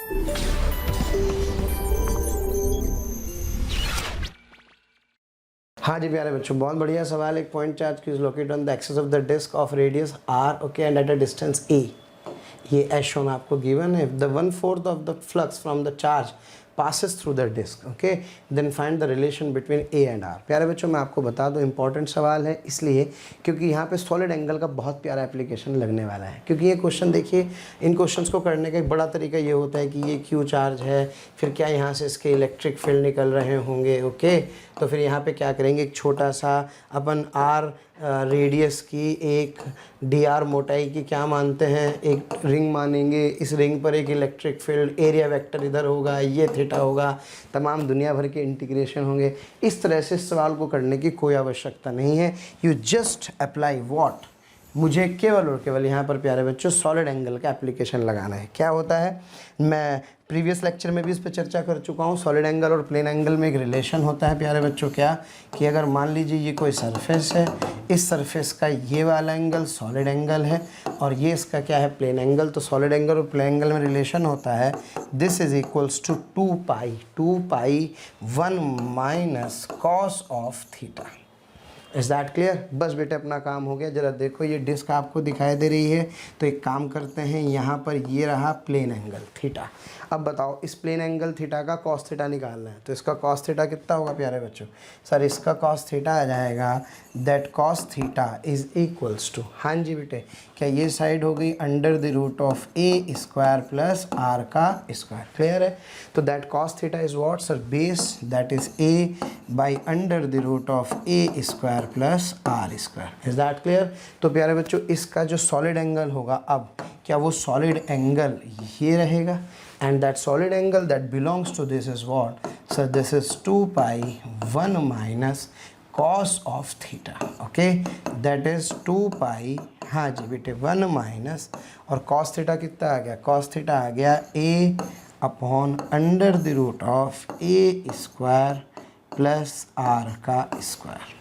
हाँ जी प्यारे बच्चों, बहुत बढ़िया सवाल। एक point charge Q is located on the axis of the disc of radius R, okay, and at a distance A. ये एज शोन आपको गिवन है। The 1/4 of the flux from the charge passes through the disk, okay, then find the relation between A and R। प्यारे बच्चों, मैं आपको बता दूं, important सवाल है इसलिए क्योंकि यहाँ पे सॉलिड एंगल का बहुत प्यारा एप्लीकेशन लगने वाला है। क्योंकि ये क्वेश्चन देखिए, इन क्वेश्चंस को करने का एक बड़ा तरीका ये होता है कि ये क्यू चार्ज है, फिर क्या यहाँ से इसके इलेक्ट्रिक फील्ड निकल रहे होंगे, ओके, तो फिर यहाँ पे क्या करेंगे, एक छोटा सा अपन आर रेडियस की एक dr मोटाई की क्या मानते हैं, एक रिंग मानेंगे। इस रिंग पर एक इलेक्ट्रिक फील्ड एरिया वेक्टर इधर होगा, ये थीटा होगा, तमाम दुनिया भर के इंटीग्रेशन होंगे। इस तरह से इस सवाल को करने की कोई आवश्यकता नहीं है। यू जस्ट अप्लाई व्हाट, मुझे केवल और केवल यहाँ पर प्यारे बच्चों सॉलिड एंगल का एप्लीकेशन लगाना है। क्या होता है, मैं प्रीवियस लेक्चर में भी इस पर चर्चा कर चुका हूँ। सॉलिड एंगल और प्लेन एंगल में एक रिलेशन होता है प्यारे बच्चों, क्या कि अगर मान लीजिए ये कोई सरफेस है, इस सरफेस का ये वाला एंगल सॉलिड एंगल है और ये इसका क्या है, प्लेन एंगल। तो सॉलिड एंगल और प्लेन एंगल में रिलेशन होता है this is equals to 2 pi 1 minus cos of theta. Is that clear? बस बेटे अपना काम हो गया। ज़रा देखो ये डिस्क आपको दिखाई दे रही है, तो एक काम करते हैं, यहाँ पर ये रहा प्लेन एंगल थीटा। अब बताओ, इस प्लेन एंगल थीटा का कॉस थीटा निकालना है, तो इसका कॉस थीटा कितना होगा प्यारे बच्चों? सर इसका कॉस थीटा आ जाएगा that cos theta is equals to, हाँ जी बेटे, क्या ये साइड हो गई under the root of A square plus R का स्क्वायर। क्लियर है? तो that cos theta is what sir? बेस that is A by under the root of A square plus R square. Is that clear? तो प्यारे बच्चों, इसका जो solid angle होगा, अब क्या वो सॉलिड एंगल ये रहेगा, and that solid angle that belongs to this is what? So this is 2 pi 1 minus cos of theta, okay, that is 2 pi, हाँ जी बेटे, 1 माइनस, और cos थीटा कितना आ गया? cos थीटा आ गया a upon under the root of A square plus R का स्क्वायर।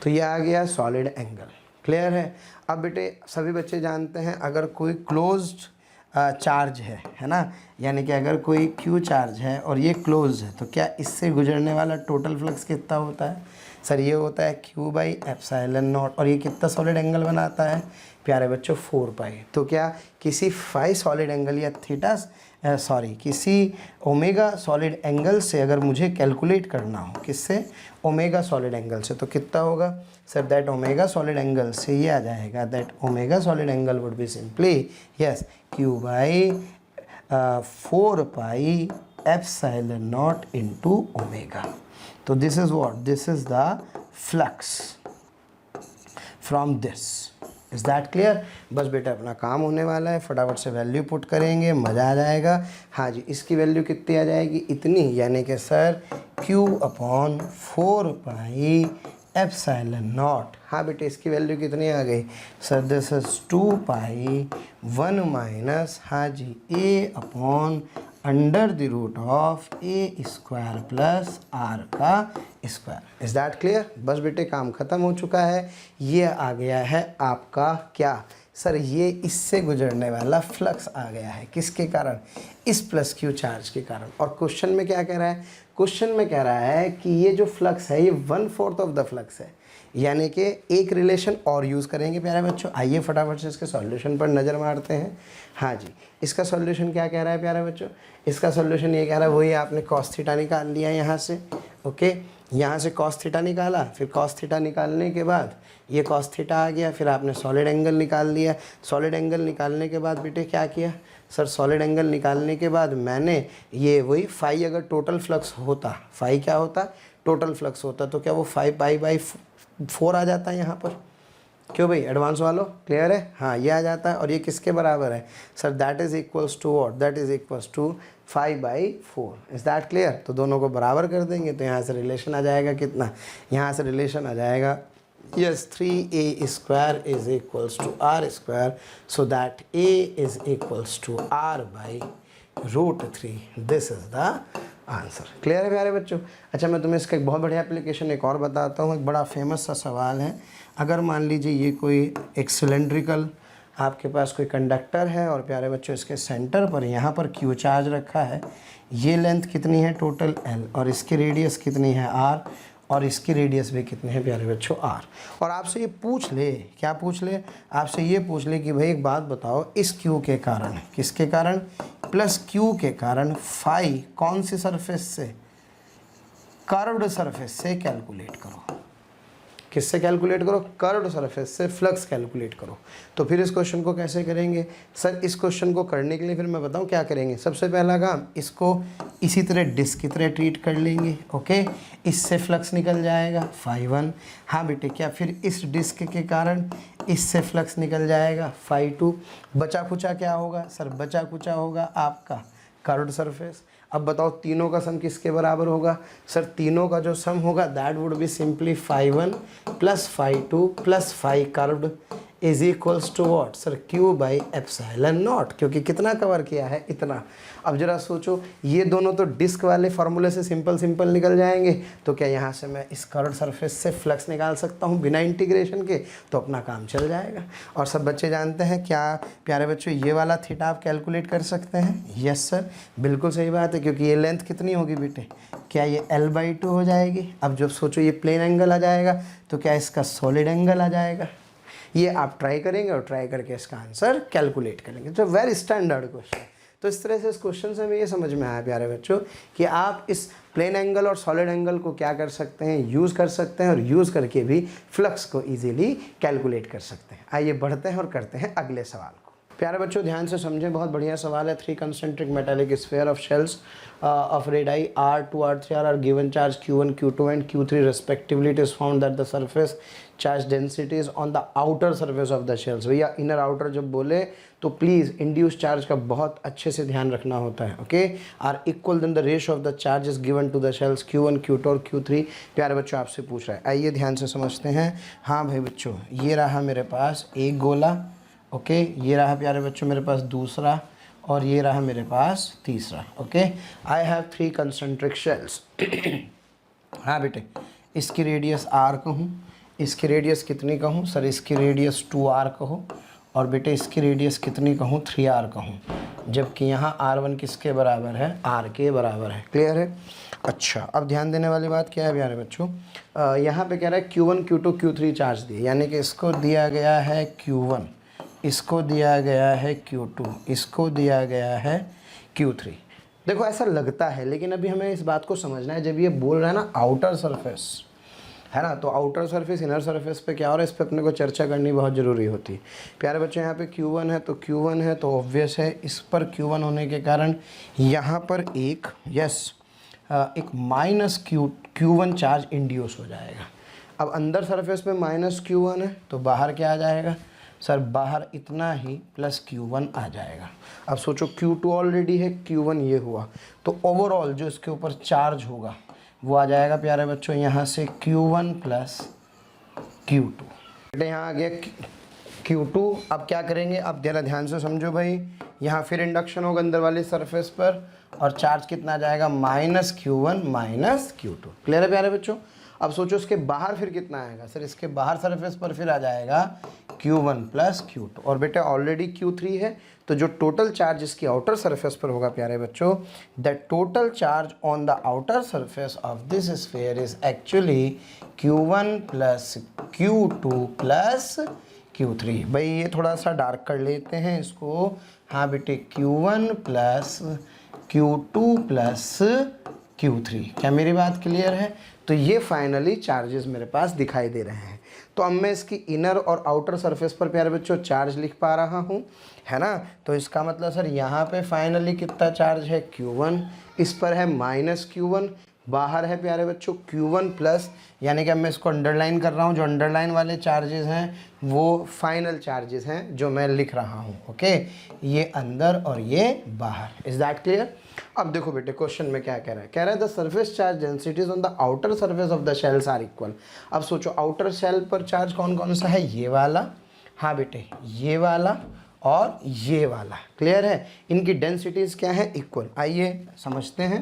तो ये आ गया सॉलिड एंगल। क्लियर है? अब बेटे सभी बच्चे जानते हैं, अगर कोई क्लोज्ड चार्ज है ना, यानी कि अगर कोई क्यू चार्ज है और ये क्लोज है, तो क्या इससे गुजरने वाला टोटल फ्लक्स कितना होता है? सर ये होता है Q बाई एप्सिलॉन नॉट, और ये कितना सॉलिड एंगल बनाता है प्यारे बच्चों? 4 पाई। तो क्या किसी फाई सॉलिड एंगल या थीटा किसी ओमेगा सॉलिड एंगल से अगर मुझे कैलकुलेट करना हो, किससे? ओमेगा सॉलिड एंगल से, तो कितना होगा sir? That omega solid angle से ये आ जाएगा, that omega solid angle would be simply yes Q by 4 pi epsilon naught into omega. तो this is what? This is the flux from this. Is that clear? बस बेटा अपना काम होने वाला है, फटाफट से वैल्यू पुट करेंगे, मज़ा आ जाएगा। हाँ जी, इसकी वैल्यू कितनी आ जाएगी? इतनी, यानी कि sir Q upon 4 pi epsilon not. हाँ बेटे, इसकी वैल्यू कितनी आ गई sir? This is 2 pi 1 minus, हाँ जी, a upon under the root of A square plus R का स्क्वायर। Is that clear? बस बेटे काम ख़त्म हो चुका है। ये आ गया है आपका क्या सर? ये इससे गुजरने वाला फ्लक्स आ गया है। किसके कारण? इस प्लस क्यू चार्ज के कारण। और क्वेश्चन में क्या कह रहा है? क्वेश्चन में कह रहा है कि ये जो फ्लक्स है ये 1/4 ऑफ द फ्लक्स है, यानी कि एक रिलेशन और यूज़ करेंगे प्यारे बच्चों। आइए फटाफट से इसके सॉल्यूशन पर नज़र मारते हैं। हाँ जी, इसका सॉल्यूशन क्या कह रहा है प्यारे बच्चों? इसका सॉल्यूशन ये कह रहा है, वही आपने कॉस थीटा निकाल लिया यहाँ से, ओके, यहाँ से कॉस थीटा निकाला, फिर कॉस थीटा निकालने के बाद ये कॉस थीटा आ गया, फिर आपने सॉलिड एंगल निकाल लिया। सॉलिड एंगल निकालने के बाद बेटे क्या किया सर? सॉलिड एंगल निकालने के बाद मैंने ये वही फाई, अगर टोटल फ्लक्स होता, फाई क्या होता? टोटल फ्लक्स होता, तो क्या वो 5 पाई बाई 4 आ जाता है यहाँ पर? क्यों भाई एडवांस वालों, क्लियर है? हाँ, ये आ जाता है। और ये किसके बराबर है sir? That is equals to what? That is equals to 5/4। Is that clear? तो दोनों को बराबर कर देंगे, तो यहाँ से रिलेशन आ जाएगा कितना? यहाँ से रिलेशन आ जाएगा yes 3a square is equals to R square, so that a is equals to r by √3। This is the answer. Clear है प्यारे बच्चों? अच्छा, मैं तुम्हें इसका एक बहुत बढ़िया एप्लीकेशन एक और बताता हूँ। एक बड़ा फेमस सा सवाल है। अगर मान लीजिए ये कोई एक सिलेंड्रिकल आपके पास कोई कंडक्टर है और प्यारे बच्चों इसके सेंटर पर यहाँ पर क्यू चार्ज रखा है। ये लेंथ कितनी है टोटल l, और इसकी रेडियस कितनी है r, और इसकी रेडियस भी कितनी है प्यारे बच्चों r। और आपसे ये पूछ ले, क्या पूछ ले, आपसे ये पूछ ले कि भाई एक बात बताओ, इस q के कारण, किसके कारण, प्लस q के कारण फाई कौन सी सरफेस से, कर्व्ड सरफेस से कैलकुलेट करो। किससे कैलकुलेट करो, कर्व्ड सरफेस से फ्लक्स कैलकुलेट करो। तो फिर इस क्वेश्चन को कैसे करेंगे सर, इस क्वेश्चन को करने के लिए फिर मैं बताऊं क्या करेंगे। सबसे पहला काम, इसको इसी तरह डिस्क की तरह ट्रीट कर लेंगे, ओके। इससे फ्लक्स निकल जाएगा फाई 1, हाँ बेटे क्या, फिर इस डिस्क के कारण इससे फ्लक्स निकल जाएगा फाई 2। बचा कुचा क्या होगा सर, बचा कुचा होगा आपका कर्व्ड सरफेस। अब बताओ तीनों का सम किसके बराबर होगा सर, तीनों का जो सम होगा that would be simply phi 1 plus phi 2 plus phi curved is equals to what sir, Q by epsilon not, क्योंकि कितना कवर किया है, इतना। अब जरा सोचो, ये दोनों तो डिस्क वाले फार्मूले से सिंपल निकल जाएंगे, तो क्या यहाँ से मैं इस कर्व्ड सरफेस से फ्लक्स निकाल सकता हूँ बिना इंटीग्रेशन के, तो अपना काम चल जाएगा। और सब बच्चे जानते हैं क्या प्यारे बच्चों, ये वाला थीटा आप कैलकुलेट कर सकते हैं। यस सर, बिल्कुल सही बात है, क्योंकि ये लेंथ कितनी होगी बेटे, क्या ये l/2 हो जाएगी। अब जब सोचो ये प्लेन एंगल आ जाएगा, तो क्या इसका सॉलिड एंगल आ जाएगा। ये आप ट्राई करेंगे और ट्राई करके इसका आंसर कैलकुलेट करेंगे। तो वेरी स्टैंडर्ड क्वेश्चन। तो इस तरह से इस क्वेश्चन से हमें ये समझ में आया प्यारे बच्चों कि आप इस प्लेन एंगल और सॉलिड एंगल को क्या कर सकते हैं, यूज़ कर सकते हैं, और यूज़ करके भी फ्लक्स को इजीली कैलकुलेट कर सकते हैं। आइए बढ़ते हैं और करते हैं अगले सवाल को। प्यारे बच्चों ध्यान से समझें, बहुत बढ़िया सवाल है। 3 concentric metallic sphere of shells of radii R2, R3 are given charge Q1, Q2 and Q3 respectively. It is found that the surface charge density is on the outer surface of the shells. भैया inner outer जब बोले तो please induce charge का बहुत अच्छे से ध्यान रखना होता है, okay. Are equal then the ratio of the charges given to the shells Q1, Q2 और Q3। प्यारे बच्चों आपसे पूछ रहा है, आइए ध्यान से समझते हैं। हाँ भाई बच्चों, ये रहा मेरे पास एक गोला, ओके, ये रहा प्यारे बच्चों मेरे पास दूसरा, और ये रहा मेरे पास तीसरा, okay. I have 3 concentric shells। हाँ बेटे, इसकी रेडियस r कहूँ, इसकी रेडियस कितनी कहूँ सर, इसकी रेडियस 2r कहूँ, और बेटे इसकी रेडियस कितनी कहूँ, 3r कहूँ, जबकि यहाँ r1 किसके बराबर है, r के बराबर है। क्लियर है। अच्छा, अब ध्यान देने वाली बात क्या है प्यारे बच्चों, यहाँ पे कह रहा है Q1, Q2, Q3 चार्ज दिए, यानी कि इसको दिया गया है Q1, इसको दिया गया है Q2, इसको दिया गया है Q3। देखो ऐसा लगता है, लेकिन अभी हमें इस बात को समझना है, जब ये बोल रहा है ना आउटर सरफेस, है ना, तो आउटर सरफेस इनर सरफेस पे क्या हो रहा है, इस पर अपने को चर्चा करनी बहुत ज़रूरी होती है। प्यारे बच्चे यहाँ पे Q1 है, तो Q1 है तो ऑब्वियस है, इस पर Q1 होने के कारण यहाँ पर एक एक माइनस Q1 चार्ज इंड्यूस हो जाएगा। अब अंदर सरफेस पे माइनस Q1 है, तो बाहर क्या आ जाएगा सर, बाहर इतना ही प्लस Q1 आ जाएगा। अब सोचो Q2 ऑलरेडी है, Q1 ये हुआ, तो ओवरऑल जो इसके ऊपर चार्ज होगा वो आ जाएगा प्यारे बच्चों यहाँ से Q1 प्लस Q2। बेटे यहाँ आ गया Q2। अब क्या करेंगे, अब जरा ध्यान से समझो भाई, यहाँ फिर इंडक्शन होगा अंदर वाली सरफेस पर, और चार्ज कितना आ जाएगा, minus Q1 minus Q2। Clear है प्यारे बच्चों। अब सोचो इसके बाहर फिर कितना आएगा सर, इसके बाहर सरफेस पर फिर आ जाएगा Q1 प्लस Q2, और बेटा ऑलरेडी Q3 है, तो जो टोटल चार्ज इसकी आउटर सरफेस पर होगा प्यारे बच्चों, the total charge on the outer surface of this sphere is actually Q1 plus Q2 plus Q3। भाई ये थोड़ा सा डार्क कर लेते हैं इसको। हाँ बेटे, Q1 plus Q2 plus Q3। क्या मेरी बात क्लियर है। तो ये फाइनली चार्जेस मेरे पास दिखाई दे रहे हैं। तो अब मैं इसकी इनर और आउटर सरफेस पर प्यारे बच्चों चार्ज लिख पा रहा हूँ, है ना। तो इसका मतलब सर यहाँ पे फाइनली कितना चार्ज है, Q1, इस पर है माइनस Q1, बाहर है प्यारे बच्चों Q1 प्लस, यानी कि अब मैं इसको अंडरलाइन कर रहा हूँ, जो अंडरलाइन वाले चार्जेस हैं वो फाइनल चार्जेस हैं जो मैं लिख रहा हूँ, ओके। ये अंदर और ये बाहर। Is that clear. अब देखो बेटे क्वेश्चन में क्या कह रहा है the surface charge densities on the outer surface of the shells are equal. अब सोचो आउटर शेल पर चार्ज कौन कौन सा है, ये वाला, हाँ बेटे ये वाला और ये वाला। क्लियर है। इनकी डेंसिटीज़ क्या है, इक्वल। आइए समझते हैं।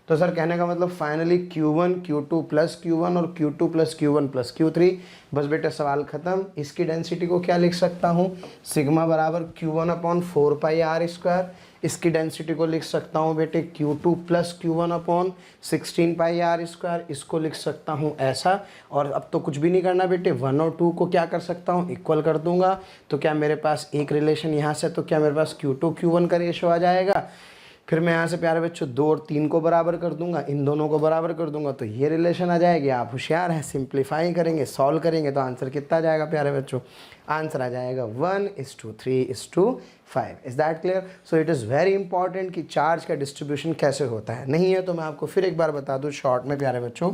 तो सर कहने का मतलब finally Q1 Q2 plus Q1 और Q2 plus Q1 plus Q3। बस बेटा सवाल ख़त्म। इसकी डेंसिटी को क्या लिख सकता हूँ, सिग्मा बराबर Q1/4πr²। इसकी डेंसिटी को लिख सकता हूँ बेटे Q2 प्लस Q1/16πr²। इसको लिख सकता हूँ ऐसा। और अब तो कुछ भी नहीं करना बेटे, 1 और 2 को क्या कर सकता हूँ, इक्वल कर दूंगा। तो क्या मेरे पास एक रिलेशन यहाँ से, तो क्या मेरे पास Q2 Q1 का रेशो आ जाएगा। फिर मैं यहाँ से प्यारे बच्चों 2 और 3 को बराबर कर दूंगा, इन दोनों को बराबर कर दूंगा, तो ये रिलेशन आ जाएगी। आप होशियार हैं, सिंप्लीफाई करेंगे, सॉल्व करेंगे तो आंसर कितना आ जाएगा प्यारे बच्चों, आंसर आ जाएगा 1:3:5। Is that clear. So it is very important कि चार्ज का डिस्ट्रीब्यूशन कैसे होता है। नहीं है तो मैं आपको फिर एक बार बता दूँ शॉर्ट में प्यारे बच्चों,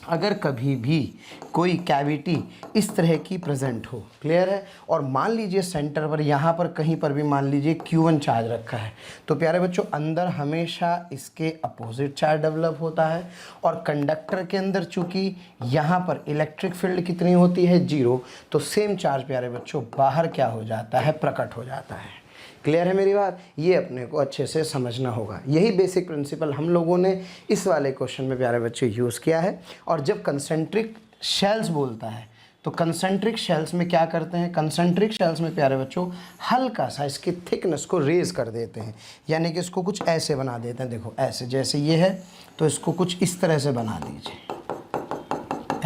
अगर कभी भी कोई कैविटी इस तरह की प्रेजेंट हो, क्लियर है, और मान लीजिए सेंटर पर यहाँ पर कहीं पर भी मान लीजिए Q1 चार्ज रखा है, तो प्यारे बच्चों अंदर हमेशा इसके अपोजिट चार्ज डेवलप होता है। और कंडक्टर के अंदर चूंकि यहाँ पर इलेक्ट्रिक फील्ड कितनी होती है, 0, तो सेम चार्ज प्यारे बच्चों बाहर क्या हो जाता है, प्रकट हो जाता है। क्लियर है मेरी बात, ये अपने को अच्छे से समझना होगा। यही बेसिक प्रिंसिपल हम लोगों ने इस वाले क्वेश्चन में प्यारे बच्चे यूज़ किया है। और जब कंसेंट्रिक शेल्स बोलता है तो कंसेंट्रिक शेल्स में क्या करते हैं, कंसेंट्रिक शेल्स में प्यारे बच्चों हल्का सा इसकी थिकनेस को रेज कर देते हैं, यानी कि इसको कुछ ऐसे बना देते हैं। देखो ऐसे, जैसे ये है तो इसको कुछ इस तरह से बना दीजिए,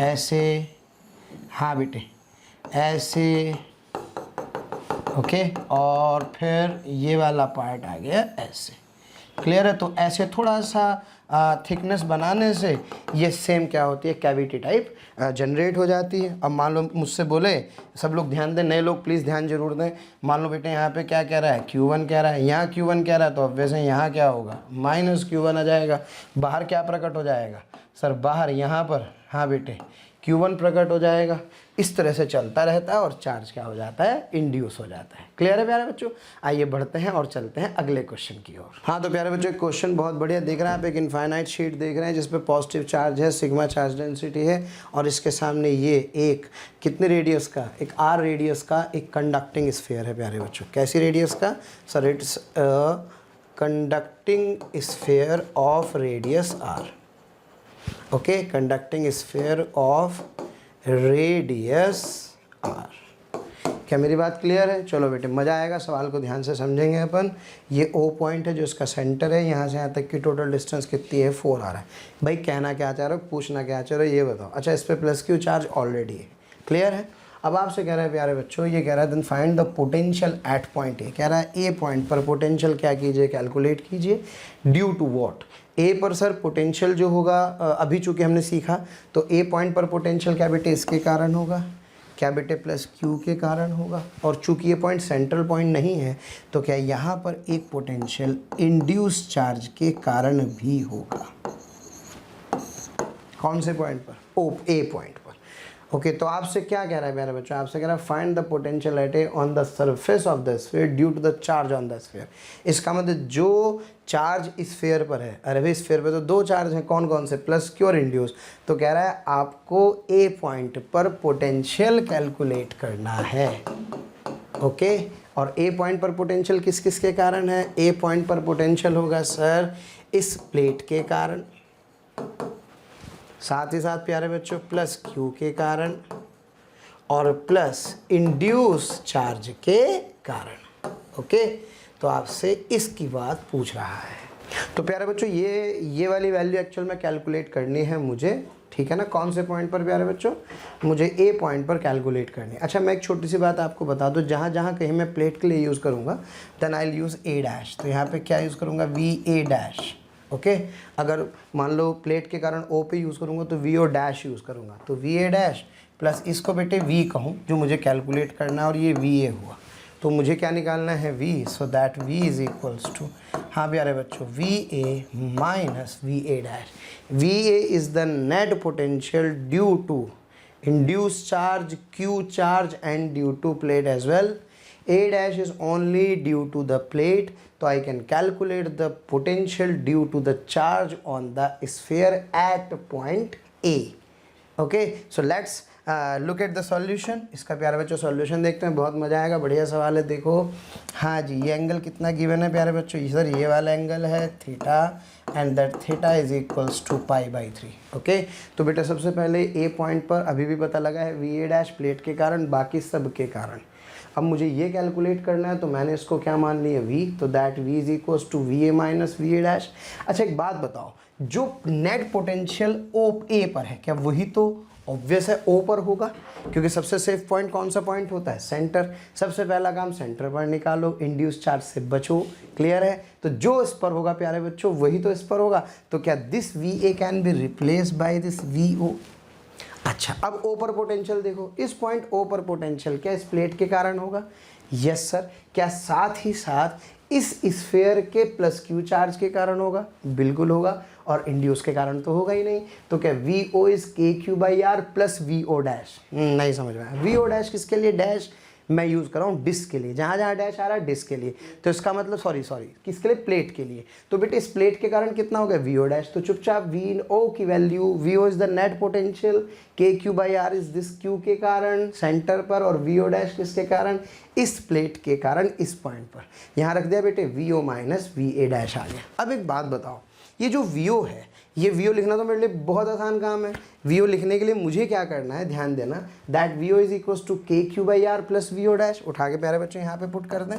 ऐसे, हाँ बेटे ऐसे, ओके। और फिर ये वाला पार्ट आ गया ऐसे, क्लियर है। तो ऐसे थोड़ा सा थिकनेस बनाने से ये सेम क्या होती है, कैविटी टाइप जनरेट हो जाती है। अब मान लो मुझसे बोले, सब लोग ध्यान दें, नए लोग प्लीज़ ध्यान जरूर दें। मान लो बेटे यहाँ पे क्या कह रहा है, Q1 कह रहा है, यहाँ Q1 कह रहा है, तो अब वैसे यहाँ क्या होगा, -Q1 आ जाएगा। बाहर क्या प्रकट हो जाएगा सर, बाहर यहाँ पर, हाँ बेटे Q1 प्रकट हो जाएगा। इस तरह से चलता रहता है और चार्ज क्या हो जाता है, इंड्यूस हो जाता है। क्लियर है प्यारे बच्चों। आइए बढ़ते हैं और चलते हैं अगले क्वेश्चन की ओर। हाँ तो प्यारे बच्चों क्वेश्चन बहुत बढ़िया दिख रहा है। आप एक इनफाइनाइट शीट देख रहे हैं जिसपे पॉजिटिव चार्ज है, सिग्मा चार्ज डेंसिटी है, और इसके सामने ये एक कितने रेडियस का, एक R रेडियस का एक कंडक्टिंग स्फीयर है प्यारे बच्चों। कैसी रेडियस का sir, it's conducting sphere of radius R। Okay, conducting sphere of radius R। क्या मेरी बात क्लियर है। चलो बेटे मज़ा आएगा, सवाल को ध्यान से समझेंगे अपन। ये O पॉइंट है जो इसका सेंटर है, यहाँ से यहाँ तक की टोटल डिस्टेंस कितनी है, 4 आ रहा है। भाई कहना क्या चाह रहे हो, पूछना क्या चाह रहे हो, ये बताओ। अच्छा, इस पर प्लस Q चार्ज ऑलरेडी है, क्लियर है। अब आपसे कह रहा है प्यारे बच्चों, ये कह रहा है then find the potential at point A. कह रहा है ए पॉइंट पर पोटेंशियल क्या कीजिए, कैलकुलेट कीजिए। ड्यू टू व्हाट, ए पर सर पोटेंशियल जो होगा, अभी चूँकि हमने सीखा, तो ए पॉइंट पर पोटेंशियल क्या बेटे इसके कारण होगा, क्या बेटे प्लस Q के कारण होगा। और चूँकि ये पॉइंट सेंट्रल पॉइंट नहीं है, तो क्या यहाँ पर एक पोटेंशियल इंड्यूस चार्ज के कारण भी होगा। कौन से पॉइंट पर, ओ ए पॉइंट पर। ओके तो आपसे क्या कह रहा है मेरे बच्चों, आपसे कह रहा है find the potential at A on the surface of the sphere due to the charge on the sphere. इसका मतलब जो चार्ज स्फीयर पर है, अरे भाई स्फीयर पे तो 2 चार्ज हैं, कौन कौन से, प्लस Q और इंड्यूस। तो कह रहा है आपको ए पॉइंट पर पोटेंशियल कैलकुलेट करना है। ओके, और ए पॉइंट पर पोटेंशियल किस किस के कारण है, ए पॉइंट पर पोटेंशियल होगा सर इस प्लेट के कारण, साथ ही साथ प्यारे बच्चों प्लस Q के कारण, और प्लस इंड्यूस चार्ज के कारण। ओके, तो आपसे इसकी बात पूछ रहा है। तो प्यारे बच्चों ये वाली वैल्यू एक्चुअल में कैलकुलेट करनी है मुझे, ठीक है ना। कौन से पॉइंट पर प्यारे बच्चों, मुझे ए पॉइंट पर कैलकुलेट करनी है। अच्छा मैं एक छोटी सी बात आपको बता दूं, जहाँ जहाँ कहीं मैं प्लेट के लिए यूज़ करूँगा then I will use a dash. तो यहाँ पे क्या यूज़ करूँगा, VA डैश। ओके, अगर मान लो प्लेट के कारण O पे यूज़ करूँगा तो VO डैश यूज़ करूँगा। तो VA डैश प्लस इसको बेटे V कहूँ जो मुझे कैलकुलेट करना है, और ये VA हुआ। तो मुझे क्या निकालना है, V, so that V is equals to, हाँ प्यारे बच्चों, VA minus VA dash. VA is the net potential due to induce charge, Q charge and due to plate as well. A dash is only due to the plate, so I can calculate the potential due to the charge on the sphere at point A. Okay, so let's look at the solution. इसका प्यारे बच्चों solution देखते हैं, बहुत मज़ा आएगा, बढ़िया सवाल है। देखो हाँ जी, ये एंगल कितना गिवन है प्यारे बच्चों, सर ये वाला एंगल है theta and that theta is equals to π/3। Okay, तो बेटा सबसे पहले ए पॉइंट पर अभी भी पता लगा है VA' प्लेट के कारण, बाकी सब के कारण। अब मुझे ये कैलकुलेट करना है, तो मैंने इसको क्या मान लिया V, तो that V is equals to VA minus VA'। अच्छा एक बात बताओ, जो नेट पोटेंशियल OA पर है, क्या वही तो ऑब्वियस है O पर होगा, क्योंकि सबसे सेफ पॉइंट कौन सा पॉइंट होता है, सेंटर। सबसे पहला काम सेंटर पर निकालो, इंड्यूस चार्ज से बचो। क्लियर है, तो जो इस पर होगा प्यारे बच्चों वही तो इस पर होगा। तो क्या this VA can be replace by this VO। अच्छा अब O पर पोटेंशियल देखो, इस पॉइंट O पर पोटेंशियल क्या इस प्लेट के कारण होगा, यस सर। क्या साथ ही साथ इस स्फीयर के प्लस Q चार्ज के कारण होगा, बिल्कुल होगा, और इंड्यूस के कारण तो होगा ही नहीं। तो क्या VO is KQ/R plus VO dash, नहीं समझ में आया। VO डैश किसके लिए डैश मैं यूज़ कर रहा हूँ, डिस्क के लिए, जहाँ जहाँ डैश आ रहा है डिस्क के लिए, तो इसका मतलब सॉरी किसके लिए, प्लेट के लिए। तो बेटे इस प्लेट के कारण कितना हो गया VO डैश, तो चुपचाप VO की value, VO is the net potential, KQ/R is this Q के कारण सेंटर पर, और VO डैश किसके कारण, इस प्लेट के कारण इस पॉइंट पर। यहाँ रख दिया बेटे VO माइनस VA डैश आ गया। अब एक बात बताओ, ये जो VO है, ये VO लिखना तो मेरे लिए बहुत आसान काम है। VO लिखने के लिए मुझे क्या करना है, ध्यान देना, that VO is equals to KQ/R plus VO dash. उठा के प्यारे बच्चों यहाँ पे पुट कर दें,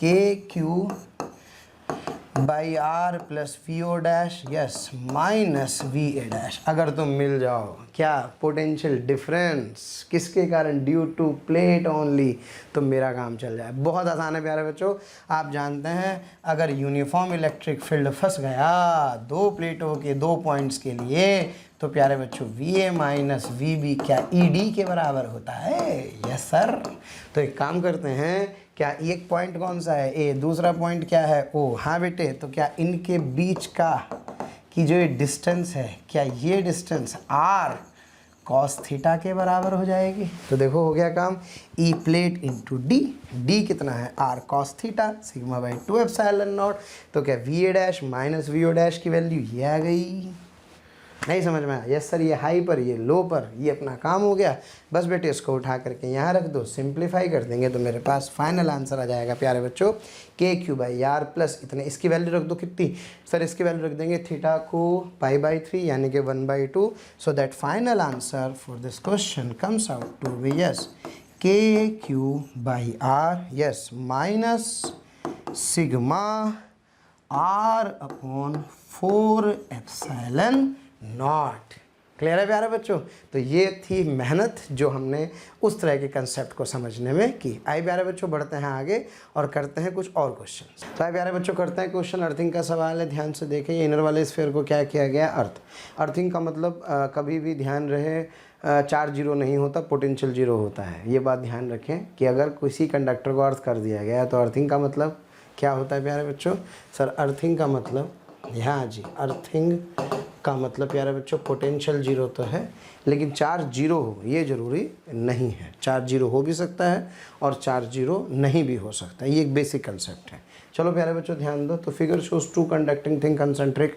KQ/R plus VO dash, yes, minus VA dash. अगर तुम मिल जाओ क्या, पोटेंशियल डिफरेंस किसके कारण, ड्यू टू प्लेट ओनली, तो मेरा काम चल जाए। बहुत आसान है प्यारे बच्चों, आप जानते हैं अगर यूनिफॉर्म इलेक्ट्रिक फील्ड फंस गया दो प्लेटों के दो पॉइंट्स के लिए, तो प्यारे बच्चों VA माइनस VB क्या ED के बराबर होता है, यस सर। तो एक काम करते हैं, क्या एक पॉइंट कौन सा है A, दूसरा पॉइंट क्या है O, हाँ बेटे, तो क्या इनके बीच का की जो ये डिस्टेंस है, क्या ये डिस्टेंस R cos थीटा के बराबर हो जाएगी। तो देखो हो गया काम, E प्लेट इंटू D कितना है R cos theta σ/2 epsilon naught. तो क्या VA dash minus VO dash की वैल्यू ये आ गई, नहीं समझ में आया, यस सर। ये हाई पर ये लो पर, ये अपना काम हो गया। बस बेटे इसको उठा करके यहाँ रख दो, सिंप्लीफाई कर देंगे तो मेरे पास फाइनल आंसर आ जाएगा प्यारे बच्चों, KQ/R प्लस इतने, इसकी वैल्यू रख दो कितनी सर, इसकी वैल्यू रख देंगे थीटा को π/3 यानी कि 1/2। So that final answer for this question comes out to be yes KQ/R, yes, minus sigma R/4 epsilon not. Clear है प्यारे बच्चों। तो ये थी मेहनत जो हमने उस तरह के कंसेप्ट को समझने में की। आइए प्यारे बच्चों बढ़ते हैं आगे और करते हैं कुछ और क्वेश्चन। तो आइए प्यारे बच्चों करते हैं क्वेश्चन। अर्थिंग का सवाल है, ध्यान से देखें। इनर वाले स्फीयर को क्या किया गया, अर्थिंग का मतलब कभी भी ध्यान रहे चार्ज जीरो नहीं होता, पोटेंशियल जीरो होता है। ये बात ध्यान रखें कि अगर किसी कंडक्टर को अर्थ कर दिया गया तो अर्थिंग का मतलब क्या होता है प्यारे बच्चों। सर अर्थिंग का मतलब, हाँ जी, अर्थिंग का मतलब प्यारे बच्चों पोटेंशियल जीरो तो है, लेकिन चार्ज जीरो हो ये ज़रूरी नहीं है। चार्ज जीरो हो भी सकता है और चार्ज जीरो नहीं भी हो सकता है, ये एक बेसिक कंसेप्ट है। चलो प्यारे बच्चों ध्यान दो। तो figure shows two conducting thing concentric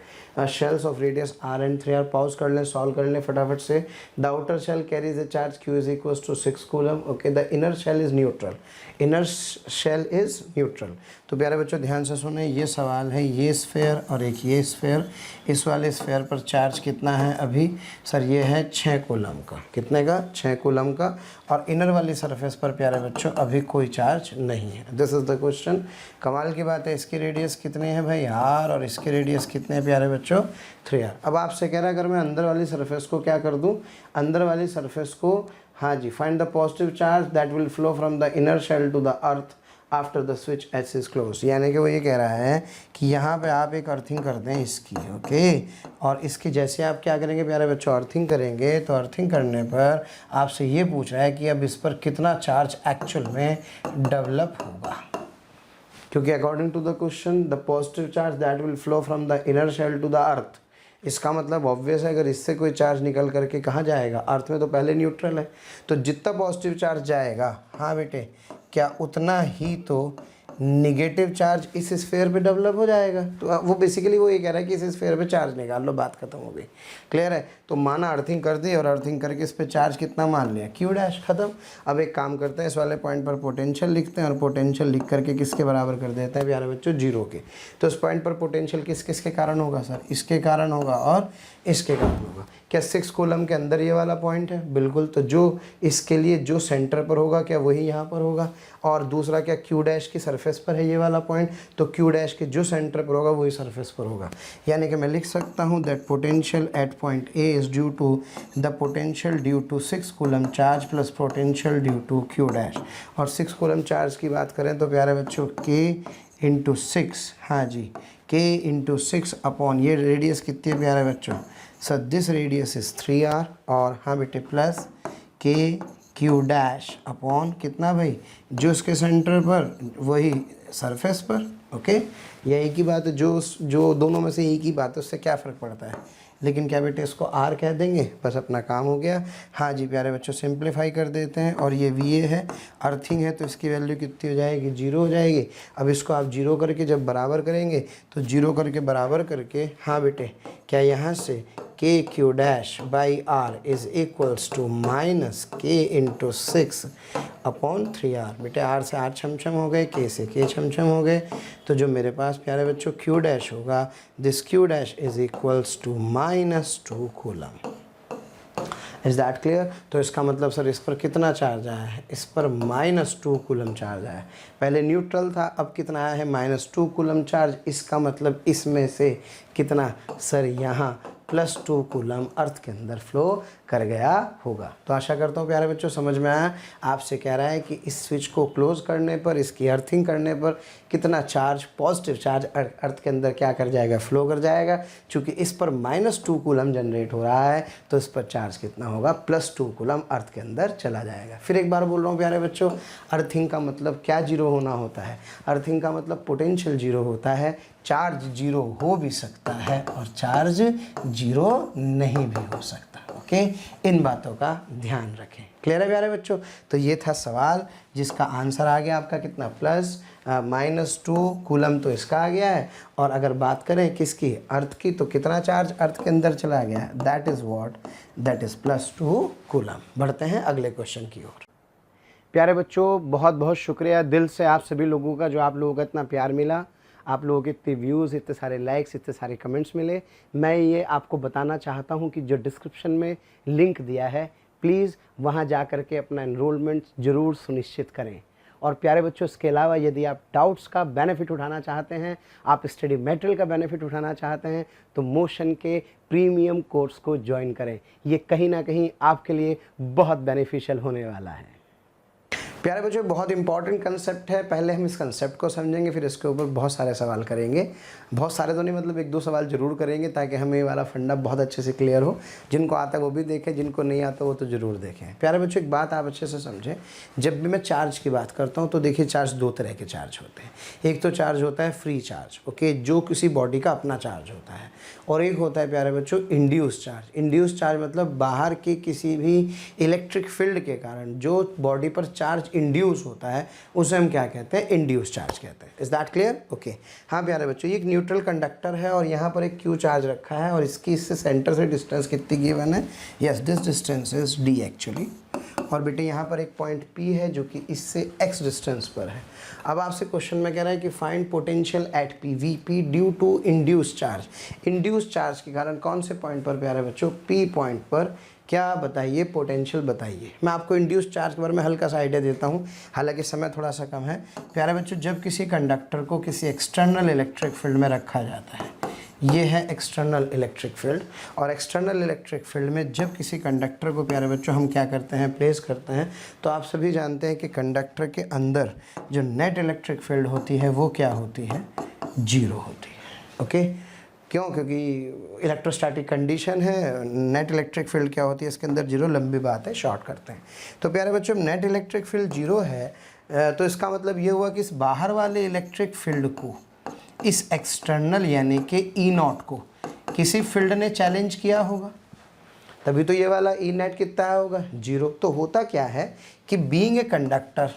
shells of radius R and 3 pause कर लें, सॉल्व कर लें फटाफट से। The outer shell carries a charge Q is equals to 6 coulomb. Okay, the inner shell is neutral, inner shell is neutral. तो प्यारे बच्चों ध्यान से सुने, ये सवाल है, ये स्फेयर और एक ये स्फेयर, इस वाले स्फेयर पर चार्ज कितना है अभी सर, ये है 6 कूलम का। कितने का, 6 कूलम का। और इनर वाली सरफेस पर प्यारे बच्चों अभी कोई चार्ज नहीं है। This is the question. कमाल की बात है, इसकी रेडियस कितने हैं भाई R, और इसके रेडियस कितने हैं प्यारे बच्चों 3R। अब आपसे कह रहा है अगर मैं अंदर वाली सरफेस को क्या कर दूं, अंदर वाली सरफेस को, हाँ जी, find the positive charge that will flow from the inner shell to the earth after the switch H is close. यानी कि वो ये कह रहा है कि यहाँ पे आप एक अर्थिंग कर दें इसकी, ओके, और इसकी जैसे आप क्या करेंगे प्यारे बच्चों, अर्थिंग करेंगे, तो अर्थिंग करने पर आपसे ये पूछ रहा है कि अब इस पर कितना चार्ज एक्चुअल में डेवलप होगा। क्योंकि according to the question the positive charge that will flow from the inner shell to the earth, इसका मतलब ऑब्वियस है अगर इससे कोई चार्ज निकल करके कहाँ जाएगा, अर्थ में तो पहले न्यूट्रल है, तो जितना पॉजिटिव चार्ज जाएगा, हाँ बेटे, क्या उतना ही तो निगेटिव चार्ज इस स्फीयर पे डेवलप हो जाएगा। तो वो बेसिकली वो ये कह रहा है कि इस स्फीयर पे चार्ज निकाल लो, बात खत्म हो गई। क्लियर है? तो माना अर्थिंग कर दी और अर्थिंग करके इस पे चार्ज कितना मान लिया, क्यू डैश, खत्म। अब एक काम करते हैं, इस वाले पॉइंट पर पोटेंशियल लिखते हैं और पोटेंशियल लिख करके किसके बराबर कर देते हैं प्यारे बच्चों, जीरो के। तो इस पॉइंट पर पोटेंशियल किस किसके कारण होगा सर, इसके कारण होगा और इसके कारण होगा। क्या 6 कूलम के अंदर ये वाला पॉइंट है? बिल्कुल। तो जो इसके लिए जो सेंटर पर होगा क्या वही यहाँ पर होगा, और दूसरा क्या क्यू डैश की सरफेस पर है ये वाला पॉइंट, तो क्यू डैश के जो सेंटर पर होगा वही सरफेस पर होगा। यानी कि मैं लिख सकता हूँ that potential at point A is due to the potential due to 6 coulomb charge plus potential due to Q dash. और 6 कूलम चार्ज की बात करें तो प्यारे बच्चों के इंटू 6, हाँ जी, के इंटू 6 अपॉन ये रेडियस कितनी है प्यारे बच्चों, sir this radius is 3r, और हाँ बेटे प्लस के क्यू डैश अपॉन कितना भाई, जो इसके सेंटर पर वही सरफेस पर। ओके, ये एक ही बात है, जो दोनों में से एक ही बात है, उससे क्या फ़र्क पड़ता है। लेकिन क्या बेटे इसको आर कह देंगे, बस अपना काम हो गया। हाँ जी प्यारे बच्चों, सिंप्लीफाई कर देते हैं, और ये वी ए है, अर्थिंग है, तो इसकी वैल्यू कितनी हो जाएगी, 0 हो जाएगी। अब इसको आप 0 करके जब बराबर करेंगे तो 0 करके बराबर करके, हाँ बेटे, क्या यहाँ से K Q dash by R is equals to minus K into 6 upon 3r। बेटे आर से आर छमछम हो गए, के से के छमछम हो गए, तो जो मेरे पास प्यारे बच्चों क्यू डैश होगा, this Q dash is equals to -2 coulomb. Is that clear? तो इसका मतलब सर इस पर कितना चार्ज आया है, इस पर -2 कूलम चार्ज आया है। पहले न्यूट्रल था, अब कितना आया है, -2 कूलम चार्ज। इसका मतलब इसमें से कितना सर, यहाँ +2 कूलम अर्थ के अंदर फ्लो कर गया होगा। तो आशा करता हूँ प्यारे बच्चों समझ में आया। आपसे कह रहा है कि इस स्विच को क्लोज करने पर, इसकी अर्थिंग करने पर कितना चार्ज, पॉजिटिव चार्ज अर्थ के अंदर क्या कर जाएगा, फ्लो कर जाएगा। चूँकि इस पर -2 कूलम जनरेट हो रहा है तो इस पर चार्ज कितना होगा, +2 कूलम अर्थ के अंदर चला जाएगा। फिर एक बार बोल रहा हूँ प्यारे बच्चों, अर्थिंग का मतलब क्या जीरो होना होता है, अर्थिंग का मतलब पोटेंशियल जीरो होता है। चार्ज जीरो हो भी सकता है और चार्ज जीरो नहीं भी हो सकता। ओके, इन बातों का ध्यान रखें। क्लियर है प्यारे बच्चों? तो ये था सवाल जिसका आंसर आ गया आपका कितना, -2 कूलम तो इसका आ गया है। और अगर बात करें किसकी, अर्थ की, तो कितना चार्ज अर्थ के अंदर चला गया है, that is what, that is +2 coulomb. बढ़ते हैं अगले क्वेश्चन की ओर। प्यारे बच्चों, बहुत बहुत शुक्रिया दिल से आप सभी लोगों का, जो आप लोगों का इतना प्यार मिला, आप लोगों के इतने व्यूज़, इतने सारे लाइक्स, इतने सारे कमेंट्स मिले। मैं ये आपको बताना चाहता हूँ कि जो डिस्क्रिप्शन में लिंक दिया है, प्लीज़ वहाँ जा कर के अपना एनरोलमेंट ज़रूर सुनिश्चित करें। और प्यारे बच्चों, इसके अलावा यदि आप डाउट्स का बेनिफिट उठाना चाहते हैं, आप स्टडी मटेरियल का बेनिफिट उठाना चाहते हैं, तो मोशन के प्रीमियम कोर्स को ज्वाइन करें। ये कहीं ना कहीं आपके लिए बहुत बेनिफिशियल होने वाला है। प्यारे बच्चों, बहुत इंपॉर्टेंट कंसेप्ट है। पहले हम इस कंसेप्ट को समझेंगे, फिर इसके ऊपर बहुत सारे सवाल करेंगे। बहुत सारे तो नहीं, मतलब 1-2 सवाल जरूर करेंगे, ताकि हमें ये वाला फंडा बहुत अच्छे से क्लियर हो। जिनको आता है वो भी देखें, जिनको नहीं आता वो तो ज़रूर देखें। प्यारे बच्चों, एक बात आप अच्छे से समझें, जब भी मैं चार्ज की बात करता हूँ तो देखिए, चार्ज 2 तरह के चार्ज होते हैं। एक तो चार्ज होता है फ्री चार्ज, ओके, जो किसी बॉडी का अपना चार्ज होता है, और एक होता है प्यारे बच्चों इंड्यूस चार्ज। इंड्यूस चार्ज मतलब बाहर के किसी भी इलेक्ट्रिक फील्ड के कारण जो बॉडी पर चार्ज इंड्यूस होता है, उसे हम क्या कहते हैं, इंड्यूस चार्ज कहते हैं। Is that clear? ओके। हाँ प्यारे बच्चों, ये एक न्यूट्रल कंडक्टर है और यहाँ पर एक क्यू चार्ज रखा है, और इसकी इससे सेंटर से डिस्टेंस कितनी गिवन है, yes this distance is d actually. और बेटे यहाँ पर एक पॉइंट P है जो कि इससे x डिस्टेंस पर है। अब आपसे क्वेश्चन में कह रहा है कि find potential at P, Vp due to induce charge. Induce charge के कारण कौन से पॉइंट पर प्यारे बच्चों, P पॉइंट पर, क्या बताइए, पोटेंशियल बताइए। मैं आपको इंड्यूस चार्ज के बारे में हल्का सा आइडिया देता हूँ, हालांकि समय थोड़ा सा कम है। प्यारे बच्चों, जब किसी कंडक्टर को किसी एक्सटर्नल इलेक्ट्रिक फील्ड में रखा जाता है, ये है एक्सटर्नल इलेक्ट्रिक फील्ड, और एक्सटर्नल इलेक्ट्रिक फील्ड में जब किसी कंडक्टर को प्यारे बच्चों हम क्या करते हैं, प्लेस करते हैं, तो आप सभी जानते हैं कि कंडक्टर के अंदर जो नेट इलेक्ट्रिक फील्ड होती है वो क्या होती है, 0 होती है। ओके, क्यों? क्योंकि इलेक्ट्रोस्टैटिक कंडीशन है, नेट इलेक्ट्रिक फील्ड क्या होती है, इसके अंदर 0, लंबी बात है, शॉर्ट करते हैं। तो प्यारे बच्चों, नेट इलेक्ट्रिक फील्ड 0 है, तो इसका मतलब ये हुआ कि इस बाहर वाले इलेक्ट्रिक फील्ड को, इस एक्सटर्नल यानी कि E0 को किसी फील्ड ने चैलेंज किया होगा, तभी तो ये वाला E नेट कितना होगा, 0। तो होता क्या है कि बीइंग ए कंडक्टर,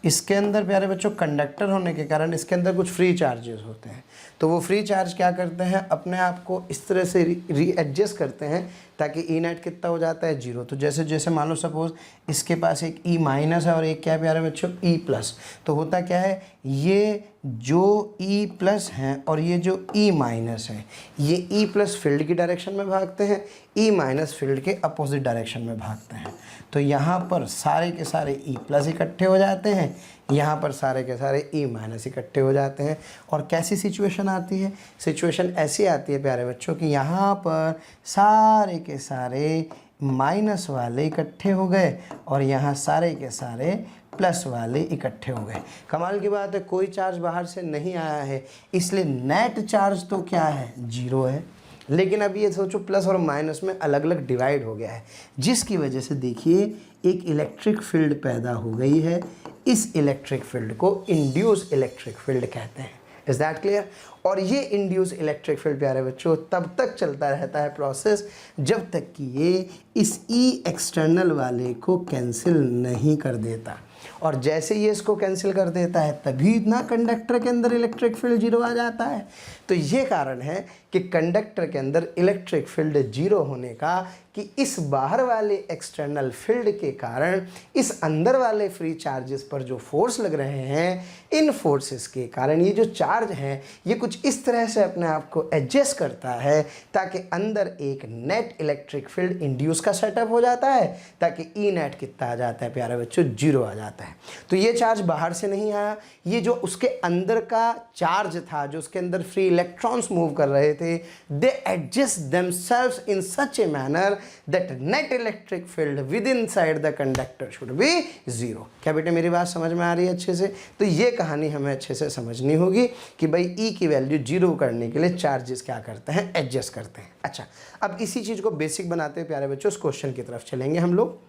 इसके अंदर प्यारे बच्चों कंडक्टर होने के कारण इसके अंदर कुछ फ्री चार्जेस होते हैं, तो वो फ्री चार्ज क्या करते हैं, अपने आप को इस तरह से रीएडजस्ट करते हैं ताकि ई नेट कितना हो जाता है 0। तो जैसे जैसे मान लो सपोज इसके पास एक ई माइनस है और एक क्या है प्यारे बच्चों ई प्लस, तो होता क्या है, ये जो ई प्लस हैं और ये जो ई माइनस है, ये ई प्लस फील्ड की डायरेक्शन में भागते हैं, ई माइनस फील्ड के अपोजिट डायरेक्शन में भागते हैं। तो यहाँ पर सारे के सारे ई प्लस इकट्ठे हो जाते हैं, यहाँ पर सारे के सारे ई माइनस इकट्ठे हो जाते हैं। और कैसी सिचुएशन आती है, सिचुएशन ऐसी आती है प्यारे बच्चों कि यहाँ पर सारे के सारे माइनस वाले इकट्ठे हो गए और यहाँ सारे के सारे प्लस वाले इकट्ठे हो गए। कमाल की बात है, कोई चार्ज बाहर से नहीं आया है, इसलिए नेट चार्ज तो क्या है, 0 है। लेकिन अब ये सोचो प्लस और माइनस में अलग अलग डिवाइड हो गया है, जिसकी वजह से देखिए एक इलेक्ट्रिक फील्ड पैदा हो गई है। इस इलेक्ट्रिक फील्ड को इंड्यूस इलेक्ट्रिक फील्ड कहते हैं। Is that clear? और ये इंड्यूस इलेक्ट्रिक फील्ड प्यारे बच्चों तब तक चलता रहता है प्रोसेस जब तक कि ये इस ई एक्सटर्नल वाले को कैंसिल नहीं कर देता। और जैसे ये इसको कैंसिल कर देता है तभी ना कंडक्टर के अंदर इलेक्ट्रिक फील्ड 0 आ जाता है। तो ये कारण है कि कंडक्टर के अंदर इलेक्ट्रिक फील्ड 0 होने का कि इस बाहर वाले एक्सटर्नल फील्ड के कारण इस अंदर वाले फ्री चार्जेस पर जो फोर्स लग रहे हैं, इन फोर्सेस के कारण ये जो चार्ज है ये कुछ इस तरह से अपने आप को एडजस्ट करता है ताकि अंदर एक नेट इलेक्ट्रिक फील्ड इंड्यूस का सेटअप हो जाता है, ताकि ई नेट कितना आ जाता है प्यारे बच्चों, 0 आ जाता है। तो ये चार्ज बाहर से नहीं आया, ये जो उसके अंदर का चार्ज था, जो उसके अंदर फ्री इलेक्ट्रॉन्स मूव कर रहे थे, they adjust themselves in such a manner that net electric field with in side the conductor should be 0। क्या बेटे मेरी बात समझ में आ रही है अच्छे से? तो ये कहानी हमें अच्छे से समझनी होगी कि भाई ई की वैल्यू 0 करने के लिए चार्जेस क्या करते हैं, एडजस्ट करते हैं। अच्छा, अब इसी चीज़ को बेसिक बनाते हुए प्यारे बच्चों इस क्वेश्चन की तरफ चलेंगे हम लोग।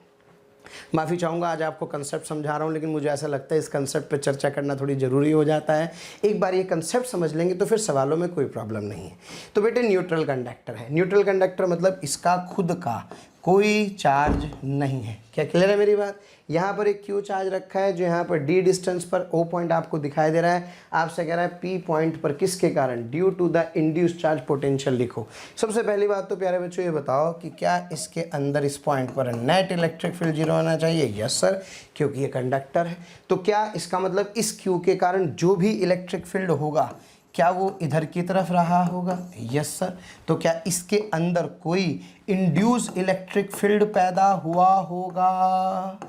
माफ़ी चाहूँगा आज आपको कंसेप्ट समझा रहा हूँ, लेकिन मुझे ऐसा लगता है इस कंसेप्ट पे चर्चा करना थोड़ी ज़रूरी हो जाता है। एक बार ये कंसेप्ट समझ लेंगे तो फिर सवालों में कोई प्रॉब्लम नहीं है। तो बेटे न्यूट्रल कंडक्टर है, न्यूट्रल कंडक्टर मतलब इसका खुद का कोई चार्ज नहीं है। क्या क्लियर है मेरी बात? यहाँ पर एक क्यू चार्ज रखा है जो यहाँ पर डी डिस्टेंस पर ओ पॉइंट आपको दिखाई दे रहा है, आपसे कह रहा है पी पॉइंट पर किसके कारण, due to the induce charge potential लिखो। सबसे पहली बात तो प्यारे बच्चों ये बताओ कि क्या इसके अंदर इस पॉइंट पर नेट इलेक्ट्रिक फील्ड 0 होना चाहिए? यस सर, क्योंकि ये कंडक्टर है। तो क्या इसका मतलब इस क्यू के कारण जो भी इलेक्ट्रिक फील्ड होगा क्या वो इधर की तरफ रहा होगा? Yes sir. तो क्या इसके अंदर कोई इंड्यूस इलेक्ट्रिक फील्ड पैदा हुआ होगा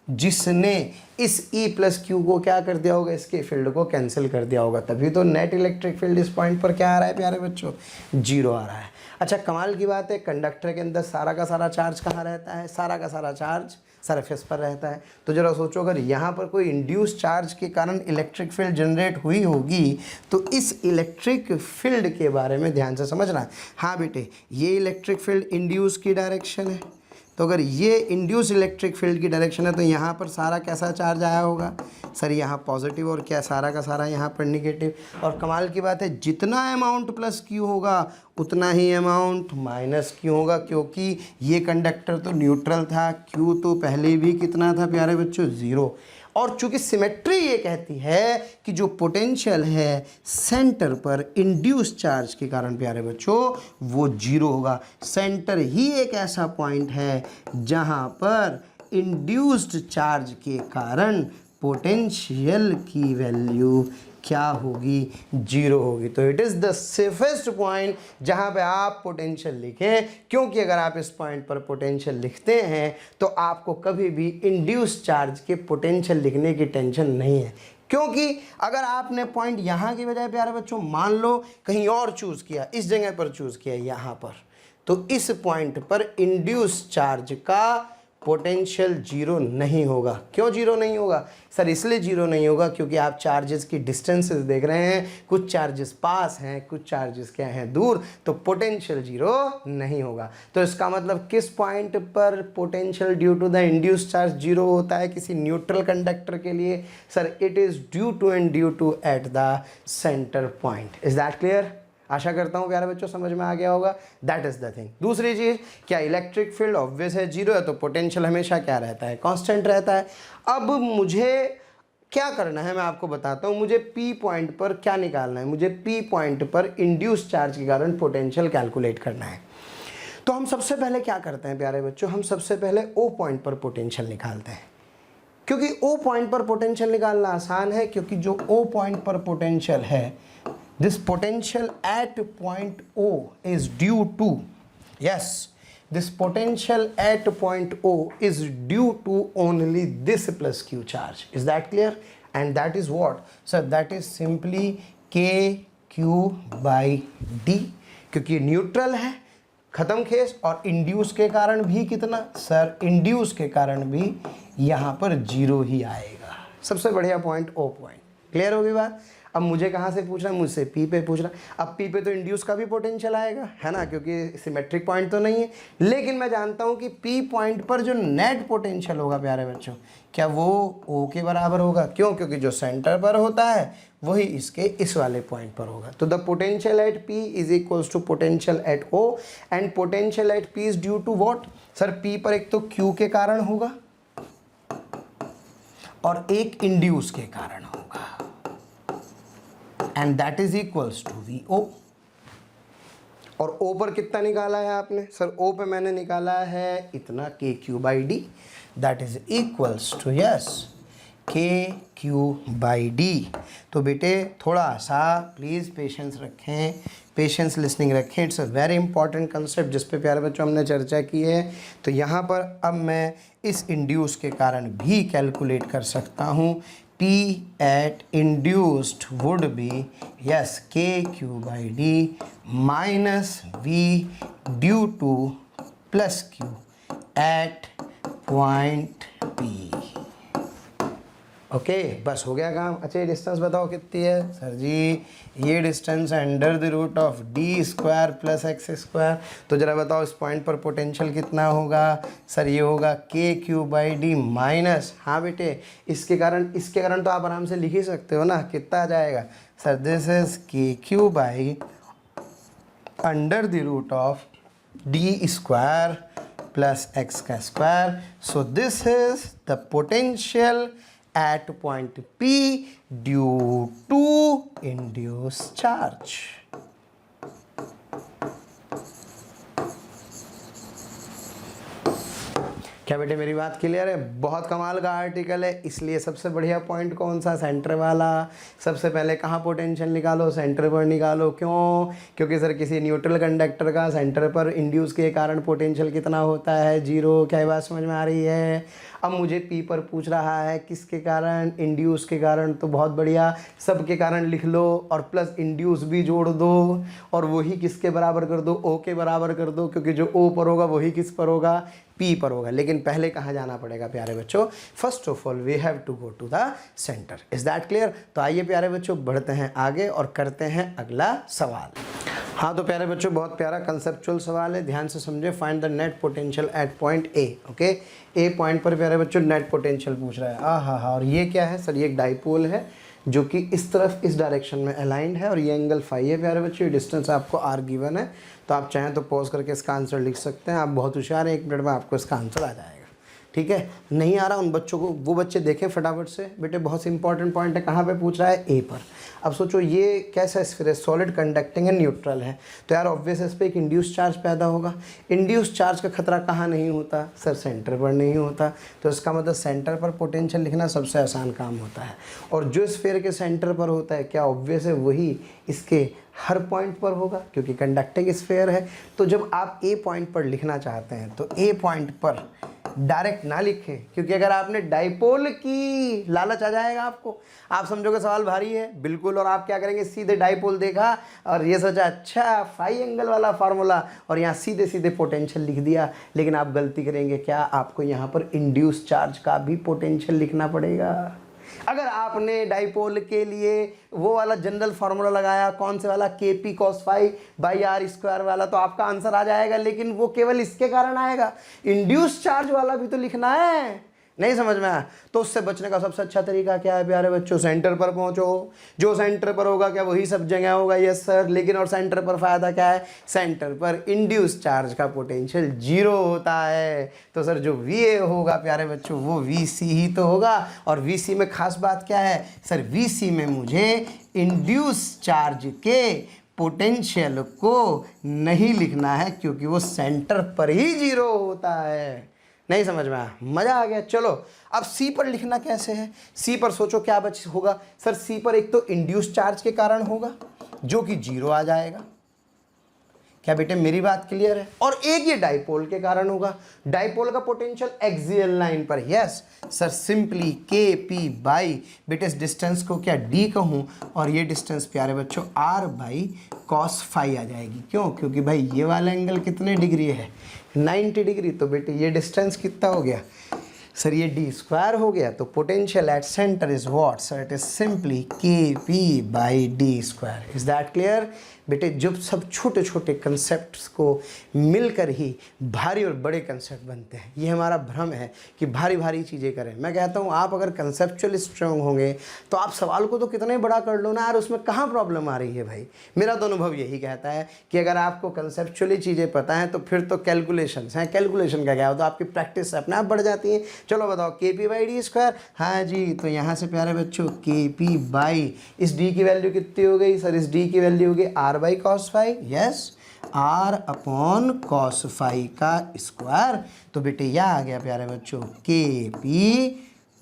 जिसने इस E प्लस क्यू को क्या कर दिया होगा, इसके फील्ड को कैंसिल कर दिया होगा? तभी तो नेट इलेक्ट्रिक फील्ड इस पॉइंट पर क्या आ रहा है प्यारे बच्चों, 0 आ रहा है। अच्छा, कमाल की बात है, कंडक्टर के अंदर सारा का सारा चार्ज कहाँ रहता है? सारा का सारा चार्ज सरफेस पर रहता है। तो जरा सोचो, अगर यहाँ पर कोई इंड्यूस चार्ज के कारण इलेक्ट्रिक फील्ड जनरेट हुई होगी तो इस इलेक्ट्रिक फील्ड के बारे में ध्यान से समझना है। हाँ बेटे, ये इलेक्ट्रिक फील्ड इंड्यूस की डायरेक्शन है, तो अगर ये इंड्यूस इलेक्ट्रिक फील्ड की डायरेक्शन है तो यहाँ पर सारा कैसा चार्ज आया होगा सर, यहाँ पॉजिटिव, और क्या सारा का सारा यहाँ पर निगेटिव। और कमाल की बात है, जितना अमाउंट प्लस क्यू होगा उतना ही अमाउंट माइनस क्यू होगा, क्योंकि ये कंडक्टर तो न्यूट्रल था, क्यू तो पहले भी कितना था प्यारे बच्चों, 0। और चूंकि सिमेट्री ये कहती है कि जो पोटेंशियल है सेंटर पर इंड्यूस चार्ज के कारण प्यारे बच्चों वो 0 होगा। सेंटर ही एक ऐसा पॉइंट है जहां पर इंड्यूस्ड चार्ज के कारण पोटेंशियल की वैल्यू क्या होगी, 0 होगी। तो it is the safest point जहाँ पे आप पोटेंशियल लिखें, क्योंकि अगर आप इस पॉइंट पर पोटेंशियल लिखते हैं तो आपको कभी भी इंड्यूस चार्ज के पोटेंशियल लिखने की टेंशन नहीं है। क्योंकि अगर आपने पॉइंट यहाँ की बजाय प्यारे बच्चों मान लो कहीं और चूज़ किया, इस जगह पर चूज़ किया यहाँ पर, तो इस पॉइंट पर इंड्यूस चार्ज का पोटेंशियल 0 नहीं होगा। क्यों 0 नहीं होगा सर? इसलिए 0 नहीं होगा क्योंकि आप चार्जेस की डिस्टेंसेस देख रहे हैं, कुछ चार्जेस पास हैं, कुछ चार्जेस क्या हैं, दूर, तो पोटेंशियल 0 नहीं होगा। तो इसका मतलब किस पॉइंट पर potential due to the induce charge 0 होता है किसी न्यूट्रल कंडक्टर के लिए? Sir, it is due to and due to at the centre point. Is that clear? आशा करता हूँ प्यारे बच्चों समझ में आ गया होगा। That is the thing. दूसरी चीज़, क्या इलेक्ट्रिक फील्ड ऑब्वियस है 0 है तो पोटेंशियल हमेशा क्या रहता है, कांस्टेंट रहता है। अब मुझे क्या करना है मैं आपको बताता हूँ। मुझे P पॉइंट पर क्या निकालना है, मुझे P पॉइंट पर इंड्यूस चार्ज के कारण पोटेंशियल कैलकुलेट करना है। तो हम सबसे पहले क्या करते हैं प्यारे बच्चों, हम सबसे पहले O पॉइंट पर पोटेंशियल निकालते हैं, क्योंकि O पॉइंट पर पोटेंशियल निकालना आसान है, क्योंकि जो O पॉइंट पर पोटेंशियल है, this potential at point O is due to, yes, this potential at point O is due to only this plus Q charge. Is that clear? And that is what? So that is simply KQ by D, क्योंकि neutral है, खत्म खेस, और induce के कारण भी कितना sir, induce के कारण भी यहाँ पर जीरो ही आएगा। सबसे बढ़िया पॉइंट O पॉइंट। क्लियर होगी बात? अब मुझे कहाँ से पूछ रहा है, मुझसे P पे पूछ रहा है। अब P पे तो इंड्यूस का भी पोटेंशियल आएगा, है ना, क्योंकि सिमेट्रिक पॉइंट तो नहीं है। लेकिन मैं जानता हूँ कि P पॉइंट पर जो नेट पोटेंशियल होगा प्यारे बच्चों, क्या वो O के बराबर होगा? क्यों? क्योंकि जो सेंटर पर होता है वही इसके इस वाले पॉइंट पर होगा। तो the potential at P is equals to potential at O, and potential at P is due to what sir? P पर एक तो Q के कारण होगा और एक इंड्यूस के कारण होगा, and that is equals to VO। और O पर कितना निकाला है आपने सर? O पे मैंने निकाला है इतना KQ by D, that is equals to yes KQ by D। तो बेटे थोड़ा सा प्लीज़ पेशेंस रखें, पेशेंस लिसनिंग रखें, it's a very important concept जिस पे प्यारे बच्चों हमने चर्चा की है। तो यहाँ पर अब मैं इस इंड्यूस के कारण भी कैलकुलेट कर सकता हूँ। P at induced would be yes KQ by D minus V due to plus Q at point P। Okay बस हो गया काम। अच्छा ये डिस्टेंस बताओ कितनी है सर जी? ये distance under the root of D square plus X square. तो जरा बताओ इस पॉइंट पर पोटेंशियल कितना होगा सर? ये होगा के क्यू बाई डी माइनस, हाँ बेटे इसके कारण तो आप आराम से लिख ही सकते हो ना, कितना आ जाएगा sir? This is K Q by under the root of D square plus X का square. So this is the potential at point P due to induced charge। क्या बेटे मेरी बात क्लियर है? बहुत कमाल का आर्टिकल है, इसलिए सबसे बढ़िया पॉइंट कौन सा? सेंटर वाला। सबसे पहले कहाँ पोटेंशियल निकालो? सेंटर पर निकालो। क्यों? क्योंकि सर किसी न्यूट्रल कंडक्टर का सेंटर पर इंड्यूस के कारण पोटेंशियल कितना होता है? जीरो। क्या बात समझ में आ रही है? अब मुझे P पर पूछ रहा है किसके कारण? इंड्यूस के कारण। तो बहुत बढ़िया, सब के कारण लिख लो और प्लस इंड्यूस भी जोड़ दो और वही किसके बराबर कर दो? O के बराबर कर दो, क्योंकि जो O पर होगा वही किस पर होगा? P पर होगा। लेकिन पहले कहाँ जाना पड़ेगा प्यारे बच्चों? First of all we have to go to the centre. Is that clear? तो आइए प्यारे बच्चों बढ़ते हैं आगे और करते हैं अगला सवाल। हाँ तो प्यारे बच्चों बहुत प्यारा कंसेप्चुअल सवाल है, ध्यान से समझे। Find the net potential at point A। Okay, A point पर प्यारे बच्चों नेट पोटेंशियल पूछ रहा है। हाँ, और ये क्या है सर? ये एक डाइपोल है जो कि इस तरफ इस डायरेक्शन में अलाइंड है और ये एंगल फाई है प्यारे बच्चों। ये डिस्टेंस आपको आर गिवन है, तो आप चाहें तो पॉज करके इसका आंसर लिख सकते हैं। आप बहुत होशियार हैं, 1 मिनट में आपको इसका आंसर आ जाएगा। ठीक है, नहीं आ रहा उन बच्चों को, वो बच्चे देखें फटाफट से। बेटे बहुत इंपॉर्टेंट पॉइंट है, कहाँ पे पूछ रहा है? ए पर। अब सोचो ये कैसा स्फीयर है? सॉलिड, कंडक्टिंग है, न्यूट्रल है, तो यार ऑब्वियस इस पर एक इंड्यूस चार्ज पैदा होगा। इंड्यूस चार्ज का खतरा कहाँ नहीं होता सर? सेंटर पर नहीं होता। तो इसका मतलब सेंटर पर पोटेंशियल लिखना सबसे आसान काम होता है। और जो स्फीयर के सेंटर पर होता है, क्या ऑब्वियस है वही इसके हर पॉइंट पर होगा, क्योंकि कंडक्टिंग स्फीयर है। तो जब आप ए पॉइंट पर लिखना चाहते हैं तो ए पॉइंट पर डायरेक्ट ना लिखें, क्योंकि अगर आपने डाइपोल की लालच आ जाएगा आपको, आप समझोगे सवाल भारी है बिल्कुल, और आप क्या करेंगे? सीधे डाइपोल देखा और ये सोचा अच्छा फाई एंगल वाला फार्मूला, और यहाँ सीधे सीधे पोटेंशियल लिख दिया। लेकिन आप गलती करेंगे, क्या आपको यहाँ पर इंड्यूस चार्ज का भी पोटेंशियल लिखना पड़ेगा। अगर आपने डाइपोल के लिए वो वाला जनरल फार्मूला लगाया, कौन से वाला? KP cos phi by R square वाला, तो आपका आंसर आ जाएगा। लेकिन वो केवल इसके कारण आएगा, इंड्यूस चार्ज वाला भी तो लिखना है। नहीं समझ में आया? तो उससे बचने का सबसे अच्छा तरीका क्या है प्यारे बच्चों? सेंटर पर पहुंचो। जो सेंटर पर होगा क्या वही सब जगह होगा? Yes sir. लेकिन और सेंटर पर फायदा क्या है? सेंटर पर इंड्यूस चार्ज का पोटेंशियल 0 होता है। तो सर जो VA होगा प्यारे बच्चों वो VC ही तो होगा। और VC में खास बात क्या है सर? VC में मुझे इंड्यूस चार्ज के पोटेंशियल को नहीं लिखना है क्योंकि वो सेंटर पर ही 0 होता है। नहीं समझ में आया? मजा आ गया। चलो अब सी पर लिखना कैसे है? सी पर सोचो क्या बच होगा सर? सी पर एक तो इंड्यूस चार्ज के कारण होगा जो कि 0 आ जाएगा। क्या बेटे मेरी बात क्लियर है? और एक ये डाइपोल के कारण होगा। डाइपोल का पोटेंशियल एक्सियल लाइन पर। Yes sir, simply KP by बेटे इस डिस्टेंस को क्या D कहूँ और ये डिस्टेंस प्यारे बच्चों R बाई cos फाई आ जाएगी। क्यों? क्योंकि भाई ये वाला एंगल कितने डिग्री है? 90 डिग्री। तो बेटे ये डिस्टेंस कितना हो गया सर? ये d² हो गया। तो potential at centre is what sir? It is simply KP by d²। Is that clear? बेटे जब सब छोटे छोटे कंसेप्ट्स को मिलकर ही भारी और बड़े कंसेप्ट बनते हैं। ये हमारा भ्रम है कि भारी भारी चीज़ें करें। मैं कहता हूँ आप अगर कंसेप्चुअल स्ट्रांग होंगे तो आप सवाल को तो कितना ही बड़ा कर लो ना यार, उसमें कहाँ प्रॉब्लम आ रही है भाई? मेरा तो अनुभव यही कहता है कि अगर आपको कंसेप्चुअली चीज़ें पता हैं तो फिर तो कैलकुलेशंस हैं। कैलकुलेशन का क्या होता है? आपकी प्रैक्टिस अपने आप बढ़ जाती है। चलो बताओ KP बाई d²। हाँ जी, तो यहाँ से प्यारे बच्चों KP बाई इस D की वैल्यू कितनी हो गई सर? इस D की वैल्यू हो गई R by cos phi. Yes, R upon cos phi का स्क्वायर। तो बेटे यह आ गया प्यारे बच्चों KP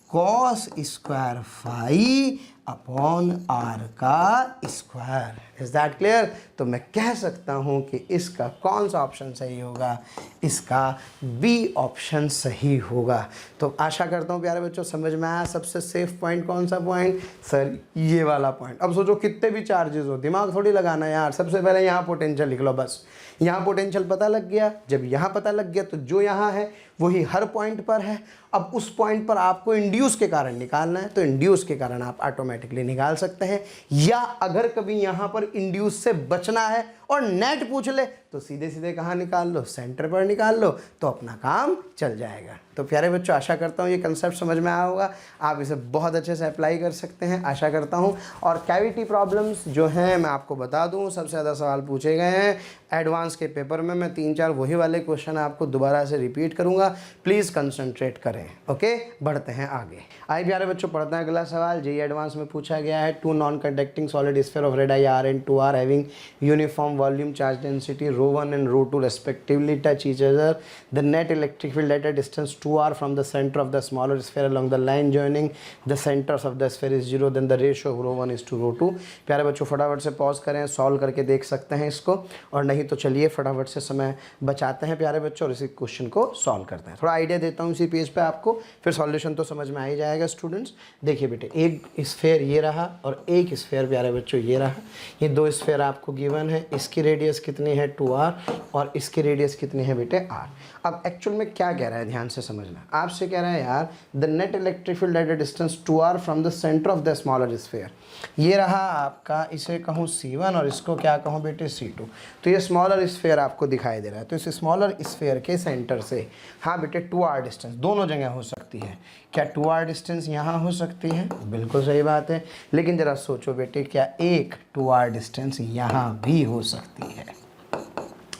cos square phi upon R का स्क्वायर। Is that clear? तो मैं कह सकता हूं कि इसका कौन सा ऑप्शन सही होगा? इसका B ऑप्शन सही होगा। तो आशा करता हूं प्यारे बच्चों समझ में आया। सबसे सेफ पॉइंट कौन सा पॉइंट सर? ये वाला पॉइंट। अब सोचो कितने भी चार्जेस हो, दिमाग थोड़ी लगाना यार। सबसे पहले यहाँ पोटेंशियल लिख लो बस। यहाँ पोटेंशियल पता लग गया। जब यहाँ पता लग गया तो जो यहाँ है वही हर पॉइंट पर है। अब उस पॉइंट पर आपको इंड्यूस के कारण निकालना है तो इंड्यूस के कारण आप ऑटोमेटिकली निकाल सकते हैं। या अगर कभी यहाँ पर इंड्यूस से बचना है और नेट पूछ ले तो सीधे सीधे कहाँ निकाल लो? सेंटर पर निकाल लो, तो अपना काम चल जाएगा। तो प्यारे बच्चों आशा करता हूँ ये कंसेप्ट समझ में आया होगा। आप इसे बहुत अच्छे से अप्लाई कर सकते हैं आशा करता हूँ। और कैविटी प्रॉब्लम्स जो हैं मैं आपको बता दूँ सबसे ज़्यादा सवाल पूछे गए हैं एडवांस के पेपर में। मैं 3-4 वही वाले क्वेश्चन आपको दोबारा से रिपीट करूँगा, प्लीज़ कंसंट्रेट करें। ओके, बढ़ते हैं आगे। आइए प्यारे बच्चों पढ़ते हैं अगला सवाल। JEE एडवांस में पूछा गया है, 2 non conducting solid sphere of radii R and 2R having uniform volume charge density ρ1 and ρ2 respectively touch each other. The net electric field at a distance 2R from the center of the smaller sphere along the line joining the centers of the sphere is 0. Then the ratio of ρ1 is to ρ2. प्यारे बच्चों फटाफट से pause करें, solve करके देख सकते हैं इसको, और नहीं तो चलिए फटाफट से समय बचाते हैं प्यारे बच्चों और इसी क्वेश्चन को सॉल्व करते हैं। थोड़ा आइडिया देता हूँ इसी पेज पे आपको, फिर सॉल्यूशन तो समझ में आ ही जाएगा स्टूडेंट्स। देखिए बेटे एक स्फेयर ये रहा और एक स्फेयर प्यारे बच्चों ये रहा। ये 2 स्फेयर आपको गिवन है। इसकी रेडियस कितनी है? 2R और इसकी रेडियस कितनी है बेटे? R। अब एक्चुअल में क्या कह रहा है ध्यान से समझना। आपसे कह रहा है यार the net electric field eight a distance 2R from the centre of the smaller sphere. ये रहा आपका, इसे कहूँ C1 और इसको क्या कहूँ बेटे? C2। तो ये स्मॉलर स्फेयर आपको दिखाई दे रहा है। तो इस स्मॉलर स्फेयर के सेंटर से हाँ बेटे 2R डिस्टेंस दोनों जगह हो सकती है। क्या 2R डिस्टेंस यहाँ हो सकती है? बिल्कुल सही बात है। लेकिन ज़रा सोचो बेटे क्या एक 2R डिस्टेंस यहाँ भी हो सकती है?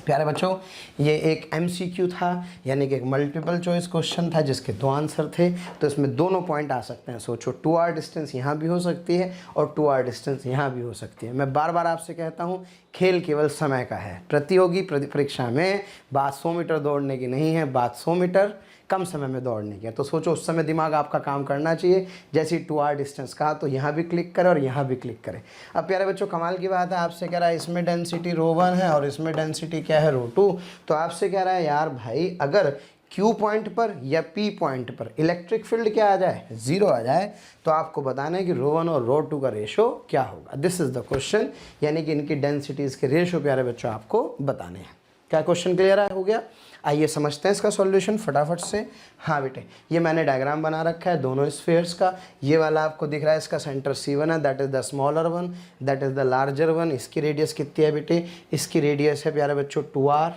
प्यारे बच्चों ये एक MCQ था, यानी कि एक मल्टीपल चॉइस क्वेश्चन था जिसके 2 आंसर थे। तो इसमें दोनों पॉइंट आ सकते हैं। सोचो 2R डिस्टेंस यहाँ भी हो सकती है और 2R डिस्टेंस यहाँ भी हो सकती है। मैं बार बार आपसे कहता हूँ खेल केवल समय का है। प्रतियोगी परीक्षा में बात 100 मीटर दौड़ने की नहीं है, बात 100 मीटर कम समय में दौड़ने की है। तो सोचो उस समय दिमाग आपका काम करना चाहिए। जैसे 2R डिस्टेंस कहा तो यहाँ भी क्लिक करें और यहाँ भी क्लिक करें। अब प्यारे बच्चों कमाल की बात है, आपसे कह रहा है इसमें डेंसिटी ρ1 है और इसमें डेंसिटी क्या है? ρ2। तो आपसे कह रहा है यार भाई अगर Q पॉइंट पर या P पॉइंट पर इलेक्ट्रिक फील्ड क्या आ जाए? 0 आ जाए, तो आपको बताना है कि ρ1 और ρ2 का रेशो क्या होगा। दिस इज़ द क्वेश्चन, यानी कि इनकी डेंसिटीज़ के रेशो प्यारे बच्चों आपको बताने हैं। क्या क्वेश्चन क्लियर है? हो गया। आइए समझते हैं इसका सॉल्यूशन फटाफट से। हाँ बेटे ये मैंने डायग्राम बना रखा है दोनों स्फीयर्स का। ये वाला आपको दिख रहा है, इसका सेंटर C1 है, that is the smaller one, that is the larger one. इसकी रेडियस कितनी है बेटे? इसकी रेडियस है प्यारे बच्चों 2R।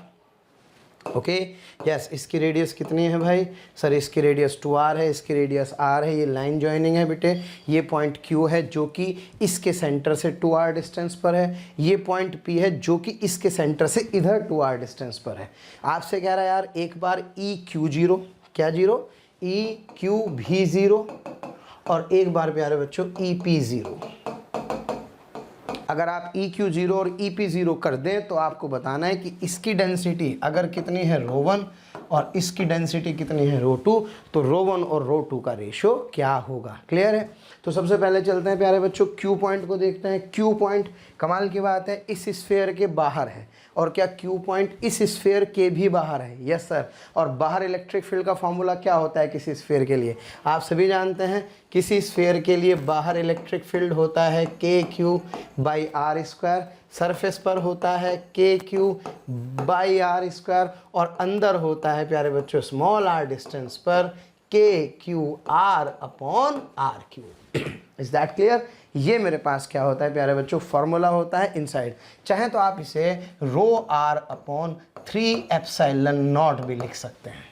ओके यस, इसकी रेडियस कितनी है भाई सर? इसकी रेडियस 2r है, इसकी रेडियस r है। ये लाइन जॉइनिंग है बेटे। ये पॉइंट q है जो कि इसके सेंटर से 2r डिस्टेंस पर है। ये पॉइंट p है जो कि इसके सेंटर से इधर 2r डिस्टेंस पर है। आपसे कह रहा है यार एक बार EQ0, क्या जीरो? EQV0 और एक बार प्यारे बच्चों EP0। अगर आप EQ0 और EP0 कर दें तो आपको बताना है कि इसकी डेंसिटी अगर कितनी है ρ1 और इसकी डेंसिटी कितनी है ρ2, तो ρ1 और ρ2 का रेशो क्या होगा। क्लियर है? तो सबसे पहले चलते हैं प्यारे बच्चों Q पॉइंट को देखते हैं। Q पॉइंट कमाल की बात है इस स्फीयर के बाहर है, और क्या Q पॉइंट इस स्फीयर के भी बाहर है? Yes sir. और बाहर इलेक्ट्रिक फील्ड का फॉर्मूला क्या होता है किसी स्फीयर के लिए? आप सभी जानते हैं किसी स्फीयर के लिए बाहर इलेक्ट्रिक फील्ड होता है KQ/r², सरफेस पर होता है KQ/r², और अंदर होता है प्यारे बच्चों स्मॉल r डिस्टेंस पर KQR/r3। Is that clear? ये मेरे पास क्या होता है प्यारे बच्चों? फॉर्मूला होता है इनसाइड। चाहे तो आप इसे ρr/3ε0 भी लिख सकते हैं।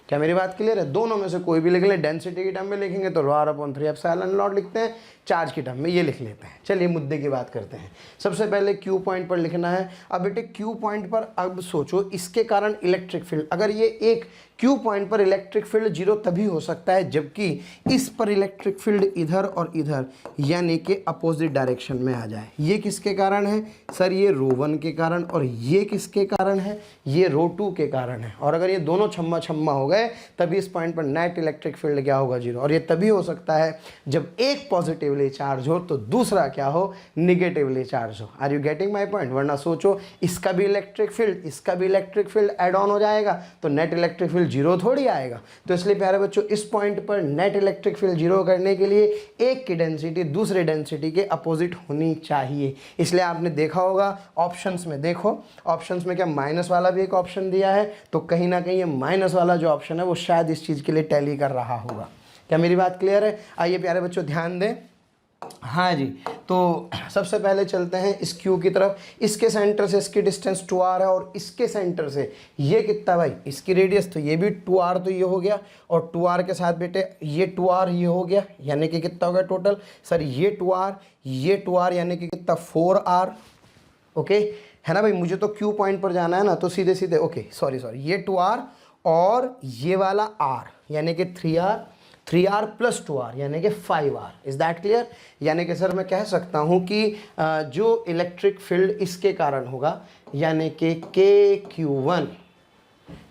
क्या मेरी बात क्लियर है? दोनों में से कोई भी लिख लें। डेंसिटी की टर्म में लिखेंगे तो ρr/3ε0 लिखते हैं, चार्ज की टर्म में ये लिख लेते हैं। चलिए मुद्दे की बात करते हैं। सबसे पहले Q पॉइंट पर लिखना है। अब बेटे Q पॉइंट पर अब सोचो इसके कारण इलेक्ट्रिक फील्ड, अगर ये एक Q पॉइंट पर इलेक्ट्रिक फील्ड 0 तभी हो सकता है जबकि इस पर इलेक्ट्रिक फील्ड इधर और इधर यानी कि अपोजिट डायरेक्शन में आ जाए। ये किसके कारण है सर? ये ρ1 के कारण। और ये किसके कारण है? ये ρ2 के कारण है। और अगर ये दोनों छम्मा छम्मा हो गए तभी इस पॉइंट पर नेट इलेक्ट्रिक फील्ड क्या होगा? 0। और ये तभी हो सकता है जब एक पॉजिटिवली चार्ज हो तो दूसरा क्या हो? निगेटिवली चार्ज हो। Are you getting my point? वरना सोचो इसका भी इलेक्ट्रिक फील्ड, इसका भी इलेक्ट्रिक फील्ड एड ऑन हो जाएगा तो नेट इलेक्ट्रिक फील्ड 0 थोड़ी आएगा। तो इसलिए प्यारे बच्चों इस पॉइंट पर नेट इलेक्ट्रिक फील्ड 0 करने के लिए एक की डेंसिटी दूसरे डेंसिटी के अपोजिट होनी चाहिए। इसलिए आपने देखा होगा ऑप्शंस में, देखो ऑप्शंस में क्या माइनस वाला भी एक ऑप्शन दिया है, तो कहीं ना कहीं ये माइनस वाला जो ऑप्शन है वो शायद इस चीज़ के लिए टैली कर रहा होगा। क्या मेरी बात क्लियर है? आइए प्यारे बच्चों ध्यान दें। हाँ जी, तो सबसे पहले चलते हैं इस Q की तरफ। इसके सेंटर से इसकी डिस्टेंस 2r है और इसके सेंटर से ये कितना भाई? इसकी रेडियस तो ये भी 2r, तो ये हो गया, और 2r के साथ बेटे ये 2r ये हो गया, यानी कि कितना हो गया टोटल सर? ये 2r, ये 2r, यानी कि कितना? 4r। ओके है ना भाई? मुझे तो Q पॉइंट पर जाना है ना, तो सीधे सीधे ओके सॉरी ये 2r और ये वाला r यानी कि 3r प्लस 2r यानी कि 5r। Is that clear? यानी कि सर मैं कह सकता हूँ कि जो इलेक्ट्रिक फील्ड इसके कारण होगा यानी कि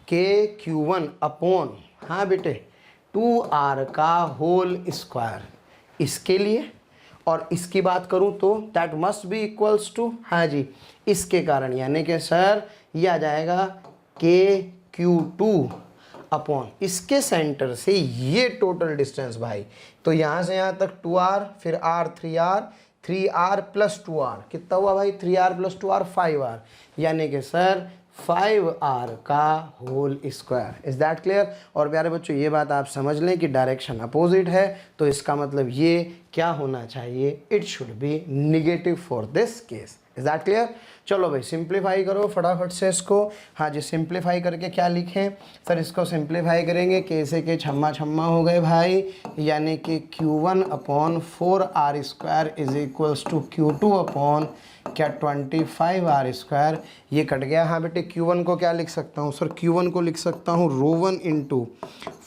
KQ1 अपॉन, हाँ बेटे, 2r का होल स्क्वायर इसके लिए, और इसकी बात करूँ तो that must be equals to, हाँ जी, इसके कारण यानी कि सर ये आ जाएगा KQ2 अपॉन इसके सेंटर से ये टोटल डिस्टेंस भाई। तो यहाँ से यहाँ तक 2r, फिर r 3r प्लस 2r कितना हुआ भाई? 3r प्लस 2r 5r, यानी कि सर 5r का whole square. Is that clear? और प्यारे बच्चों ये बात आप समझ लें कि डायरेक्शन अपोजिट है तो इसका मतलब ये क्या होना चाहिए? It should be negative for this case. Is that clear? चलो भाई सिंप्लीफाई करो फटाफट से इसको। हाँ जी, सिंप्लीफाई करके क्या लिखें सर? इसको सिंप्लीफाई करेंगे के से के छम्मा छम्मा हो गए भाई, यानी कि Q1 upon 4r² is equals to Q2 upon क्या 25r²। ये कट गया। हाँ बेटे Q1 को क्या लिख सकता हूँ सर? Q1 को लिख सकता हूँ ρ1 इंटू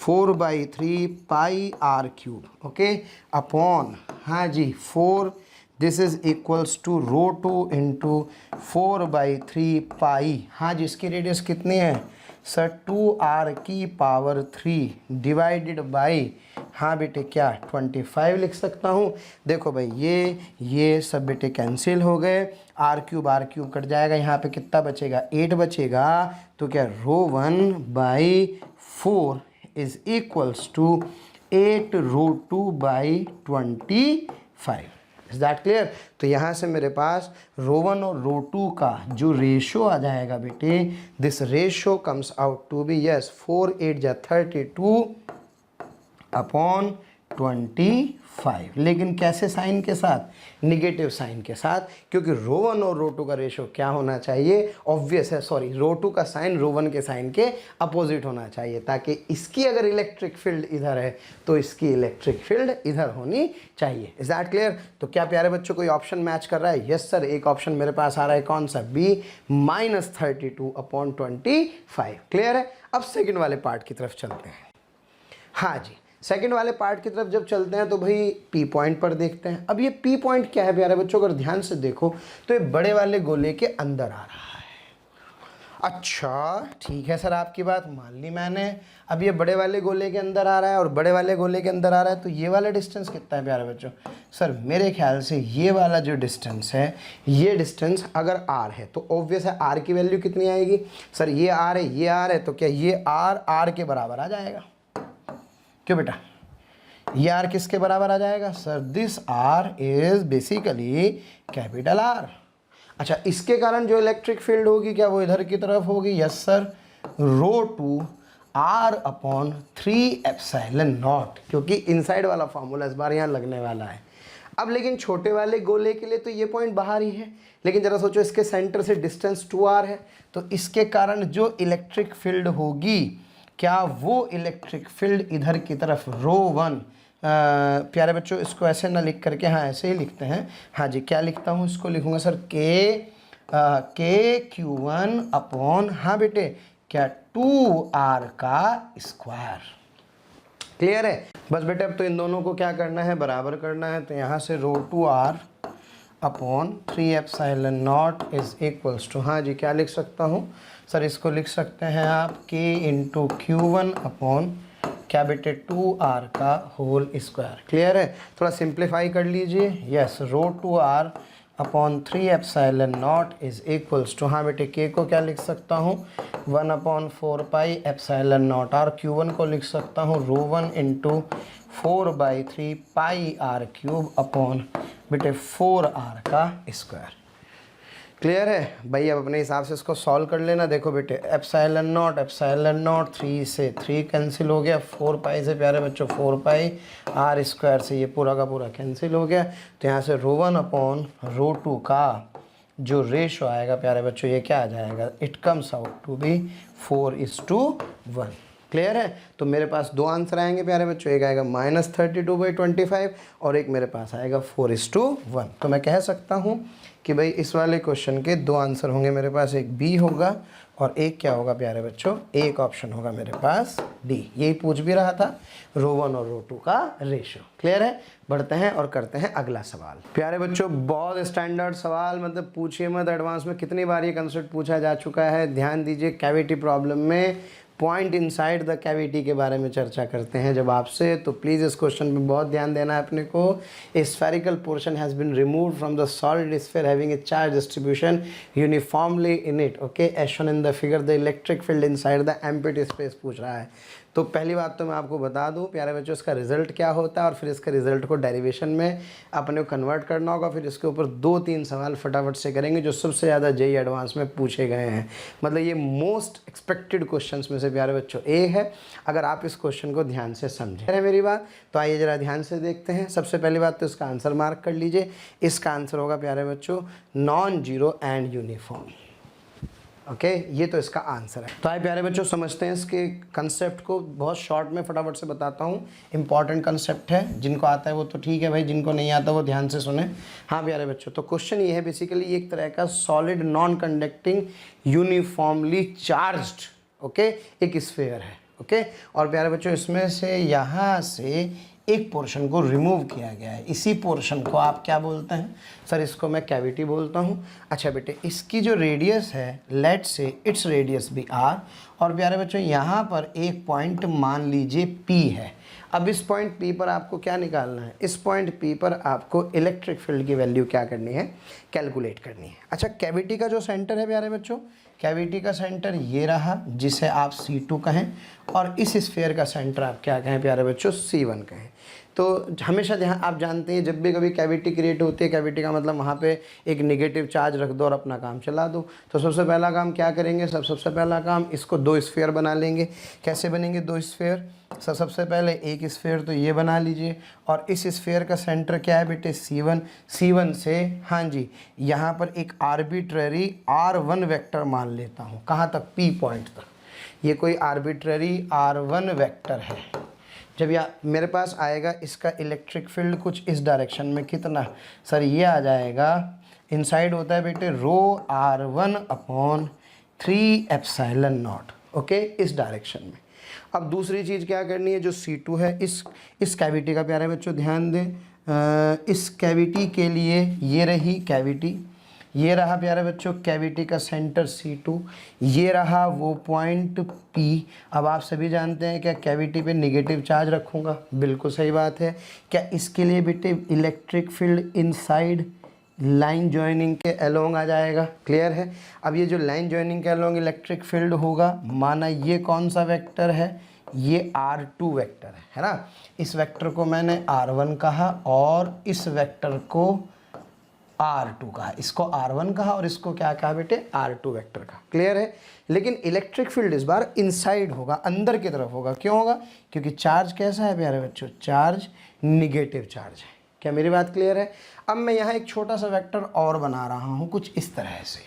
4/3 πr³ ओके अपॉन, हाँ जी, 4 this is equals to ρ2 into 4/3 pi, हाँ जी, इसकी रेडियस कितनी है सर? 2r³ डिवाइडेड बाई, हाँ बेटे क्या 25 लिख सकता हूँ। देखो भाई ये सब बेटे कैंसिल हो गए, r³ कट जाएगा, यहाँ पे कितना बचेगा? 8 बचेगा। तो क्या ρ1/4 is equals to 8 ρ2/25। Is that clear? तो यहाँ से मेरे पास ρ1 और ρ2 का जो रेशो आ जाएगा बेटे, this ratio comes out to be, yes, 4 8 जा 32 अपॉन 25, लेकिन कैसे साइन के साथ? निगेटिव साइन के साथ, क्योंकि रो वन और रो टू का रेशो क्या होना चाहिए? ऑब्वियस है, सॉरी, रो टू का साइन रो वन के साइन के अपोजिट होना चाहिए, ताकि इसकी अगर इलेक्ट्रिक फील्ड इधर है तो इसकी इलेक्ट्रिक फील्ड इधर होनी चाहिए। Is that clear? तो क्या प्यारे बच्चों कोई ऑप्शन मैच कर रहा है? यस सर, एक ऑप्शन मेरे पास आ रहा है, कौन सा? बी, -32/25। क्लियर है? अब सेकेंड वाले पार्ट की तरफ चलते हैं। हाँ जी, सेकंड वाले पार्ट की तरफ जब चलते हैं तो भाई पी पॉइंट पर देखते हैं। अब ये पी पॉइंट क्या है प्यारे बच्चों? अगर ध्यान से देखो तो ये बड़े वाले गोले के अंदर आ रहा है। अच्छा ठीक है सर, आपकी बात मान ली मैंने। अब ये बड़े वाले गोले के अंदर आ रहा है और बड़े वाले गोले के अंदर आ रहा है, तो ये वाला डिस्टेंस कितना है प्यारे बच्चों? सर मेरे ख्याल से ये वाला जो डिस्टेंस है, ये डिस्टेंस अगर r है तो ऑब्वियस है r की वैल्यू कितनी आएगी? सर ये r है, ये r है, तो क्या ये r के बराबर आ जाएगा? क्यों बेटा? ये आर किसके बराबर आ जाएगा? Sir this R is basically capital R. अच्छा, इसके कारण जो इलेक्ट्रिक फील्ड होगी क्या वो इधर की तरफ होगी? Yes sir, row to r/3ε0, क्योंकि इनसाइड वाला फॉर्मूला इस बार यहाँ लगने वाला है। अब लेकिन छोटे वाले गोले के लिए तो ये पॉइंट बाहर ही है, लेकिन जरा सोचो इसके सेंटर से डिस्टेंस 2r है, तो इसके कारण जो इलेक्ट्रिक फील्ड होगी, क्या वो इलेक्ट्रिक फील्ड इधर की तरफ रो वन, प्यारे बच्चों इसको ऐसे ना लिख करके, हाँ ऐसे ही लिखते हैं। हाँ जी, क्या लिखता हूँ? इसको लिखूंगा सर K/Q1 हाँ बेटे, क्या 2r का स्क्वायर। क्लियर है? बस बेटे अब तो इन दोनों को क्या करना है? बराबर करना है। तो यहाँ से रो 2r/3ε0 इज इक्वल्स टू, हाँ जी क्या लिख सकता हूँ सर? इसको लिख सकते हैं आप K/Q1 क्या बेटे 2r का होल स्क्वायर। क्लियर है? थोड़ा सिंप्लीफाई कर लीजिए। Yes, rho 2r/3ε0 is equals to, हाँ बेटे K को क्या लिख सकता हूँ? 1/4πε0, और Q1 को लिख सकता हूँ रो 1 × 4/3πr³ बेटे 4r का स्क्वायर। क्लियर है भाई? अब अपने हिसाब से इसको सॉल्व कर लेना। देखो बेटे एप्सिलॉन नॉट 3 से 3 कैंसिल हो गया, 4π से प्यारे बच्चों 4πr² से ये पूरा का पूरा कैंसिल हो गया। तो यहाँ से रो 1/रो 2 का जो रेशो आएगा प्यारे बच्चों, ये क्या आ जाएगा? It comes out to be 4:1। Clear है? तो मेरे पास दो आंसर आएंगे प्यारे बच्चों, एक आएगा -32/25 और एक मेरे पास आएगा 4:1। तो मैं कह सकता हूँ कि भाई इस वाले क्वेश्चन के दो आंसर होंगे मेरे पास, एक बी होगा और एक क्या होगा प्यारे बच्चों? एक ऑप्शन होगा मेरे पास डी। यही पूछ भी रहा था, रो 1 और रो 2 का रेशियो। क्लियर है? बढ़ते हैं और करते हैं अगला सवाल। प्यारे बच्चों बहुत स्टैंडर्ड सवाल, मतलब पूछिए मत, एडवांस में कितनी बार ये कंसेप्ट पूछा जा चुका है। ध्यान दीजिए, कैविटी प्रॉब्लम में पॉइंट इनसाइड द कैविटी के बारे में चर्चा करते हैं जब आपसे, तो प्लीज़ इस क्वेश्चन पे बहुत ध्यान देना है अपने को। A spherical portion has been removed from the solid sphere having a charge distribution uniformly in it, okay, as shown in the figure the electric field inside the empty space पूछ रहा है। तो पहली बात तो मैं आपको बता दूं प्यारे बच्चों, इसका रिजल्ट क्या होता है और फिर इसका रिजल्ट को डेरिवेशन में अपने को कन्वर्ट करना होगा। फिर इसके ऊपर 2-3 सवाल फटाफट से करेंगे जो सबसे ज़्यादा जेईई एडवांस में पूछे गए हैं। मतलब ये मोस्ट एक्सपेक्टेड क्वेश्चंस में से प्यारे बच्चों एक है, अगर आप इस क्वेश्चन को ध्यान से समझें। है मेरी बात? तो आइए ज़रा ध्यान से देखते हैं। सबसे पहली बात तो इसका आंसर मार्क कर लीजिए। इसका आंसर होगा प्यारे बच्चों non zero and uniform. Okay, ये तो इसका आंसर है। तो आइए प्यारे बच्चों समझते हैं इसके कंसेप्ट को। बहुत शॉर्ट में फटाफट से बताता हूँ, इंपॉर्टेंट कंसेप्ट है, जिनको आता है वो तो ठीक है भाई, जिनको नहीं आता वो ध्यान से सुने। हाँ प्यारे बच्चों, तो क्वेश्चन ये है बेसिकली एक तरह का solid non conducting uniformly charged, okay, एक स्फीयर है, ओके। और प्यारे बच्चों इसमें से यहाँ से एक पोर्शन को रिमूव किया गया है, इसी पोर्शन को आप क्या बोलते हैं? सर इसको मैं कैविटी बोलता हूँ। अच्छा बेटे, इसकी जो रेडियस है, लेट से इट्स रेडियस भी r, और प्यारे बच्चों यहाँ पर एक पॉइंट मान लीजिए P है। अब इस पॉइंट P पर आपको क्या निकालना है? इस पॉइंट P पर आपको इलेक्ट्रिक फील्ड की वैल्यू क्या करनी है? कैलकुलेट करनी है। अच्छा, कैविटी का जो सेंटर है प्यारे बच्चों, कैविटी का सेंटर ये रहा जिसे आप C2 कहें, और इस स्फीयर का सेंटर आप क्या कहें प्यारे बच्चों? C1 कहें। तो हमेशा ध्यान, आप जानते हैं जब भी कभी कैविटी क्रिएट होती है, कैविटी का मतलब वहाँ पे एक नेगेटिव चार्ज रख दो और अपना काम चला दो। तो सबसे पहला काम क्या करेंगे? सबसे पहला काम इसको दो स्फीयर बना लेंगे। कैसे बनेंगे दो स्फीयर? सबसे पहले एक स्फीयर तो ये बना लीजिए, और इस स्फीयर का सेंटर क्या है बेटे C1। C1 से हाँ जी यहाँ पर एक आर्बिट्ररी R1 वेक्टर मान लेता हूँ, कहाँ तक, P पॉइंट तक। ये कोई आर्बिट्ररी R1 वेक्टर है। जब यह मेरे पास आएगा इसका इलेक्ट्रिक फील्ड कुछ इस डायरेक्शन में, कितना सर, ये आ जाएगा, इनसाइड होता है बेटे ρ_3ε0, ओके, इस डायरेक्शन में। अब दूसरी चीज़ क्या करनी है, जो C2 है इस कैविटी का प्यारे बच्चों ध्यान दें, इस कैविटी के लिए ये रही कैविटी, ये रहा प्यारे बच्चों कैविटी का सेंटर C2, ये रहा वो पॉइंट P। अब आप सभी जानते हैं क्या कैविटी पे नेगेटिव चार्ज रखूँगा, बिल्कुल सही बात है। क्या इसके लिए बेटे electric field inside line joining के अलोंग आ जाएगा, क्लियर है। अब ये जो लाइन जॉइनिंग के अलोंग इलेक्ट्रिक फील्ड होगा, माना ये कौन सा वेक्टर है, ये R2 वेक्टर है ना। इस वेक्टर को मैंने R1 कहा और इस वेक्टर को R2 कहा, इसको R1 कहा और इसको क्या कहा बेटे, R2 वेक्टर कहा, क्लियर है। लेकिन इलेक्ट्रिक फील्ड इस बार इनसाइड होगा, अंदर की तरफ होगा। क्यों होगा, क्योंकि चार्ज कैसा है प्यारे बच्चों, चार्ज निगेटिव चार्ज है। क्या मेरी बात क्लियर है। अब मैं यहाँ एक छोटा सा वेक्टर और बना रहा हूँ कुछ इस तरह से।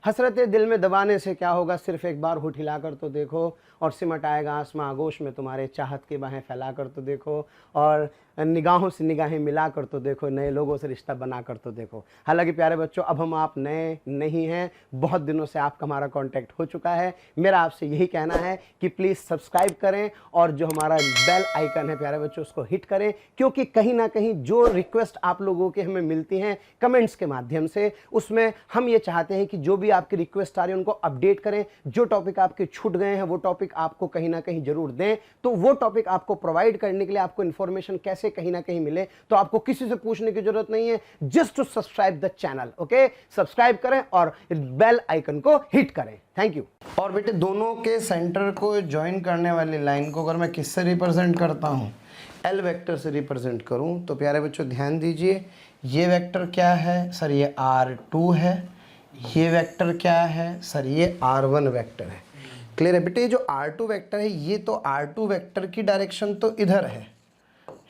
हसरत दिल में दबाने से क्या होगा, सिर्फ एक बार होठ हिलाकर तो देखो, और सिमट आएगा आसमां आगोश में तुम्हारे, चाहत की बाहें फैलाकर तो देखो, और निगाहों से निगाहें मिलाकर तो देखो, नए लोगों से रिश्ता बनाकर तो देखो। हालांकि प्यारे बच्चों अब हम आप नए नहीं हैं, बहुत दिनों से आपका हमारा कांटेक्ट हो चुका है। मेरा आपसे यही कहना है कि प्लीज़ सब्सक्राइब करें और जो हमारा बेल आइकन है प्यारे बच्चों उसको हिट करें, क्योंकि कहीं ना कहीं जो रिक्वेस्ट आप लोगों के हमें मिलती हैं कमेंट्स के माध्यम से, उसमें हम ये चाहते हैं कि जो भी आपकी रिक्वेस्ट आ रही है उनको अपडेट करें। जो टॉपिक आपके छूट गए हैं वो टॉपिक आपको कहीं ना कहीं जरूर दें, तो वो टॉपिक आपको प्रोवाइड करने के लिए आपको इन्फॉर्मेशन कैसे कहीं ना कहीं मिले, तो आपको किसी से पूछने की जरूरत नहीं है, just to subscribe the channel, okay. Subscribe करें और बेल आइकन को हिट करें, थैंक यू। और बेटे दोनों के सेंटर को ज्वाइन करने वाली लाइन को अगर मैं किससे रिप्रेजेंट करता हूं, L वेक्टर से रिप्रेजेंट करूं, तो प्यारे बच्चों ध्यान दीजिए, ये वेक्टर क्या है सर, ये R2 है, ये वेक्टर क्या है सर, ये R1 वेक्टर है, क्लियर है बेटे। जो R2 वेक्टर है ये तो R2 वेक्टर की डायरेक्शन तो इधर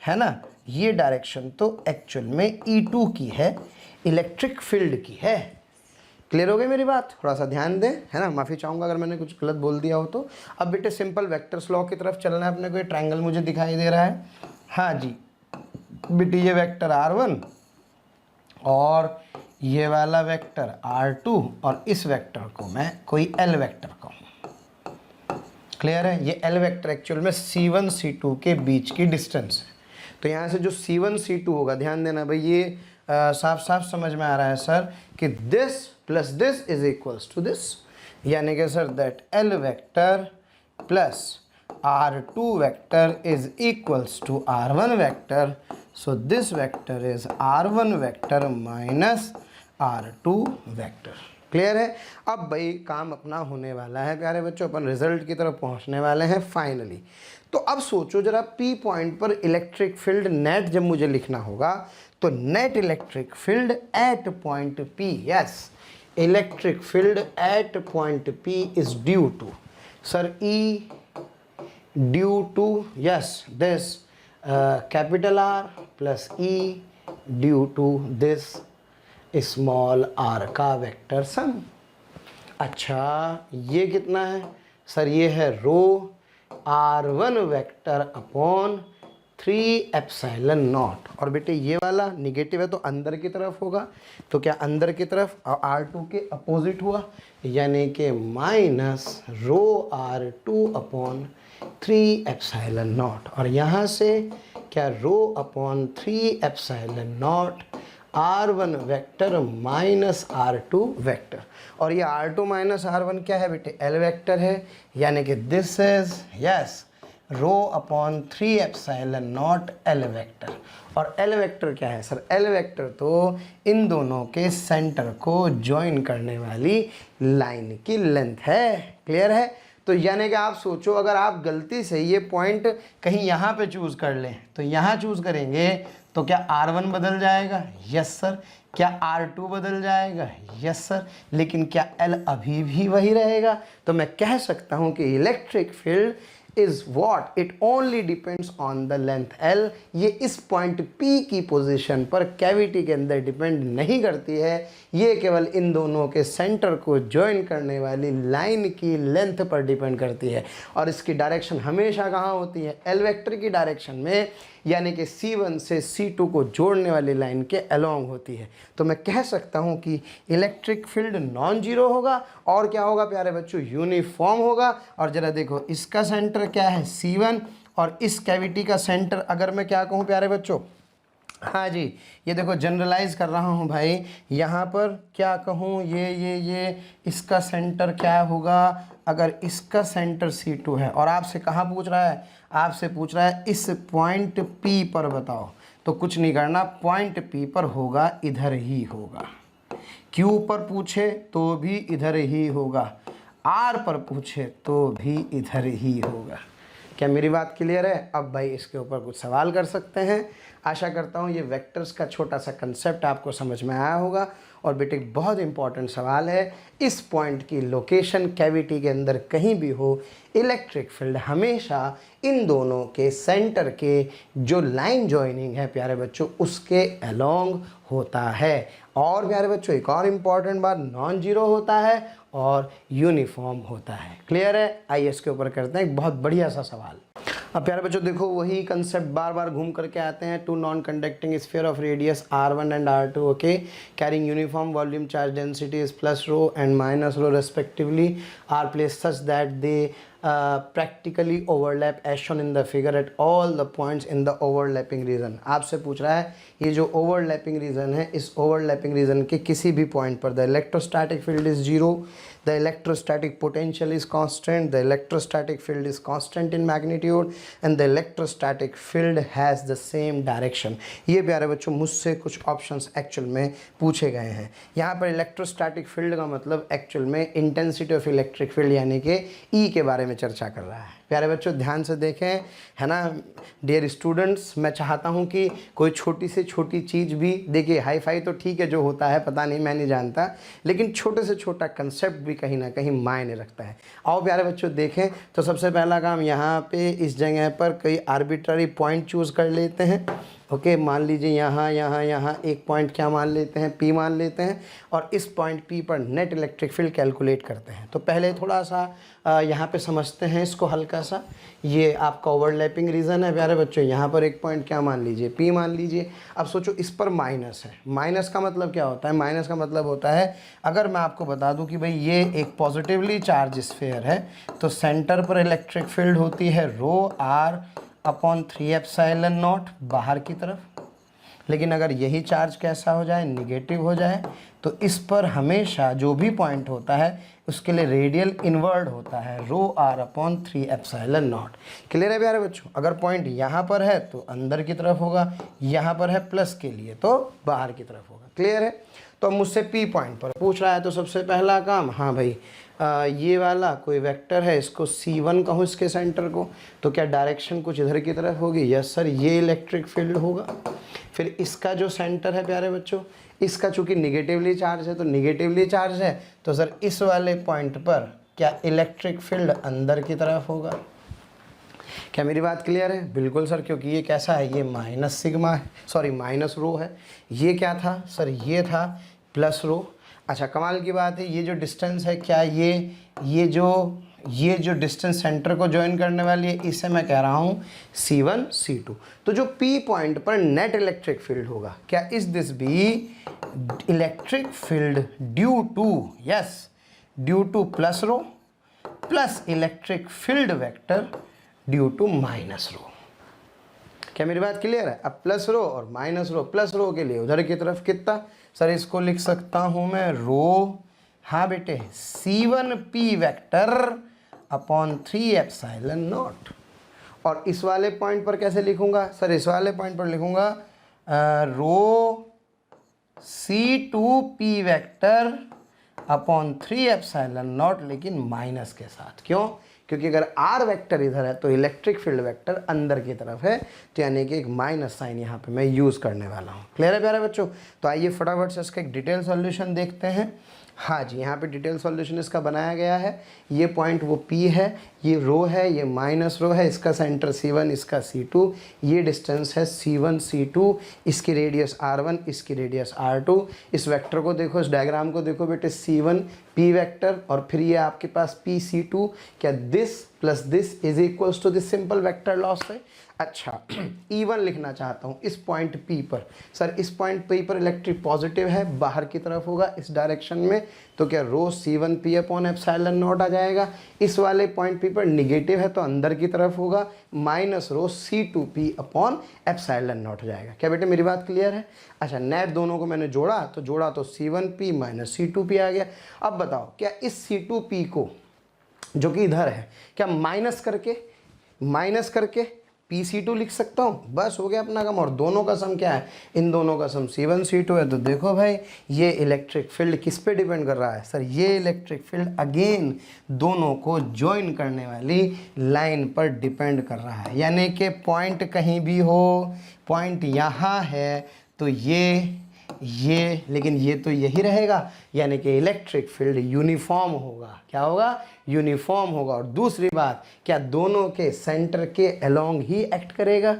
है ना, ये डायरेक्शन तो एक्चुअल में E2 की है, इलेक्ट्रिक फील्ड की है, क्लियर हो गई मेरी बात। थोड़ा सा ध्यान दें, है ना, माफ़ी चाहूँगा अगर मैंने कुछ गलत बोल दिया हो तो। अब बेटे सिंपल वेक्टर्स लॉ की तरफ चलना है अपने को। ये ट्रायंगल मुझे दिखाई दे रहा है, हाँ जी बेटे, ये वेक्टर R1 और ये वाला वेक्टर R2 और इस वेक्टर को मैं कोई L वेक्टर कहूँ, क्लियर है। ये L वेक्टर एक्चुअल में C1 C2 के बीच की डिस्टेंस है। तो यहाँ से जो C1 C2 होगा, ध्यान देना भाई, ये साफ साफ समझ में आ रहा है सर कि this plus this is equals to this, यानी कि sir that L vector plus R2 vector is equals to R1 vector, so this vector is R1 vector minus R2 vector, clear है। अब भाई काम अपना होने वाला है प्यारे बच्चों, अपन रिजल्ट की तरफ पहुंचने वाले हैं फाइनली। तो अब सोचो जरा, P पॉइंट पर इलेक्ट्रिक फील्ड नेट जब मुझे लिखना होगा, तो net electric field at point P, yes, electric field at point P is due to sir E due to, yes, this capital R plus E due to this small r का vector sum. अच्छा ये कितना है sir, ये है ρ_r1 vector upon 3ε0। और बेटे ये वाला निगेटिव है तो अंदर की तरफ होगा, तो क्या अंदर की तरफ R2 के अपोजिट हुआ, यानी कि माइनस ρ_r2 अपॉन 3ε0। और यहाँ से क्या ρ/3ε0 R1 vector minus R2 vector. और ये R2 माइनस R1 क्या है बेटे, L वेक्टर है, यानी कि this is yes ρ/3ε0 L vector. और L वेक्टर क्या है सर, L वेक्टर तो इन दोनों के सेंटर को ज्वाइन करने वाली लाइन की लेंथ है, क्लियर है। तो यानी कि आप सोचो, अगर आप गलती से ये पॉइंट कहीं यहाँ पे चूज़ कर लें तो यहाँ चूज़ करेंगे तो क्या R1 बदल जाएगा? Yes sir. क्या R2 बदल जाएगा? Yes sir. लेकिन क्या L अभी भी वही रहेगा? तो मैं कह सकता हूँ कि electric field is what, it only depends on the length L। ये इस पॉइंट P की पोजीशन पर कैविटी के अंदर डिपेंड नहीं करती है, ये केवल इन दोनों के सेंटर को ज्वाइन करने वाली लाइन की लेंथ पर डिपेंड करती है। और इसकी डायरेक्शन हमेशा कहाँ होती है? L वेक्टर की डायरेक्शन में, यानी कि C1 से C2 को जोड़ने वाली लाइन के अलोंग होती है। तो मैं कह सकता हूँ कि इलेक्ट्रिक फील्ड नॉन जीरो होगा और क्या होगा प्यारे बच्चों? यूनिफॉर्म होगा। और ज़रा देखो, इसका सेंटर क्या है? C1, और इस कैविटी का सेंटर अगर मैं क्या कहूँ प्यारे बच्चों? हाँ जी, ये देखो जनरलाइज कर रहा हूँ भाई, यहाँ पर क्या कहूँ, ये इसका सेंटर क्या होगा? अगर इसका सेंटर C2 है और आपसे कहाँ पूछ रहा है? आपसे पूछ रहा है इस पॉइंट P पर बताओ। तो कुछ नहीं करना, पॉइंट P पर होगा, इधर ही होगा। Q पर पूछे तो भी इधर ही होगा, R पर पूछे तो भी इधर ही होगा। क्या मेरी बात क्लियर है? अब भाई इसके ऊपर कुछ सवाल कर सकते हैं। आशा करता हूँ ये वेक्टर्स का छोटा सा कंसेप्ट आपको समझ में आया होगा। और बेटे बहुत इंपॉर्टेंट सवाल है, इस पॉइंट की लोकेशन कैविटी के अंदर कहीं भी हो, इलेक्ट्रिक फील्ड हमेशा इन दोनों के सेंटर के जो लाइन जॉइनिंग है प्यारे बच्चों उसके अलोंग होता है। और प्यारे बच्चों एक और इम्पॉर्टेंट बात, नॉन जीरो होता है और यूनिफॉर्म होता है। क्लियर है? आइए इसके ऊपर करते हैं एक बहुत बढ़िया सा सवाल। अब प्यारे बच्चों देखो, वही कंसेप्ट बार बार घूम करके आते हैं। Two non conducting sphere of radius R1 and R2, okay, carrying uniform volume charge density is plus rho and minus rho respectively, are place such that they practically overlap as shown in the figure at all the points in the overlapping region। आपसे पूछ रहा है ये जो overlapping region है, इस overlapping region के किसी भी पॉइंट पर the electrostatic field is 0, the electrostatic potential is constant, the electrostatic field is constant in magnitude and the electrostatic field has the same direction। ये प्यारे बच्चों मुझसे कुछ ऑप्शंस एक्चुअल में पूछे गए हैं। यहाँ पर इलेक्ट्रोस्टैटिक फील्ड का मतलब एक्चुअल में इंटेंसिटी ऑफ इलेक्ट्रिक फील्ड यानी कि ई के बारे में चर्चा कर रहा है। प्यारे बच्चों ध्यान से देखें, है ना डियर स्टूडेंट्स, मैं चाहता हूं कि कोई छोटी से छोटी चीज़ भी, देखिए हाई फाई तो ठीक है जो होता है पता नहीं, मैं नहीं जानता, लेकिन छोटे से छोटा कंसेप्ट भी कहीं ना कहीं मायने रखता है। आओ प्यारे बच्चों देखें, तो सबसे पहला काम यहाँ पे इस जगह पर कोई आर्बिट्ररी पॉइंट चूज़ कर लेते हैं। ओके, मान लीजिए यहाँ एक पॉइंट क्या मान लेते हैं? P मान लेते हैं और इस पॉइंट P पर नेट इलेक्ट्रिक फील्ड कैलकुलेट करते हैं। तो पहले थोड़ा सा यहाँ पे समझते हैं इसको हल्का सा। ये आपका ओवरलैपिंग रीजन है प्यारे बच्चों, यहाँ पर एक पॉइंट क्या मान लीजिए? P मान लीजिए। अब सोचो इस पर माइनस है, माइनस का मतलब क्या होता है? माइनस का मतलब होता है, अगर मैं आपको बता दूँ कि भाई ये एक पॉजिटिवली चार्ज स्फीयर है तो सेंटर पर इलेक्ट्रिक फील्ड होती है ρr/3ε0 बाहर की तरफ। लेकिन अगर यही चार्ज कैसा हो जाए? निगेटिव हो जाए, तो इस पर हमेशा जो भी पॉइंट होता है उसके लिए रेडियल इनवर्ड होता है ρr/3ε0। क्लियर है प्यारे बच्चों? अगर पॉइंट यहाँ पर है तो अंदर की तरफ होगा, यहाँ पर है प्लस के लिए तो बाहर की तरफ होगा। क्लियर है? तो मुझसे P पॉइंट पर पूछ रहा है, तो सबसे पहला काम, हाँ भाई ये वाला कोई वेक्टर है, इसको C1 कहूँ इसके सेंटर को, तो क्या डायरेक्शन कुछ इधर की तरफ होगी? यस सर, ये इलेक्ट्रिक फील्ड होगा। फिर इसका जो सेंटर है प्यारे बच्चों, इसका चूंकि निगेटिवली चार्ज है तो निगेटिवली चार्ज है, तो सर इस वाले पॉइंट पर क्या इलेक्ट्रिक फील्ड अंदर की तरफ होगा? क्या मेरी बात क्लियर है? बिल्कुल सर, क्योंकि ये कैसा है? ये माइनस सिग्मा है, सॉरी माइनस रो है। ये क्या था सर? ये था प्लस रो। अच्छा कमाल की बात है, ये जो डिस्टेंस है, क्या ये जो डिस्टेंस सेंटर को ज्वाइन करने वाली है, इसे मैं कह रहा हूँ C1 C2। तो जो P पॉइंट पर नेट इलेक्ट्रिक फील्ड होगा, क्या is this be electric field due to, yes, due to plus rho plus electric field vector due to minus rho. क्या मेरी बात क्लियर है? अब प्लस रो और माइनस रो, प्लस रो के लिए उधर की तरफ कितना? सर इसको लिख सकता हूं मैं रो, हाँ बेटे, C1P वेक्टर अपॉन 3ε0। और इस वाले पॉइंट पर कैसे लिखूंगा? सर इस वाले पॉइंट पर लिखूंगा रो C2P वेक्टर अपॉन 3ε0, लेकिन माइनस के साथ। क्यों? क्योंकि अगर आर वेक्टर इधर है तो इलेक्ट्रिक फील्ड वेक्टर अंदर की तरफ है, तो यानी कि एक माइनस साइन यहाँ पे मैं यूज़ करने वाला हूँ। क्लियर है प्यारे बच्चों? तो आइए फटाफट से इसका एक डिटेल सॉल्यूशन देखते हैं। हाँ जी, यहाँ पे डिटेल सॉल्यूशन इसका बनाया गया है। ये पॉइंट वो P है, ये रो है, ये माइनस रो है, इसका सेंटर C1, इसका C2, ये डिस्टेंस है C1 C2, इसकी रेडियस R1, इसकी रेडियस R2। इस वेक्टर को देखो, इस डायग्राम को देखो बेटे, C1 P वेक्टर और फिर ये आपके पास PC2। क्या this plus this is equals to this simple vector laws है। अच्छा E1 लिखना चाहता हूँ इस पॉइंट P पर। सर इस पॉइंट P पर इलेक्ट्रिक पॉजिटिव है, बाहर की तरफ होगा इस डायरेक्शन में, तो क्या rho C1 P upon epsilon naught आ जाएगा। इस वाले पॉइंट P पर निगेटिव है तो अंदर की तरफ होगा, minus rho C2 P upon epsilon not हो जाएगा। क्या बेटे मेरी बात क्लियर है? अच्छा नेट दोनों को मैंने जोड़ा तो C1 P minus C2 P आ गया। अब बताओ क्या इस C2 P को जो कि इधर है, क्या माइनस करके PC2 लिख सकता हूँ? बस हो गया अपना काम। और दोनों का सम क्या है? इन दोनों का सम C1 C2 है। तो देखो भाई ये इलेक्ट्रिक फील्ड किस पे डिपेंड कर रहा है? सर ये इलेक्ट्रिक फील्ड अगेन दोनों को ज्वाइन करने वाली लाइन पर डिपेंड कर रहा है। यानी कि पॉइंट कहीं भी हो, पॉइंट यहाँ है तो ये लेकिन ये तो यही रहेगा, यानी कि इलेक्ट्रिक फील्ड यूनिफॉर्म होगा। क्या होगा? यूनिफॉर्म होगा। और दूसरी बात, क्या दोनों के सेंटर के अलोंग ही एक्ट करेगा।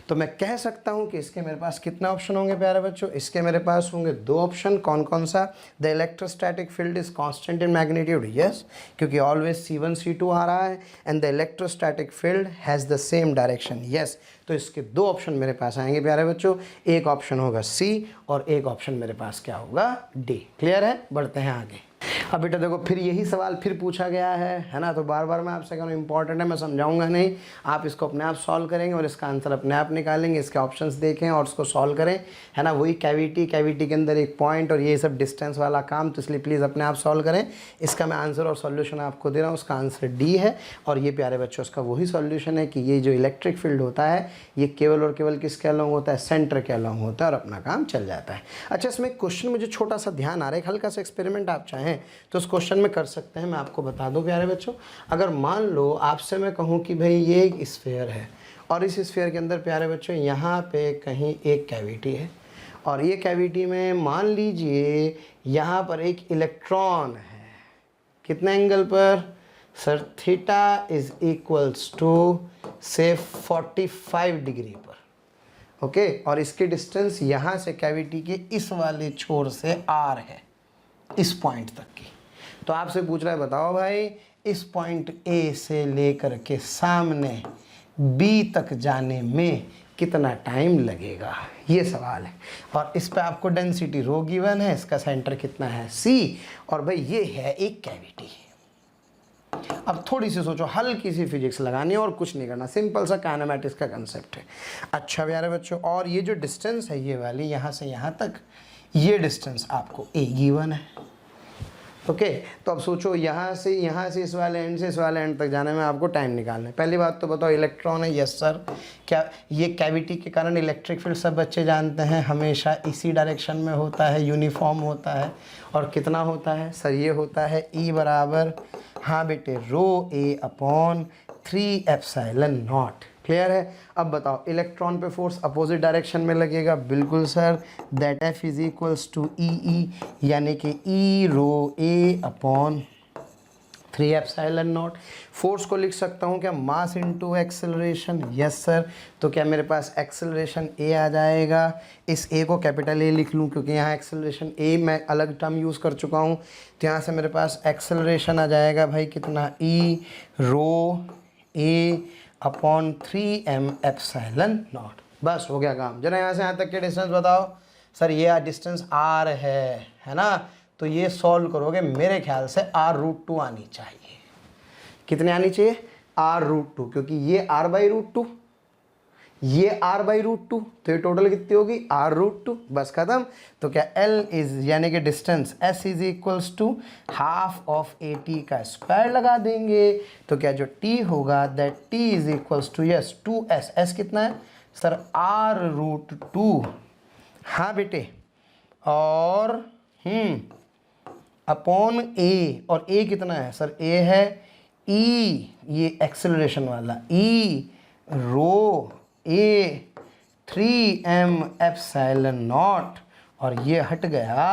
तो मैं कह सकता हूं कि इसके मेरे पास कितने ऑप्शन होंगे प्यारे बच्चों? इसके मेरे पास होंगे 2 ऑप्शन। कौन कौन सा? The electrostatic field is constant in magnitude, yes, क्योंकि ऑलवेज C1 C2 आ रहा है, and the electrostatic field has the same direction, yes. तो इसके 2 ऑप्शन मेरे पास आएंगे प्यारे बच्चों। एक ऑप्शन होगा C और एक ऑप्शन मेरे पास क्या होगा? D। क्लियर है? बढ़ते हैं आगे। अब बेटा देखो फिर यही सवाल फिर पूछा गया है ना, तो बार बार मैं आपसे कह रहा हूँ इंपॉर्टेंट है, मैं समझाऊंगा नहीं, आप इसको अपने आप सॉल्व करेंगे और इसका आंसर अपने आप निकालेंगे। इसके ऑप्शंस देखें और उसको सॉल्व करें, है ना। वही कैविटी के अंदर एक पॉइंट और ये सब डिस्टेंस वाला काम, तो इसलिए प्लीज़ अपने आप सॉल्व करें। इसका मैं आंसर और सॉल्यूशन आपको दे रहा हूँ, उसका आंसर D है। और ये प्यारे बच्चों उसका वही सॉल्यूशन है कि ये जो इलेक्ट्रिक फील्ड होता है ये केवल और केवल किसके अलॉन्ग होता है? सेंटर के अलॉन्ग होता है और अपना काम चल जाता है। अच्छा इसमें क्वेश्चन मुझे छोटा सा ध्यान आ रहा है, हल्का सा एक्सपेरिमेंट आप चाहें तो उस क्वेश्चन में कर सकते हैं। मैं आपको बता दूं प्यारे बच्चों, अगर मान लो आपसे मैं कहूं कि भाई ये एक स्फीयर है और इस स्फीयर के अंदर प्यारे बच्चों यहाँ पे कहीं एक कैविटी है और ये कैविटी में मान लीजिए यहाँ पर एक इलेक्ट्रॉन है। कितने एंगल पर? Sir theta is equals to से 45 डिग्री पर, ओके। और इसकी डिस्टेंस यहाँ से कैविटी के इस वाले छोर से R है, इस पॉइंट तक की। तो आपसे पूछ रहा है बताओ भाई इस पॉइंट A से लेकर के सामने B तक जाने में कितना टाइम लगेगा, ये सवाल है। और इस पे आपको डेंसिटी रो गिवन है, इसका सेंटर कितना है C, और भाई ये है एक कैविटी। अब थोड़ी सी सोचो, हल्की सी फिजिक्स लगानी है और कुछ नहीं करना, सिंपल सा काइनेमैटिक्स का कंसेप्ट है। अच्छा प्यारे बच्चों, और ये जो डिस्टेंस है ये वाली यहाँ से यहाँ तक, ये डिस्टेंस आपको A गिवन है, ओके। तो अब सोचो यहाँ से इस वाले एंड से इस वाले एंड तक जाने में आपको टाइम निकालना है। पहली बात तो बताओ इलेक्ट्रॉन है, यस सर। क्या ये कैविटी के कारण इलेक्ट्रिक फील्ड सब बच्चे जानते हैं हमेशा इसी डायरेक्शन में होता है, यूनिफॉर्म होता है। और कितना होता है सर? ये होता है E बराबर, हाँ बेटे, रो A upon 3 epsilon not. Clear है? अब बताओ इलेक्ट्रॉन पे फोर्स अपोजिट डायरेक्शन में लगेगा, बिल्कुल sir, that F is equals to E, यानी कि E rho A upon 3 epsilon not. Force को लिख सकता हूँ क्या? Mass into acceleration, yes sir. तो क्या मेरे पास एक्सेलरेशन A आ जाएगा, इस A को कैपिटल A लिख लूँ क्योंकि यहाँ एक्सेलरेशन A मैं अलग टर्म यूज़ कर चुका हूँ। तो यहाँ से मेरे पास एक्सेलरेशन आ जाएगा भाई कितना? E rho A upon 3m epsilon not. बस हो गया काम। जरा यहाँ से यहाँ तक के डिस्टेंस बताओ। सर ये डिस्टेंस R है ना, तो ये सॉल्व करोगे मेरे ख्याल से R√2 आनी चाहिए। कितने आनी चाहिए? R√2, क्योंकि ये R/√2, ये R/√2, तो ये टोटल कितनी होगी? R√2। बस खत्म। तो क्या L इज यानी कि distance S is equals to half of AT का स्क्वायर लगा देंगे। तो क्या जो T होगा that T is equals to, yes, 2S। S कितना है सर? R√2, हाँ बेटे, और अपॉन A, और A कितना है सर? A है ई ये एक्सेलरेशन वाला ई रो ए 3m एप्सिलॉन नॉट और ये हट गया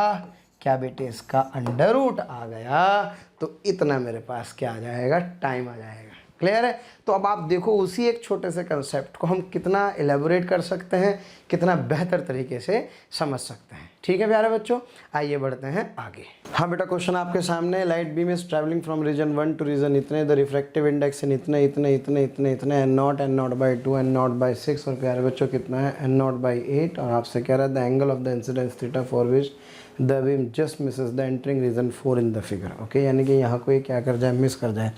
क्या बेटे, इसका अंडर रूट आ गया, तो इतना मेरे पास क्या आ जाएगा, टाइम आ जाएगा। क्लियर है। तो अब आप देखो उसी एक छोटे से कंसेप्ट को हम कितना एलेबोरेट कर सकते हैं, कितना बेहतर तरीके से समझ सकते हैं। ठीक है प्यारे बच्चों, आइए बढ़ते हैं आगे। हाँ बेटा, क्वेश्चन आपके सामने, light beam is travelling from region 1 to region इतने, द रिफ्रैक्टिव इंडेक्स इन इतने इतने इतने इतने इतने n not by 2 n not by 6 और प्यारे बच्चों कितना है एन नॉट बाई 8 और आपसे कह रहा है the angle of the incidence theta for which the beam just misses the entering region 4 in the figure. Okay, यानी कि यहाँ कोई क्या कर जाए, मिस कर जाए।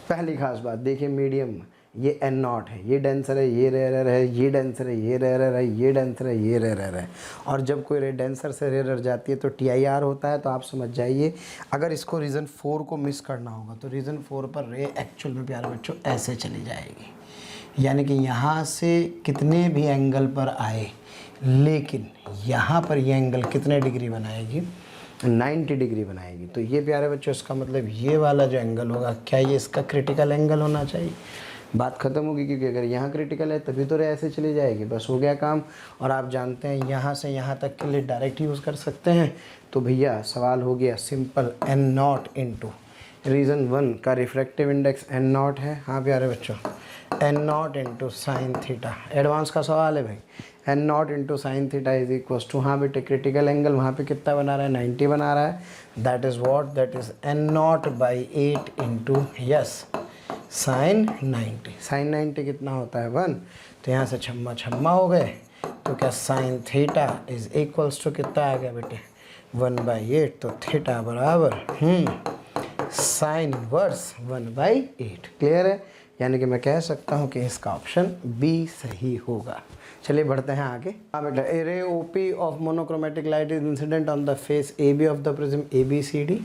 पहली खास बात देखिए, मीडियम ये एन नॉट है, ये डेंसर है, ये रेयर है, ये डेंसर है, ये रेयर है, ये डेंसर है, ये रेयर है। और जब कोई रे डेंसर से रेयर जाती है तो TIR होता है। तो आप समझ जाइए, अगर इसको रीज़न 4 को मिस करना होगा तो रीज़न 4 पर रे एक्चुअल में प्यारे बच्चों ऐसे चली जाएगी, यानी कि यहाँ से कितने भी एंगल पर आए, लेकिन यहाँ पर ये एंगल कितने डिग्री बनाएगी, 90 डिग्री बनाएगी। तो ये प्यारे बच्चों इसका मतलब ये वाला जो एंगल होगा, क्या ये इसका क्रिटिकल एंगल होना चाहिए। बात ख़त्म होगी, क्योंकि अगर यहाँ क्रिटिकल है तभी तो रे ऐसे चली जाएगी, बस हो गया काम। और आप जानते हैं यहाँ से यहाँ तक के लिए डायरेक्ट यूज़ कर सकते हैं। तो भैया सवाल हो गया simple, n not into region 1 का रिफ्रैक्टिव इंडेक्स एन नॉट है। हाँ प्यारे बच्चों, n not into sine theta, advance का सवाल है भाई, n not into sine theta is equal to, हाँ बेटे क्रिटिकल एंगल वहाँ पे कितना बना रहा है, 90 बना रहा है। That is what, that is n not by 8 into yes sine 90। Sine 90 कितना होता है 1, तो यहाँ से छम्मा छम्मा हो गए। तो क्या sine theta is equals to कितना आ गया बेटे 1/8, तो थीटा बराबर साइन इनवर्स 1/8। क्लियर है, यानी कि मैं कह सकता हूँ कि इसका ऑप्शन बी सही होगा। चलिए बढ़ते हैं आगे। हाँ बेटा, a ray OP of monochromatic light is incident on the face A B of the prism ABCD।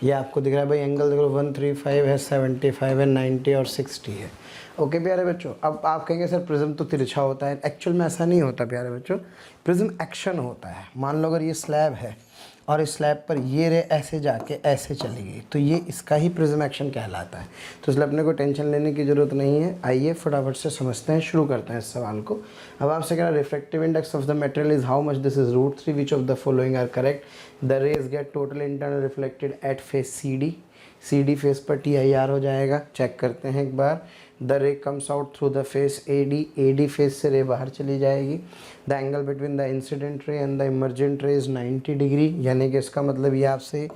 ये आपको दिख रहा है भाई, एंगल देखो 135 है, 75 है, 90 और 60 है। ओके प्यारे बच्चों, अब आप कहेंगे सर प्रिज्म तो तिरछा होता है। एक्चुअल में ऐसा नहीं होता प्यारे बच्चों, प्रिज्म एक्शन होता है। मान लो अगर ये स्लैब है और इस स्लैब पर ये रे ऐसे जाके ऐसे चली गई, तो ये इसका ही प्रिज्म एक्शन कहलाता है। तो इसलिए अपने को टेंशन लेने की ज़रूरत नहीं है। आइए फटाफट से समझते हैं, शुरू करते हैं इस सवाल को। अब आपसे कह रहा है refractive index of the material is how much, this is √3, which of the following are correct. The rays get total internal reflected at face CD face पर TIR हो जाएगा। चेक करते हैं एक बार। The ray comes out through the face AD face से ray बाहर चली जाएगी। The angle between the incident ray and the emergent ray is 90 degree, यानी कि इसका मतलब ये आपसे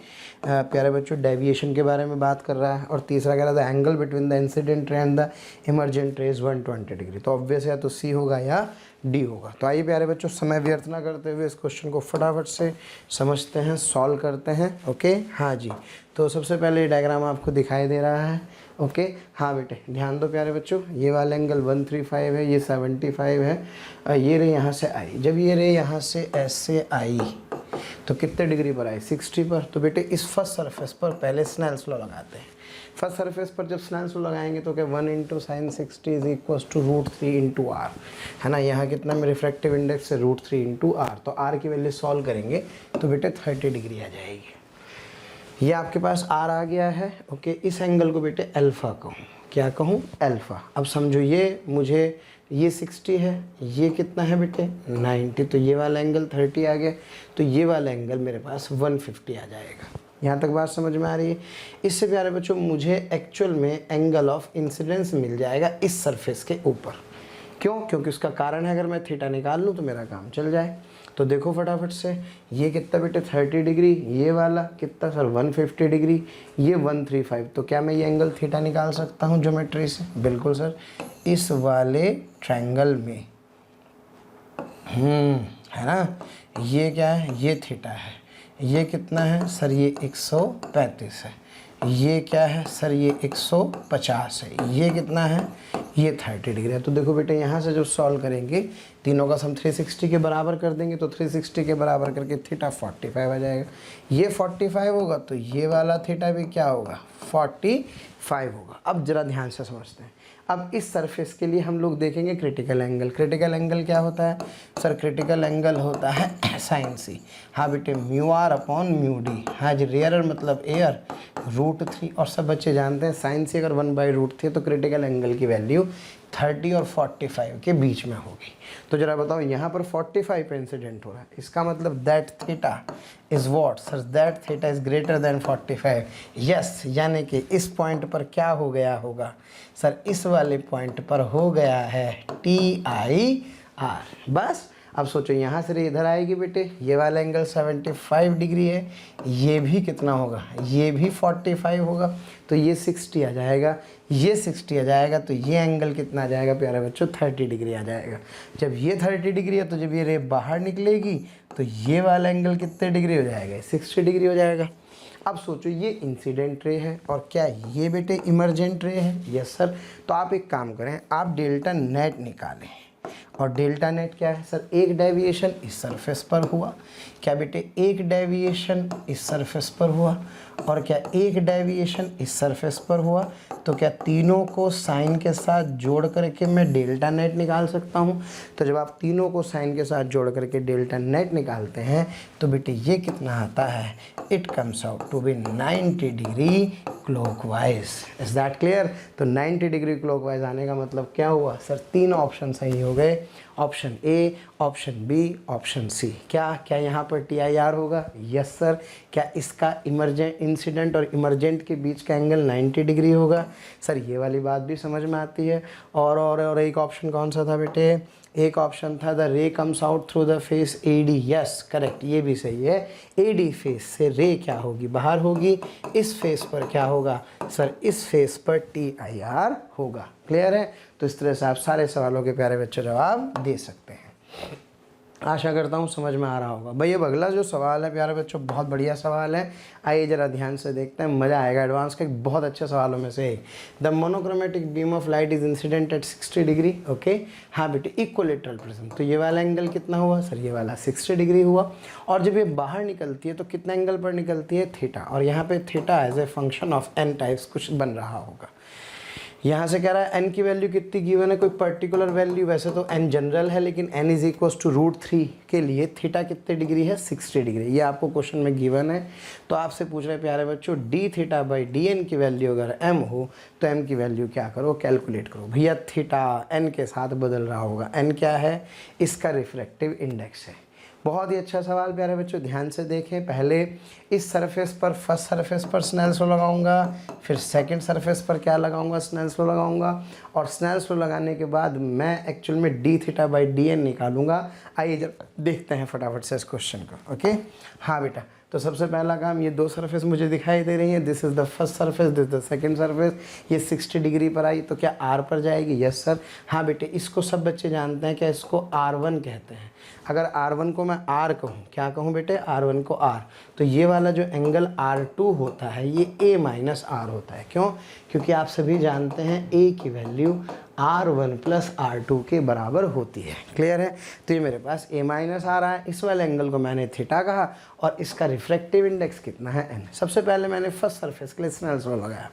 प्यारे बच्चों डेविएशन के बारे में बात कर रहा है। और तीसरा कह रहा था angle between the incident ray and the emergent ray is 120 degree. तो ऑब्वियस या तो C होगा या D होगा। तो आइए प्यारे बच्चों, समय व्यर्थ ना करते हुए इस क्वेश्चन को फटाफट से समझते हैं, सॉल्व करते हैं। ओके, हाँ जी। तो सबसे पहले ये डायग्राम आपको दिखाई दे रहा है। ओके, हाँ बेटे ध्यान दो प्यारे बच्चों, ये वाला एंगल 135 है, ये 75 है। ये रे यहाँ से आई, जब ये रे यहाँ से ऐसे आई तो कितने डिग्री पर आई, 60 पर। तो बेटे इस फर्स्ट सरफेस पर पहले स्नेल्स लॉ लगाते हैं। फर्स्ट सरफेस पर जब स्नेल्स लॉ लगाएंगे तो क्या 1 into sine 60 is equal to √3 into r, है ना। यहाँ कितना में रिफ्रैक्टिव इंडेक्स है √3 इंटू आर। तो आर की वैल्यू सॉल्व करेंगे तो बेटे 30 डिग्री आ जाएगी। ये आपके पास आर आ गया है। ओके, इस एंगल को बेटे अल्फ़ा कहूँ, क्या कहूँ, अल्फ़ा। अब समझो ये मुझे ये 60 है, ये कितना है बेटे 90, तो ये वाला एंगल 30 आ गया। तो ये वाला एंगल मेरे पास 150 आ जाएगा। यहाँ तक बात समझ में आ रही है। इससे प्यारे बच्चों मुझे एक्चुअल में एंगल ऑफ इंसिडेंस मिल जाएगा इस सरफेस के ऊपर। क्यों? क्योंकि उसका कारण है अगर मैं थीटा निकाल लूँ तो मेरा काम चल जाए। तो देखो फटाफट से, ये कितना बेटे 30 डिग्री, ये वाला कितना सर 150 डिग्री, ये 135। तो क्या मैं ये एंगल थीटा निकाल सकता हूँ ज्योमेट्री से? बिल्कुल सर, इस वाले ट्रायंगल में है ना। ये क्या है, ये थीटा है। ये कितना है सर, ये 135 है। ये क्या है सर, ये 150 है। ये कितना है, ये 30 डिग्री है। तो देखो बेटे यहाँ से जो सॉल्व करेंगे तीनों का सम 360 के बराबर कर देंगे। तो 360 के बराबर करके थीटा 45 आ जाएगा। ये 45 होगा तो ये वाला थीटा भी क्या होगा 45 होगा। अब जरा ध्यान से समझते हैं, अब इस सरफेस के लिए हम लोग देखेंगे क्रिटिकल एंगल। क्रिटिकल एंगल क्या होता है सर? क्रिटिकल एंगल होता है साइन सी। हाँ बेटे mu r upon mu d. हाँ जी, रेयर मतलब एयर √3। और सब बच्चे जानते हैं साइन सी अगर 1/√3 तो क्रिटिकल एंगल की वैल्यू 30 और 45 के बीच में होगी। तो जरा बताओ यहाँ पर 45 पे इंसिडेंट हो रहा है, इसका मतलब that theta is what sir? That theta is greater than 45। Yes, यानी कि इस पॉइंट पर क्या हो गया होगा सर? इस वाले पॉइंट पर हो गया है TIR। बस अब सोचो यहाँ से इधर आएगी बेटे, ये वाला एंगल 75 डिग्री है, ये भी कितना होगा? ये भी 45 होगा, तो ये 60 आ जाएगा, ये 60 आ जाएगा, तो ये एंगल कितना आ जाएगा प्यारे बच्चों? 30 डिग्री आ जाएगा। जब ये 30 डिग्री है तो जब ये रे बाहर निकलेगी तो ये वाला एंगल कितने डिग्री हो जाएगा? 60 डिग्री हो जाएगा। अब सोचो ये इंसिडेंट रे है और क्या ये बेटे इमरजेंट रे है? Yes sir. तो आप एक काम करें, आप डेल्टा नेट निकालें। और डेल्टा नेट क्या है सर? एक डेविएशन इस सरफेस पर हुआ, क्या बेटे? एक डेविएशन इस सरफेस पर हुआ, और क्या एक डेविएशन इस सरफेस पर हुआ। तो क्या तीनों को साइन के साथ जोड़ करके मैं डेल्टा नेट निकाल सकता हूँ? तो जब आप तीनों को साइन के साथ जोड़ करके डेल्टा नेट निकालते हैं तो बेटे ये कितना आता है? It comes out to be 90 degree clockwise. Is that clear? तो 90 डिग्री क्लॉकवाइज आने का मतलब क्या हुआ सर? 3 ऑप्शन सही हो गए, option A, option B, option C. क्या यहाँ पर TIR होगा? Yes sir. क्या इसका इंसिडेंट और इमरजेंट के बीच का एंगल 90 डिग्री होगा? सर ये वाली बात भी समझ में आती है। और एक ऑप्शन कौन सा था बेटे? एक ऑप्शन था the ray comes out through the face AD। Yes correct, ये भी सही है। AD फेस से रे क्या होगी? बाहर होगी। इस फेस पर क्या होगा सर? इस फेस पर TIR होगा। क्लियर है? तो इस तरह से आप सारे सवालों के प्यारे बच्चे जवाब दे सकते हैं। आशा करता हूँ समझ में आ रहा होगा। भाई अब अगला जो सवाल है प्यारे बच्चों, बहुत बढ़िया सवाल है, आइए ज़रा ध्यान से देखते हैं, मज़ा आएगा। एडवांस के बहुत अच्छे सवालों में से एक। The monochromatic beam of light is incident at 60 degree. Okay, हाँ बेटे, इक्वलेटरल प्रिज्म। तो ये वाला एंगल कितना हुआ सर? ये वाला 60 डिग्री हुआ। और जब ये बाहर निकलती है तो कितने एंगल पर निकलती है? थीटा। और यहाँ पे theta as a function of n types कुछ बन रहा होगा। यहाँ से कह रहा है n की वैल्यू कितनी गिवन है? कोई पर्टिकुलर वैल्यू, वैसे तो n जनरल है लेकिन n इज इक्वल्स टू √3 के लिए थीटा कितने डिग्री है? 60 डिग्री। ये आपको क्वेश्चन में गिवन है। तो आपसे पूछ रहे प्यारे बच्चों d थीटा बाई dn की वैल्यू अगर m हो तो m की वैल्यू क्या करो? कैलकुलेट करो। भैया थीटा n के साथ बदल रहा होगा। n क्या है? इसका रिफ्रैक्टिव इंडेक्स है। बहुत ही अच्छा सवाल प्यारे बच्चों, ध्यान से देखें। पहले इस सरफेस पर, फर्स्ट सरफेस पर स्नेल्स लॉ लगाऊंगा, फिर सेकंड सरफेस पर क्या लगाऊंगा? स्नेल्स लॉ लगाऊंगा। और स्नेल्स लॉ लगाने के बाद मैं एक्चुअल में d थीटा बाई dn निकालूंगा। आइए जब देखते हैं फटाफट से इस क्वेश्चन को। ओके, हाँ बेटा, तो सबसे पहला काम, ये 2 सरफेस मुझे दिखाई दे रही हैं। This is the first surface, this the second surface. ये 60 डिग्री पर आई तो क्या R पर जाएगी? Yes sir. हाँ बेटे, इसको सब बच्चे जानते हैं, क्या इसको R1 कहते हैं। अगर R1 को मैं R कहूँ, क्या कहूँ बेटे? R1 को R, तो ये वाला जो एंगल R2 होता है ये A माइनस R होता है। क्यों? क्योंकि आप सभी जानते हैं A की वैल्यू R1 प्लस R2 के बराबर होती है। क्लियर है? तो ये मेरे पास A माइनस आ रहा है, इस वाले एंगल को मैंने थीटा कहा, और इसका रिफ्रैक्टिव इंडेक्स कितना है? n। सबसे पहले मैंने फर्स्ट सरफेस के लिए स्नेल्स लॉ लगाया।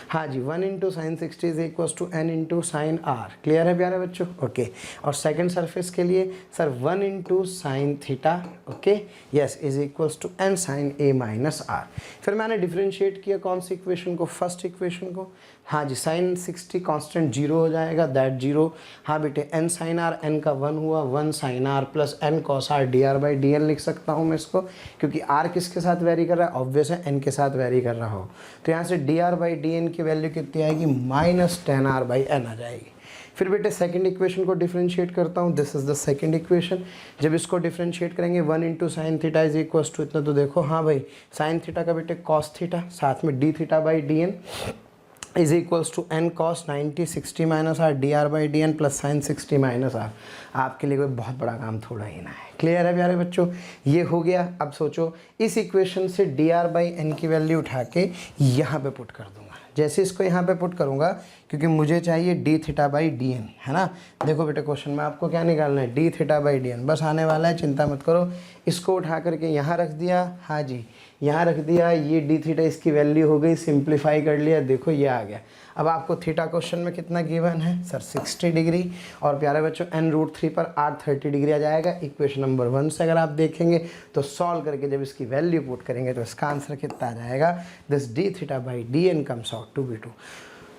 हाँ जी, 1 into sine 60 is equal to n into sine R। Clear है प्यारे बच्चों? ओके। और सेकंड सरफेस के लिए sir 1 into sine theta, okay, yes, is equal to n sine A minus R। फिर मैंने डिफ्रेंशिएट किया कौन सी इक्वेशन को? फर्स्ट इक्वेशन को। हाँ जी, साइन 60 कांस्टेंट 0 हो जाएगा, दैट 0। हाँ बेटे, n साइन R, n का 1 हुआ, 1 sine R plus n cos R dr by dn लिख सकता हूँ मैं इसको, क्योंकि R किसके साथ वेरी कर रहा है? ऑब्वियस है n के साथ वेरी कर रहा हो। तो यहाँ से dr बाई dn की वैल्यू कितनी आएगी? माइनस 10R बाई n आ जाएगी। फिर बेटे सेकंड इक्वेशन को डिफरेंशिएट करता हूँ। This is the second equation. जब इसको डिफरेंशिएट करेंगे 1 into sine theta is equal to इतना, तो देखो हाँ भाई, साइन थीटा का बेटे कॉस थीटा, साथ में d theta by dn is equals to n cos 90 60 minus R dr by dn plus sine 60 minus R। आपके लिए कोई बहुत बड़ा काम थोड़ा ही ना है। क्लियर है प्यारे बच्चों? ये हो गया। अब सोचो, इस इक्वेशन से dr बाई n की वैल्यू उठा के यहाँ पे पुट कर दूंगा। जैसे इसको यहाँ पे पुट करूँगा, क्योंकि मुझे चाहिए d थीटा बाई dn, है ना। देखो बेटे, क्वेश्चन में आपको क्या निकालना है? d थीटा बाई dn बस आने वाला है, चिंता मत करो। इसको उठा करके यहाँ रख दिया। हाँ जी, यहाँ रख दिया, ये डी थीटा इसकी वैल्यू हो गई, सिंप्लीफाई कर लिया, देखो ये आ गया। अब आपको थीटा क्वेश्चन में कितना गिवन है सर 60 डिग्री, और प्यारे बच्चों n√3 पर r 30 डिग्री आ जाएगा। इक्वेशन नंबर 1 से अगर आप देखेंगे तो सॉल्व करके जब इसकी वैल्यू पुट करेंगे तो इसका आंसर कितना आ जाएगा, this d theta by d n comes out to be 2।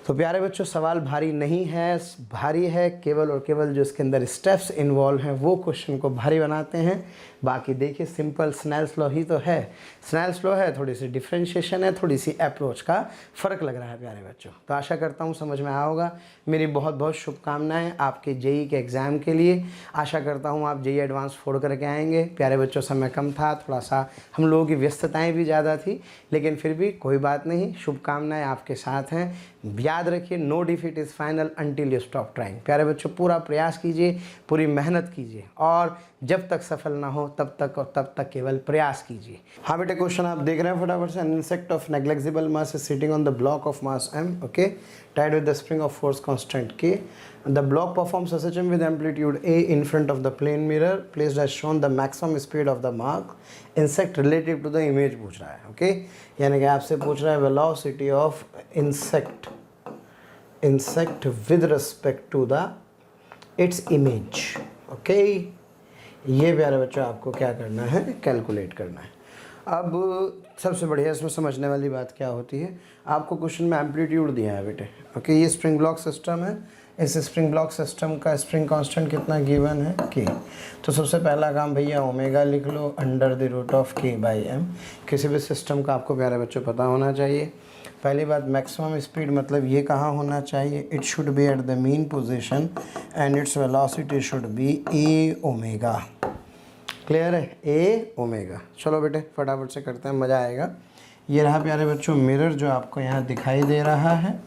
तो प्यारे बच्चों सवाल भारी नहीं है, भारी है केवल और केवल जो इसके अंदर स्टेप्स इन्वॉल्व हैं वो क्वेश्चन को भारी बनाते हैं। बाकी देखिए सिंपल स्नेल्स लॉ ही तो है, स्नेल्स लॉ है, थोड़ी सी डिफ्रेंशिएशन है, थोड़ी सी अप्रोच का फ़र्क लग रहा है प्यारे बच्चों। तो आशा करता हूँ समझ में आया होगा। मेरी बहुत बहुत शुभकामनाएं आपके जेई के एग्ज़ाम के लिए। आशा करता हूँ आप जेई एडवांस फोड़ करके आएंगे। प्यारे बच्चों समय कम था, थोड़ा सा हम लोगों की व्यस्तताएँ भी ज़्यादा थी, लेकिन फिर भी कोई बात नहीं, शुभकामनाएँ आपके साथ हैं। याद रखिए no defeat is final until you stop trying. प्यारे बच्चों पूरा प्रयास कीजिए, पूरी मेहनत कीजिए, और जब तक सफल ना हो तब तक केवल प्रयास कीजिए। हाँ बेटे क्वेश्चन आप देख रहे हैं फटाफट से। An insect of negligible mass is sitting on the block of mass m, okay, tied with the spring of force constant k. The block performs SHM with amplitude a in front of the plane mirror placed as shown. The maximum speed of the mark insect relative to the image पूछ रहा है, okay, यानी कि आपसे पूछ रहा है velocity of insect with respect to the its image, okay. ये प्यारे बच्चों आपको क्या करना है, कैलकुलेट करना है। अब सबसे बढ़िया इसमें समझने वाली बात क्या होती है, आपको क्वेश्चन में एम्पलीट्यूड दिया है बेटे, ओके। ये स्प्रिंग ब्लॉक सिस्टम है, इस स्प्रिंग ब्लॉक सिस्टम का स्प्रिंग कांस्टेंट कितना गिवन है, के। तो सबसे पहला काम भैया ओमेगा लिख लो अंडर द रूट ऑफ के बाई एम। किसी भी सिस्टम का आपको प्यारे बच्चों पता होना चाहिए। पहली बात मैक्सिमम स्पीड मतलब ये कहाँ होना चाहिए, it should be at the mean position and its velocity should be A omega. Clear है, ए ओमेगा। चलो बेटे फटाफट से करते हैं, मज़ा आएगा। ये रहा प्यारे बच्चों मिरर जो आपको यहाँ दिखाई दे रहा है,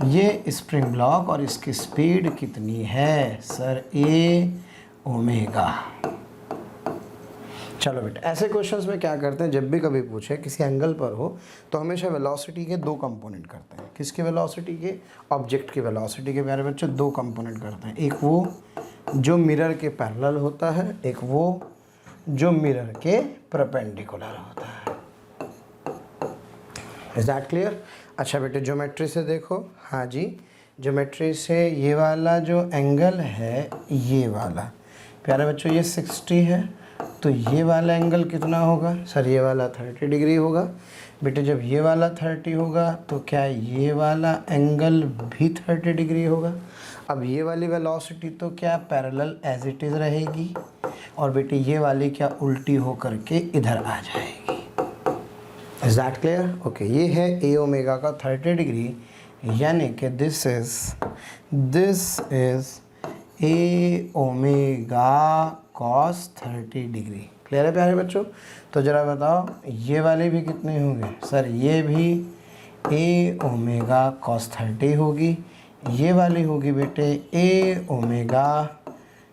ये स्प्रिंग ब्लॉक और इसकी स्पीड कितनी है सर, ए ओमेगा। चलो बेटे ऐसे क्वेश्चंस में क्या करते हैं, जब भी कभी पूछे किसी एंगल पर हो तो हमेशा वेलोसिटी के दो कंपोनेंट करते हैं। किसके वेलोसिटी के, ऑब्जेक्ट की वेलोसिटी के प्यारे बच्चों दो कंपोनेंट करते हैं। एक वो जो मिरर के पैरेलल होता है, एक वो जो मिरर के परपेंडिकुलर होता है। Is that clear? अच्छा बेटे ज्योमेट्री से देखो, हाँ जी ज्योमेट्री से ये वाला जो एंगल है, ये वाला प्यारे बच्चों ये 60 है, तो ये वाला एंगल कितना होगा सर, ये वाला 30 डिग्री होगा। बेटे जब ये वाला 30 होगा तो क्या ये वाला एंगल भी 30 डिग्री होगा। अब ये वाली वेलोसिटी तो क्या पैरेलल एज इट इज़ रहेगी, और बेटे ये वाली क्या उल्टी हो करके इधर आ जाएगी। Is that clear? ओके, ये है ए ओमेगा का 30 डिग्री, यानी कि this is a omega cos 30 degree. Clear है प्यारे बच्चों? तो ज़रा बताओ ये वाले भी कितने होंगे सर, ये भी ए ओमेगा कॉस 30 होगी, ये वाली होगी बेटे ए ओमेगा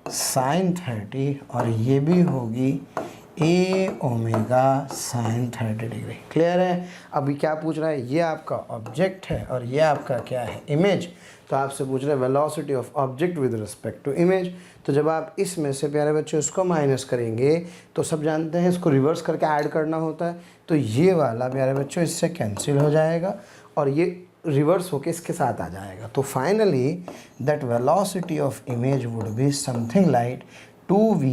साइन 30, और ये भी होगी ए ओमेगा साइन 30 डिग्री। क्लियर है? अभी क्या पूछ रहा है, ये आपका ऑब्जेक्ट है और ये आपका क्या है, इमेज। तो आपसे पूछ रहे हैं velocity of object with respect to image. तो जब आप इसमें से प्यारे बच्चों इसको माइनस करेंगे तो सब जानते हैं इसको रिवर्स करके ऐड करना होता है, तो ये वाला प्यारे बच्चों इससे कैंसिल हो जाएगा और ये रिवर्स होके इसके साथ आ जाएगा। तो finally that velocity of image would be something like 2v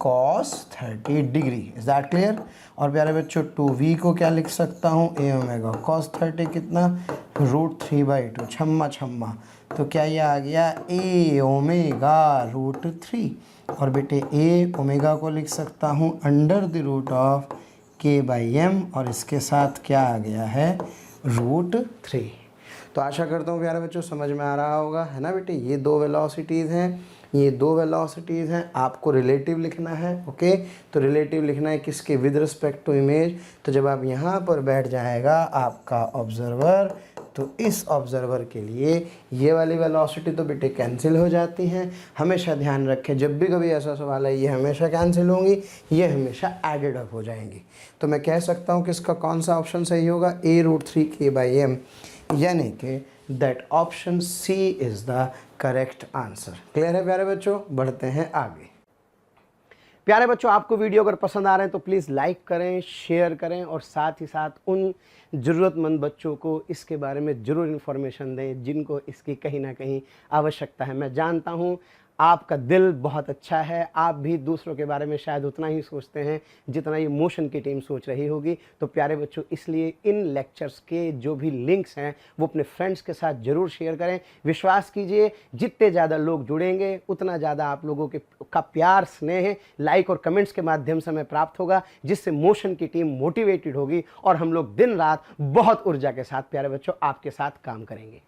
cos 30 degree. Is that clear? और प्यारे बच्चों 2v को क्या लिख सकता हूँ, ए ओमेगा cos 30 कितना, √3/2, छम्मा। तो क्या ये आ गया ए ओमेगा √3, और बेटे ए ओमेगा को लिख सकता हूँ under the root of k/m, और इसके साथ क्या आ गया है √3। तो आशा करता हूँ प्यारे बच्चों समझ में आ रहा होगा, है ना बेटे। ये दो वेलोसिटीज़ हैं, ये दो वेलोसिटीज़ हैं, आपको रिलेटिव लिखना है, ओके। तो रिलेटिव लिखना है किसके, विद रिस्पेक्ट टू इमेज। तो जब आप यहाँ पर बैठ जाएगा आपका ऑब्जर्वर, तो इस ऑब्जर्वर के लिए ये वाली वेलोसिटी तो बेटे कैंसिल हो जाती हैं। हमेशा ध्यान रखें जब भी कभी ऐसा सवाल है, ये हमेशा कैंसिल होंगी, ये हमेशा एडेड अप हो जाएंगी। तो मैं कह सकता हूँ कि इसका कौन सा ऑप्शन सही होगा, a√3k/m, यानी कि that option C is the correct answer. Clear है प्यारे बच्चों? बढ़ते हैं आगे। प्यारे बच्चों, आपको वीडियो अगर पसंद आ रहे हैं तो प्लीज़ लाइक करें, शेयर करें और साथ ही साथ उन ज़रूरतमंद बच्चों को इसके बारे में ज़रूर इन्फॉर्मेशन दें जिनको इसकी कहीं ना कहीं आवश्यकता है। मैं जानता हूँ आपका दिल बहुत अच्छा है, आप भी दूसरों के बारे में शायद उतना ही सोचते हैं जितना ये मोशन की टीम सोच रही होगी। तो प्यारे बच्चों, इसलिए इन लेक्चर्स के जो भी लिंक्स हैं वो अपने फ्रेंड्स के साथ ज़रूर शेयर करें। विश्वास कीजिए, जितने ज़्यादा लोग जुड़ेंगे उतना ज़्यादा आप लोगों का प्यार, स्नेह, लाइक और कमेंट्स के माध्यम से हमें प्राप्त होगा, जिससे मोशन की टीम मोटिवेटेड होगी और हम लोग दिन रात बहुत ऊर्जा के साथ प्यारे बच्चों आपके साथ काम करेंगे।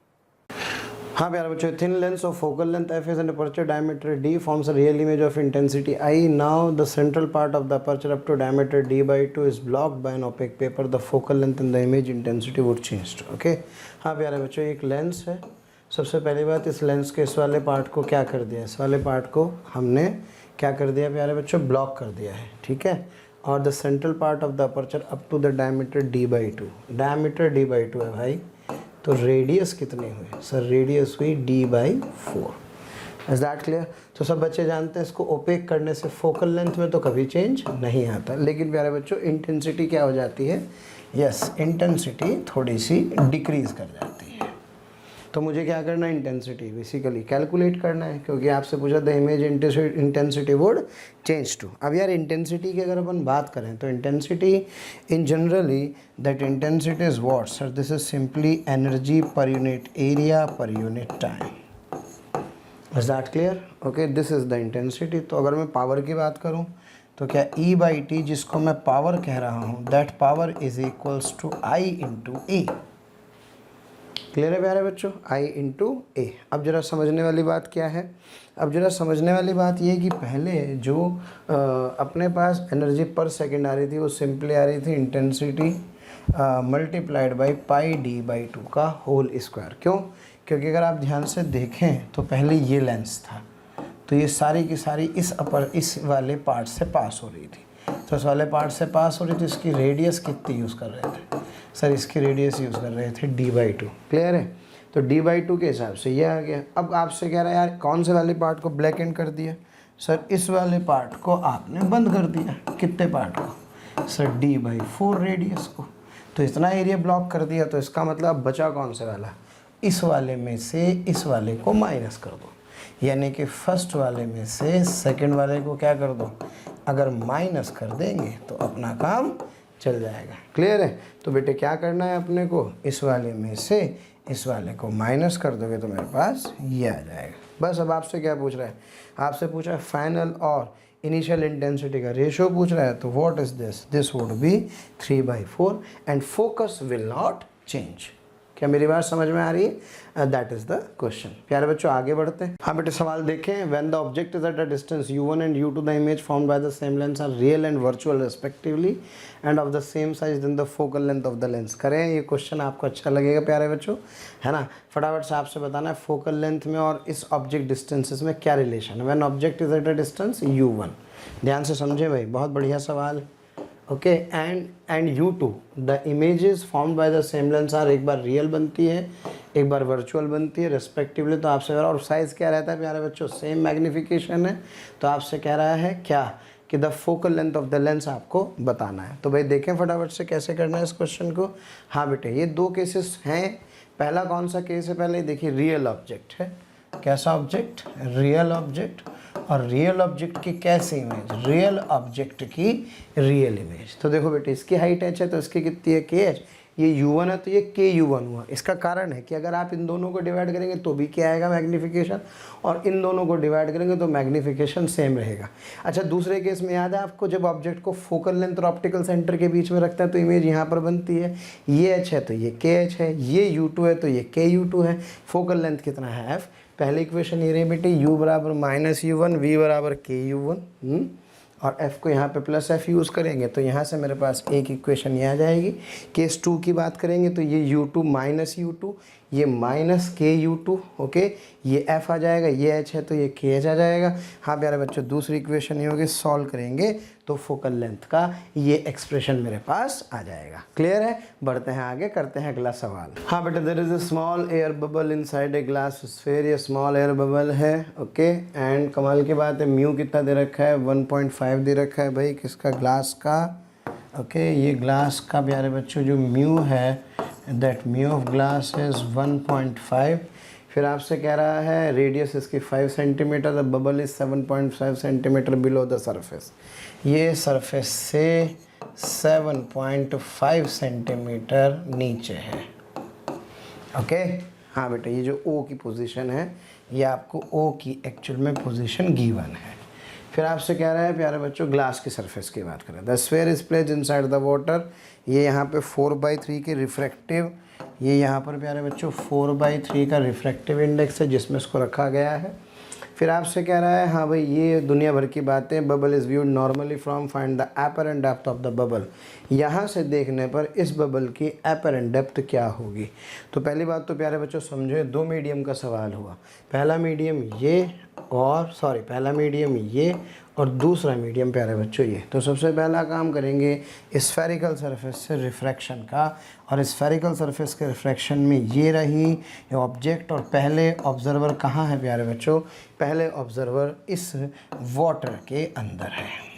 हाँ प्यारे बच्चों, thin lens of focal length f is and aperture diameter d forms a real image of intensity I. Now the central part of the aperture up to diameter d/2 is blocked by an opaque paper. The focal length and the image intensity would change. Okay? हाँ प्यारे बच्चों, एक lens है। सबसे पहली बात, इस lens के इस वाले पार्ट को क्या कर दिया, इस वाले पार्ट को हमने क्या कर दिया प्यारे बच्चों, ब्लॉक कर दिया है। ठीक है, और the central part of the aperture up to the diameter d/2, diameter d/2 है भाई, तो रेडियस कितनी हुई सर, रेडियस हुई d/4। Is that clear? तो सब बच्चे जानते हैं इसको ओपेक करने से फोकल लेंथ में तो कभी चेंज नहीं आता, लेकिन प्यारे बच्चों इंटेंसिटी क्या हो जाती है, यस इंटेंसिटी थोड़ी सी डिक्रीज कर जाती है। तो मुझे क्या करना है, इंटेंसिटी बेसिकली कैलकुलेट करना है, क्योंकि आपसे पूछा the image intensity would change to. अब यार इंटेंसिटी की अगर अपन बात करें तो intensity in generally that intensity is what sir, this is simply energy पर यूनिट एरिया पर unit time. Is that clear? Okay, this is the intensity. तो अगर मैं पावर की बात करूँ तो क्या E/T, जिसको मैं पावर कह रहा हूँ, that power is equals to I into A. क्लियर है प्यारे बच्चों, I इंटू ए। अब जरा समझने वाली बात क्या है, अब जरा समझने वाली बात ये है कि पहले जो अपने पास एनर्जी पर सेकंड आ रही थी वो सिंपली आ रही थी इंटेंसिटी मल्टीप्लाइड बाई πD/2 का होल स्क्वायर। क्यों? क्योंकि अगर आप ध्यान से देखें तो पहले ये लेंस था, तो ये सारी की सारी इस वाले पार्ट से पास हो रही थी, तो इस वाले पार्ट से पास हो रही थी, इसकी रेडियस कितनी यूज़ कर रहे थे सर, इसकी रेडियस यूज़ कर रहे थे d/2। क्लियर है? तो d/2 के हिसाब से ये आ गया। अब आपसे कह रहा है यार कौन से वाले पार्ट को ब्लैक एंड कर दिया सर, इस वाले पार्ट को आपने बंद कर दिया। कितने पार्ट को सर, d/4 रेडियस को। तो इतना एरिया ब्लॉक कर दिया, तो इसका मतलब बचा कौन से वाला, इस वाले में से इस वाले को माइनस कर दो, यानी कि फर्स्ट वाले में से सेकंड वाले को क्या कर दो, अगर माइनस कर देंगे तो अपना काम चल जाएगा। क्लियर है? तो बेटे क्या करना है अपने को, इस वाले में से इस वाले को माइनस कर दोगे तो मेरे पास ये आ जाएगा। बस अब आपसे क्या पूछ रहा है, आपसे पूछ रहा है फाइनल और इनिशियल इंटेंसिटी का रेशियो पूछ रहा है। तो what is this, this would be 3/4 and focus will not change. क्या मेरी बात समझ में आ रही है? That is the question. प्यारे बच्चों आगे बढ़ते हैं। हाँ बेटे सवाल देखें, when the object is at a distance u1 and u2 the image formed by the same lens are real and virtual respectively and of the same size then the focal length of the lens. करें ये question, आपको अच्छा लगेगा प्यारे बच्चों, है ना। फटाफट से आपसे बताना है फोकल लेंथ में और इस ऑब्जेक्ट डिस्टेंसेस में क्या रिलेशन है। When object is at a distance u1, ध्यान से समझे भाई, बहुत बढ़िया सवाल। Okay, and u2 the images formed by the same lens are, एक बार रियल बनती है एक बार वर्चुअल बनती है रेस्पेक्टिवली। तो आपसे और साइज़ क्या रहता है प्यारे बच्चों, सेम मैग्निफिकेशन है। तो आपसे कह रहा है क्या कि the focal length of the lens आपको बताना है। तो भाई देखें फटाफट से कैसे करना है इस क्वेश्चन को। हाँ बेटे, ये दो केसेस हैं। पहला कौन सा केस है, पहले देखिए रियल ऑब्जेक्ट है। कैसा ऑब्जेक्ट, रियल ऑब्जेक्ट, और रियल ऑब्जेक्ट की कैसी इमेज, रियल ऑब्जेक्ट की रियल इमेज। तो देखो बेटे, इसकी हाइट h है तो इसकी कितनी है kh, ये u1 है तो ये ku1 हुआ। इसका कारण है कि अगर आप इन दोनों को डिवाइड करेंगे तो भी क्या आएगा, मैग्नीफिकेशन, और इन दोनों को डिवाइड करेंगे तो मैग्नीफिकेशन सेम रहेगा। अच्छा, दूसरे केस में याद है आपको, जब ऑब्जेक्ट को फोकल लेंथ और ऑप्टिकल सेंटर के बीच में रखते हैं तो इमेज यहाँ पर बनती है। ये h है तो ये kh है, ये u2 है तो ये ku2 है। फोकल लेंथ कितना है f। पहले इक्वेशन ये रही बेटे, u बराबर -u1, v बराबर ku1, और f को यहाँ पे प्लस f यूज़ करेंगे तो यहाँ से मेरे पास एक इक्वेशन ये आ जाएगी। केस 2 की बात करेंगे तो ये u2 माइनस u2, ये माइनस ku2, ओके, ये f आ जाएगा, ये h है तो ये kh आ जाएगा। हाँ प्यारे बच्चों, दूसरी इक्वेशन ये होगी, सॉल्व करेंगे तो फोकल लेंथ का ये एक्सप्रेशन मेरे पास आ जाएगा। क्लियर है? बढ़ते हैं आगे, करते हैं अगला सवाल। हाँ बेटा, there is a small air bubble inside a glass sphere. ये स्मॉल एयर बबल है, ओके। एंड कमाल की बात है, म्यू कितना दे रखा है? 1.5 दे रखा है भाई, किसका? ग्लास का। ओके, ये ग्लास का प्यारे बच्चों जो म्यू है, that mu of glass is 1.5। फिर आपसे कह रहा है रेडियस इसकी 5 centimetre, the bubble is 7.5 centimetre below the surface. ये सरफेस से 7.5 सेंटीमीटर नीचे है, ओके। हाँ बेटा, ये जो ओ की पोजीशन है, ये आपको ओ की एक्चुअल में पोजीशन गिवन है। फिर आपसे कह रहा है प्यारे बच्चों ग्लास की सरफेस की बात करें। The sphere is placed inside the water. ये यहाँ पे 4/3 के रिफ्रैक्टिव, ये यहाँ पर प्यारे बच्चों 4/3 का रिफ्रैक्टिव इंडेक्स है जिसमें इसको रखा गया है। फिर आपसे कह रहा है हाँ भाई ये दुनिया भर की बातें, bubble is viewed normally from, find the apparent depth of the bubble. यहाँ से देखने पर इस बबल की एपरेंट डेप्थ क्या होगी? तो पहली बात तो प्यारे बच्चों समझे, दो मीडियम का सवाल हुआ। पहला मीडियम ये और दूसरा मीडियम प्यारे बच्चों ये। तो सबसे पहला काम करेंगे स्फेरिकल सरफेस से रिफ्रैक्शन का, और स्फेरिकल सरफेस के रिफ्रैक्शन में ये रही ये ऑब्जेक्ट, और पहले ऑब्जर्वर कहाँ है प्यारे बच्चों? पहले ऑब्जर्वर इस वाटर के अंदर है।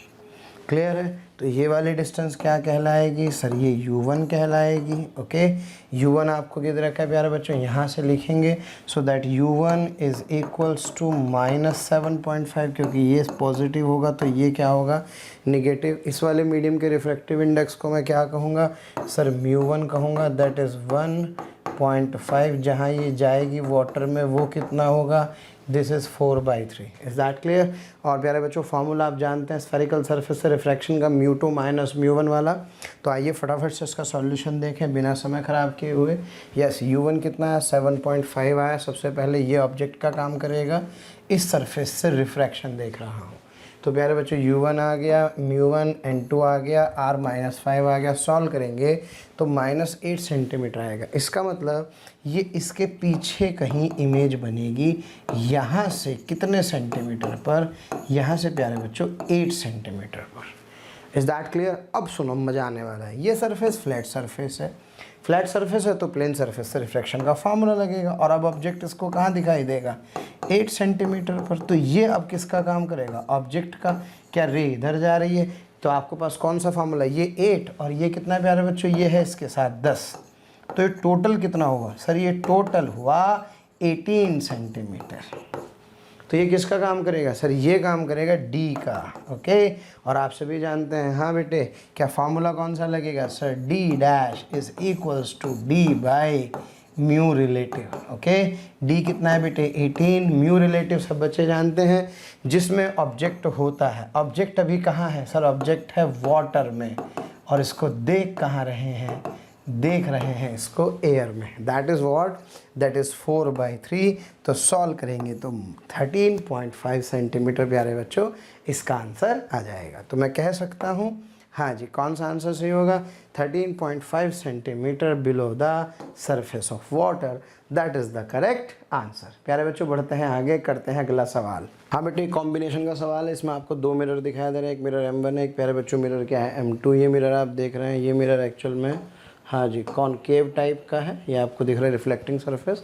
क्लियर है? तो ये वाली डिस्टेंस क्या कहलाएगी सर? ये u1 कहलाएगी, ओके। u1 आपको किधर रखा है प्यारे बच्चों? यहाँ से लिखेंगे, so that u1 is equals to -7.5, क्योंकि ये पॉजिटिव होगा तो ये क्या होगा? निगेटिव। इस वाले मीडियम के रिफ्रैक्टिव इंडेक्स को मैं क्या कहूँगा सर? μ1 कहूँगा, दैट इज़ 1.5। जहाँ ये जाएगी वाटर में वो कितना होगा? This is 4/3। Is that clear? और प्यारे बच्चों फार्मूला आप जानते हैं स्फेरिकल सरफेस से रिफ्रैक्शन का, μ2 माइनस μ1 वाला। तो आइए फटाफट से इसका सॉल्यूशन देखें बिना समय ख़राब किए हुए। यस, u1 कितना है? 7.5 आया। सबसे पहले ये ऑब्जेक्ट का काम करेगा, इस सरफेस से रिफ्रैक्शन देख रहा हूँ। तो प्यारे बच्चों u1 आ गया, μ1 n2 आ गया, r-5 आ गया। सॉल्व करेंगे तो -8 सेंटीमीटर आएगा। इसका मतलब ये इसके पीछे कहीं इमेज बनेगी, यहाँ से कितने सेंटीमीटर पर? यहाँ से प्यारे बच्चों 8 सेंटीमीटर पर। Is that clear? अब सुनो, मज़ा आने वाला है। ये सरफेस फ्लैट सरफेस है, फ्लैट सरफेस है तो प्लेन सरफेस से रिफ्रैक्शन का फार्मूला लगेगा। और अब ऑब्जेक्ट इसको कहाँ दिखाई देगा? 8 सेंटीमीटर पर। तो ये अब किसका काम करेगा? ऑब्जेक्ट का। क्या रे इधर जा रही है तो आपके पास कौन सा फार्मूला? ये 8 और ये कितना प्यारे बच्चों? ये है इसके साथ 10। तो ये टोटल कितना होगा सर? ये टोटल हुआ 18 सेंटीमीटर। तो ये किसका काम करेगा सर? ये काम करेगा डी का, ओके। और आप सभी जानते हैं हाँ बेटे, क्या फार्मूला कौन सा लगेगा sir? D dash is equals to d by mu relative, okay. D कितना है बेटे? 18। म्यू रिलेटिव सब बच्चे जानते हैं, जिसमें ऑब्जेक्ट होता है। ऑब्जेक्ट अभी कहाँ है सर? ऑब्जेक्ट है वाटर में, और इसको देख कहाँ रहे हैं? देख रहे हैं इसको एयर में। That is what? That is 4/3। तो सॉल्व करेंगे तो 13.5 सेंटीमीटर प्यारे बच्चों इसका आंसर आ जाएगा। तो मैं कह सकता हूँ हाँ जी, कौन सा आंसर सही होगा? 13.5 centimetre below the surface of water, that is the correct answer. प्यारे बच्चों बढ़ते हैं आगे, करते हैं अगला सवाल। हाँ बेटे, कॉम्बिनेशन का सवाल है। इसमें आपको दो मिरर दिखाई दे रहे हैं, एक मिरर M1 है, एक प्यारे बच्चों मिरर क्या है? M2। ये मिरर आप देख रहे हैं, ये मिरर एक्चुअल में हाँ जी कॉनकेव टाइप का है, ये आपको दिख रहा है रिफ्लेक्टिंग सरफेस।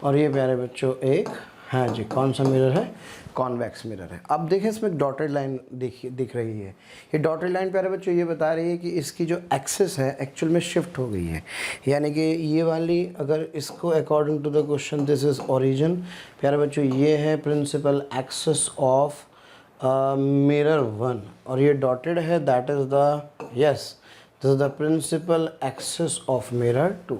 और ये प्यारे बच्चों एक हाँ जी कौन सा मिरर है? कॉन्वेक्स मिरर है। अब देखें इसमें डॉटेड लाइन दिख रही है। ये डॉटेड लाइन प्यारे बच्चों ये बता रही है कि इसकी जो एक्सिस है एक्चुअल में शिफ्ट हो गई है। यानी कि ये वाली अगर इसको according to the question this is origin प्यारे बच्चों, ये है प्रिंसिपल एक्सिस ऑफ मिरर 1, और ये डॉटेड है, that is the yes this is the principal axis of mirror 2।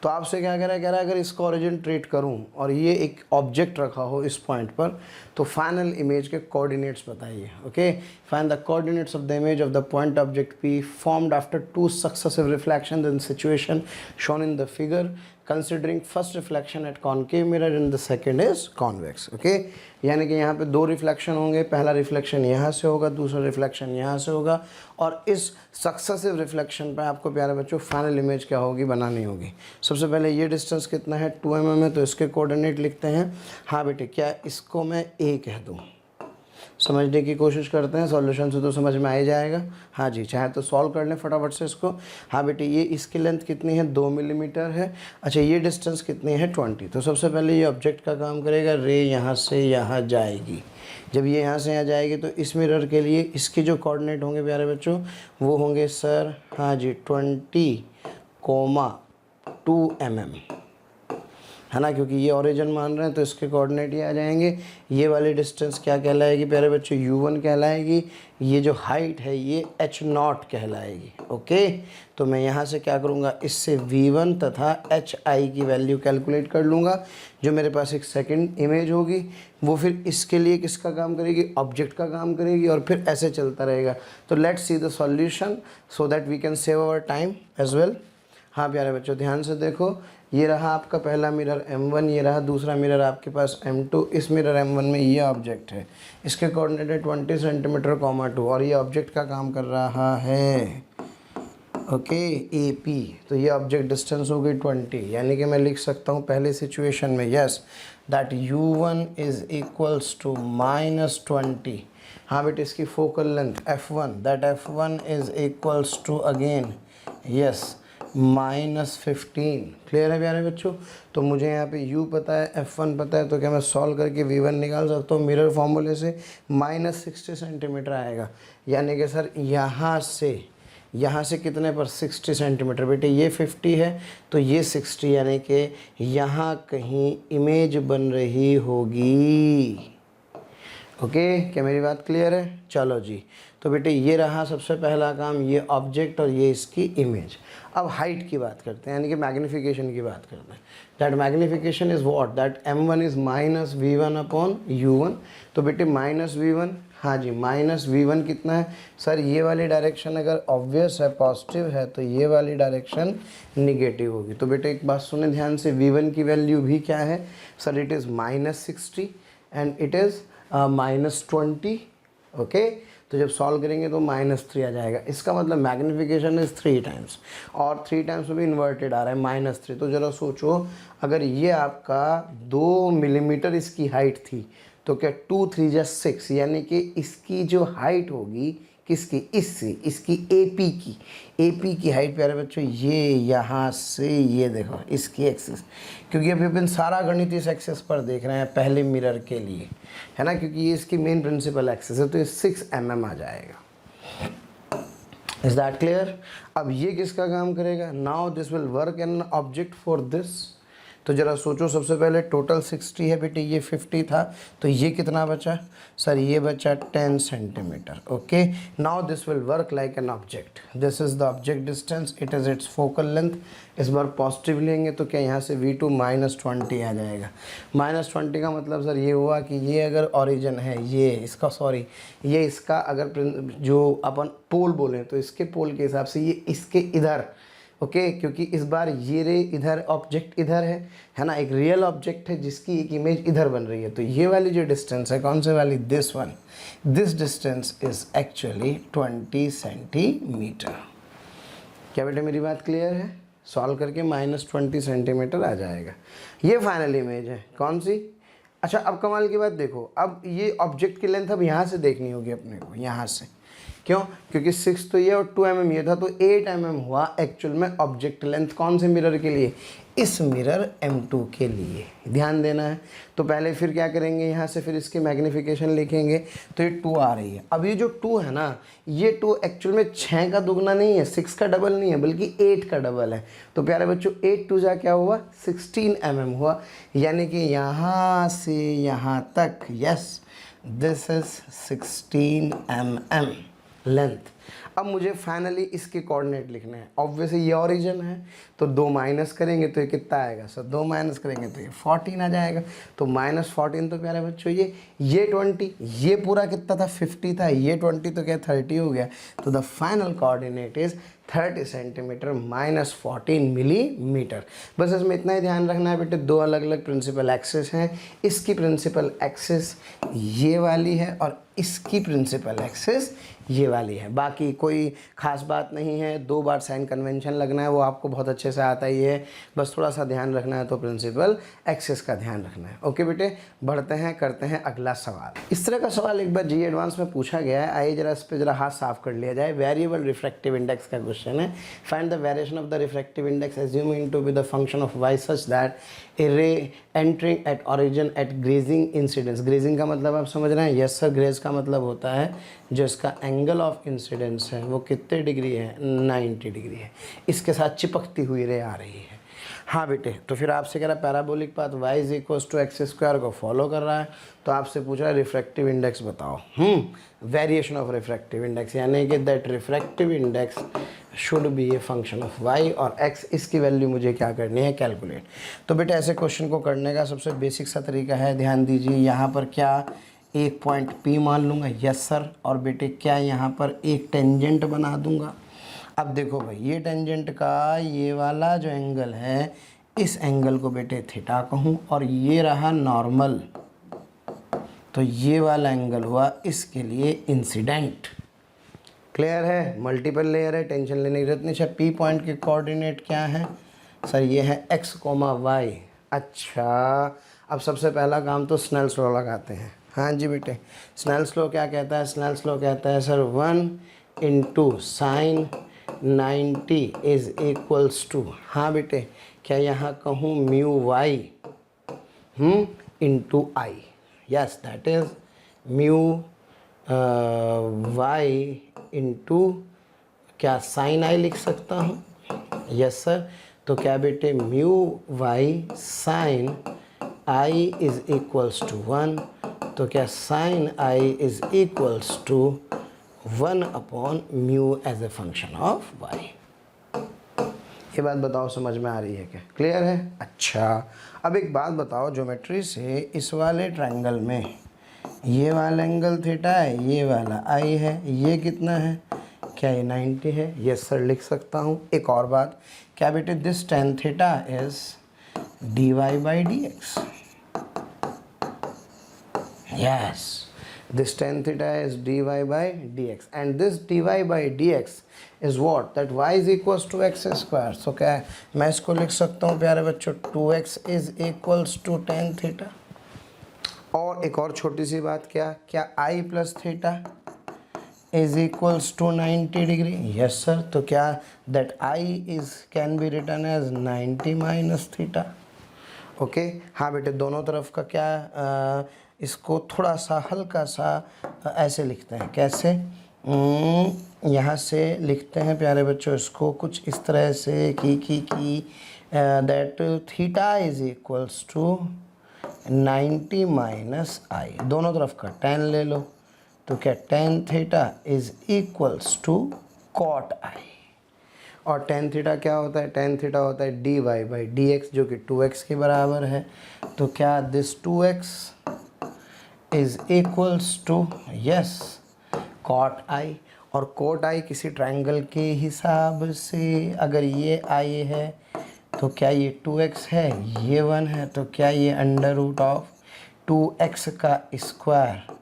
तो आपसे क्या कह रहा है अगर इसको ओरिजिन ट्रीट करूं और ये एक ऑब्जेक्ट रखा हो इस पॉइंट पर, तो फाइनल इमेज के कोऑर्डिनेट्स बताइए, okay. Find the coordinates of the image of the point object P formed after 2 successive reflections in situation shown in the figure, considering first reflection at concave mirror and the second is convex, okay। यानी कि यहाँ पे दो reflection होंगे, पहला reflection यहाँ से होगा, दूसरा रिफ्लेक्शन यहाँ से होगा, और इस सक्सेसिव रिफ्लेक्शन पे आपको प्यारे बच्चों फाइनल इमेज क्या होगी? बनानी होगी। सबसे पहले ये डिस्टेंस कितना है? 2 mm है, तो इसके कोऑर्डिनेट लिखते हैं। हाँ बेटे, क्या इसको मैं A कह दूँ? समझने की कोशिश करते हैं, सॉल्यूशन से तो समझ में आ ही जाएगा। हाँ जी, चाहे तो सॉल्व कर लें फटाफट से इसको। हाँ बेटे, ये इसकी लेंथ कितनी है, 2 मिलीमीटर है। अच्छा, ये डिस्टेंस कितनी है, 20। तो सबसे पहले ये ऑब्जेक्ट का काम करेगा, रे यहाँ से यहाँ जाएगी। जब ये यहाँ से यहाँ जाएगी तो इस मिरर के लिए इसके जो कोऑर्डिनेट होंगे प्यारे बच्चों, वो होंगे सर, हाँ जी, 20,2 mm, है ना, क्योंकि ये ओरिजिन मान रहे हैं तो इसके कोऑर्डिनेट ये आ जाएंगे। ये वाली डिस्टेंस क्या कहलाएगी प्यारे बच्चों, u1 कहलाएगी। ये जो हाइट है ये h0 कहलाएगी। ओके, तो मैं यहाँ से क्या करूँगा, इससे v1 तथा hi की वैल्यू कैलकुलेट कर लूँगा। जो मेरे पास एक सेकंड इमेज होगी वो फिर इसके लिए किसका काम करेगी, ऑब्जेक्ट का काम करेगी, और फिर ऐसे चलता रहेगा। तो let's see the solution so that we can save our time as well. हाँ प्यारे बच्चों, ध्यान से देखो, ये रहा आपका पहला मिरर m1, ये रहा दूसरा मिरर आपके पास m2। इस मिरर m1 में ये ऑब्जेक्ट है, इसके कोऑर्डिनेट है 20 सेंटीमीटर, 2, और ये ऑब्जेक्ट का काम कर रहा है ओके AP। तो ये ऑब्जेक्ट डिस्टेंस हो गई 20, यानी कि मैं लिख सकता हूँ पहले सिचुएशन में, yes, that u1 is equals to -20। हाँ बेटे, इसकी focal length f1, that f1 is equals to again, yes, -15। Clear है प्यारे बच्चों। तो मुझे यहाँ पे u पता है, f1 पता है, तो क्या मैं सॉल्व करके v1 निकाल सकता हूँ। मिरर फॉर्मूले से -60 सेंटीमीटर आएगा, यानी कि सर यहाँ से कितने पर, 60 सेंटीमीटर। बेटे ये 50 है तो ये 60, यानी कि यहाँ कहीं इमेज बन रही होगी। ओके, क्या मेरी बात क्लियर है? चलो जी, तो बेटे ये रहा सबसे पहला काम, ये ऑब्जेक्ट और ये इसकी इमेज। अब हाइट की बात करते हैं, यानी कि मैग्नीफिकेशन की बात करते हैं। That magnification is what, that m1 is -v1/u1। तो बेटे -v1, हाँ जी, -v1 कितना है सर, ये वाली डायरेक्शन अगर ऑब्वियस है, पॉजिटिव है, तो ये वाली डायरेक्शन निगेटिव होगी। तो बेटे एक बात सुने ध्यान से, v1 की वैल्यू भी क्या है sir, it is -60 and it is -20। Okay, तो जब सॉल्व करेंगे तो -3 आ जाएगा। इसका मतलब मैग्नीफिकेशन इज़ 3 टाइम्स, और 3 टाइम्स में भी इन्वर्टेड आ रहा है -3। तो ज़रा सोचो, अगर ये आपका 2 मिलीमीटर इसकी हाइट थी, तो क्या 2 3 जा 6, यानी कि इसकी जो हाइट होगी किसकी, इसकी AP की हाइट प्यारे बच्चों, ये यहाँ से ये देखो इसकी एक्सिस, क्योंकि अभी अपन सारा गणित इस एक्सिस पर देख रहे हैं पहले मिरर के लिए, है ना, क्योंकि ये इसकी मेन प्रिंसिपल एक्सिस है, तो ये 6 mm आ जाएगा। Is that clear? अब ये किसका काम करेगा, now this will work an object for this. तो ज़रा सोचो, सबसे पहले टोटल 60 है बेटे, ये 50 था, तो ये कितना बचा सर, ये बचा 10 centimetre. Okay, now this will work like an object. This is the object distance, it is it's focal length. इस बार पॉजिटिव लेंगे तो क्या यहाँ से v2 -20 आ जाएगा। -20 का मतलब सर ये हुआ कि ये अगर ओरिजिन है, ये इसका, सॉरी, ये इसका अगर जो अपन पोल बोलें तो इसके पोल के हिसाब से ये इसके इधर, ओके, क्योंकि इस बार ये रे इधर, ऑब्जेक्ट इधर है ना, एक रियल ऑब्जेक्ट है जिसकी एक इमेज इधर बन रही है। तो ये वाली जो डिस्टेंस है, कौन से वाली, this one, this distance is actually 20 centimetre. क्या बेटे मेरी बात क्लियर है? सॉल्व करके -20 सेंटीमीटर आ जाएगा। ये फाइनल इमेज है, कौन सी? अच्छा, अब कमाल की बात देखो, अब ये ऑब्जेक्ट की लेंथ अब यहाँ से देखनी होगी अपने को, यहाँ से। क्यों? क्योंकि 6 तो ये और 2 mm ये था, तो 8 mm हुआ एक्चुअल में ऑब्जेक्ट लेंथ। कौन से मिरर के लिए? इस मिरर M2 के लिए। ध्यान देना है। तो पहले फिर क्या करेंगे, यहाँ से फिर इसकी मैग्नीफिकेशन लिखेंगे, तो ये 2 आ रही है। अब ये जो 2 है ना, ये 2 एक्चुअल में 6 का दुगना नहीं है, 6 का डबल नहीं है, बल्कि 8 का डबल है। तो प्यारे बच्चों 8 2 जा क्या हुआ, 16 mm हुआ, यानी कि यहाँ से यहाँ तक, yes, this is 16 mm length. अब मुझे फाइनली इसके कोऑर्डिनेट लिखने हैं। ऑब्वियसली ये ओरिजिन है, तो 2 माइनस करेंगे तो ये कितना आएगा सर, 2 माइनस करेंगे तो ये 14 आ जाएगा। तो -14 तो प्यारे बच्चों ये 20, ये पूरा कितना था, 50 था, ये 20 तो क्या 30 हो गया। तो the final coordinate is 30 centimetre -14 millimetre. बस इसमें इतना ही ध्यान रखना है बेटे, 2 अलग अलग प्रिंसिपल एक्सिस हैं। इसकी प्रिंसिपल एक्सिस ये वाली है और इसकी प्रिंसिपल एक्सिस ये वाली है। बाकी कोई ख़ास बात नहीं है, 2 बार साइन कन्वेंशन लगना है, वो आपको बहुत अच्छे से आता ही है, बस थोड़ा सा ध्यान रखना है, तो प्रिंसिपल एक्सेस का ध्यान रखना है। ओके बेटे, बढ़ते हैं, करते हैं अगला सवाल। इस तरह का सवाल एक बार जी एडवांस में पूछा गया है, आइए जरा इस पर जरा हाथ साफ कर लिया जाए। वेरिएबल रिफ्रैक्टिव इंडेक्स का क्वेश्चन है। Find the variation of the refractive index assuming to be the function of Y such that a ray entering at origin at grazing incidence. Grazing का मतलब आप समझ रहे हैं? यस सर, ग्रेज का मतलब होता है जो इसका एंगल ऑफ इंसिडेंस है वो कितने डिग्री है? 90 डिग्री है। इसके साथ चिपकती हुई रे आ रही है। हाँ बेटे, तो फिर आपसे कह रहा है parabolic path y is equals to x square को फॉलो कर रहा है, तो आपसे पूछ रहा है रिफ्रैक्टिव इंडेक्स बताओ। वेरिएशन ऑफ रिफ्रैक्टिव इंडेक्स, यानी कि that refractive index should be a function of y और x, इसकी वैल्यू मुझे क्या करनी है? कैलकुलेट। तो बेटे ऐसे क्वेश्चन को करने का सबसे बेसिक सा तरीका है, ध्यान दीजिए, यहाँ पर क्या एक पॉइंट P मान लूँगा, यस सर, और बेटे क्या यहाँ पर एक टेंजेंट बना दूँगा। अब देखो भाई, ये टेंजेंट का ये वाला जो एंगल है, इस एंगल को बेटे थीटा कहूँ, और ये रहा नॉर्मल, तो ये वाला एंगल हुआ इसके लिए इंसिडेंट। क्लियर है? मल्टीपल लेयर है, टेंशन लेने की जरूरत नहीं है। पी पॉइंट के कोऑर्डिनेट क्या है सर? ये है x, y। अच्छा, अब सबसे पहला काम तो स्नेल्स लॉ लगाते हैं। हाँ जी बेटे, स्नेल्स लॉ क्या कहता है? स्नेल्स लॉ कहता है sir 1 into sine 90 is equals to, हाँ बेटे, क्या यहाँ कहूँ mu y into i. Yes, that is mu y into क्या साइन आई लिख सकता हूँ? यस सर, तो क्या बेटे mu y sine i is equals to 1, तो क्या sine i is equals to 1 upon mu as a function of y। ये बात बताओ समझ में आ रही है क्या? क्लियर है? अच्छा, अब एक बात बताओ, ज्योमेट्री से इस वाले ट्रायंगल में ये वाला एंगल थीटा है, ये वाला आई है, ये कितना है? क्या ये 90 है? यस सर, लिख सकता हूँ। एक और बात, क्या बेटे this tan theta is dy by D x. Yes, this tan theta is dy by dx and this dy by dx is what? That y is equals to x square. So क्या है? मैं इसको लिख सकता हूँ प्यारे बच्चों 2x is equals to tan theta। और एक और छोटी सी बात, क्या I plus theta is equals to 90 degree? Yes sir, तो क्या that I is can be written as 90 minus theta। Okay हाँ बेटे, दोनों तरफ का क्या इसको थोड़ा सा हल्का सा ऐसे लिखते हैं। कैसे? यहाँ से लिखते हैं प्यारे बच्चों इसको कुछ इस तरह से कि that theta is equals to 90 minus I. दोनों तरफ का tan ले लो, तो क्या tan theta is equals to cot I. और tan थीटा क्या होता है? tan थीटा होता है dy बाई dx, जो कि 2x के बराबर है। तो क्या this 2x is equals to yes cot I. और कॉट आई किसी ट्रायंगल के हिसाब से अगर ये आई है तो क्या ये 2x है, ये 1 है, तो क्या ये अंडर रूट ऑफ 2x का स्क्वायर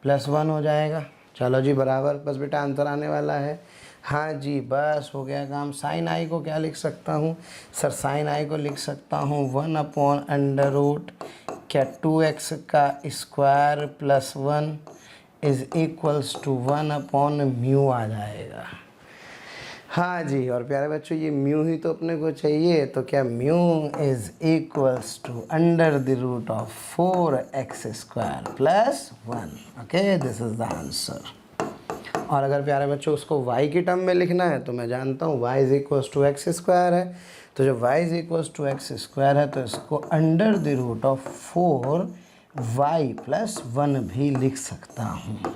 प्लस 1 हो जाएगा। चलो जी बराबर, बस बेटा आंसर आने वाला है। हाँ जी, बस हो गया काम। साइन आई को क्या लिख सकता हूँ सर? साइन आई को लिख सकता हूँ 1 अपॉन अंडर रूट क्या 2x का square plus 1 is equals to 1 upon mu आ जाएगा। हाँ जी, और प्यारे बच्चों ये म्यू ही तो अपने को चाहिए, तो क्या mu is equals to under the root of 4x square plus 1। Okay, this is the answer. और अगर प्यारे बच्चों उसको y की टर्म में लिखना है तो मैं जानता हूँ y is equals to x square है, तो जब y is equals to x square है तो इसको under the root of 4y plus 1 भी लिख सकता हूँ।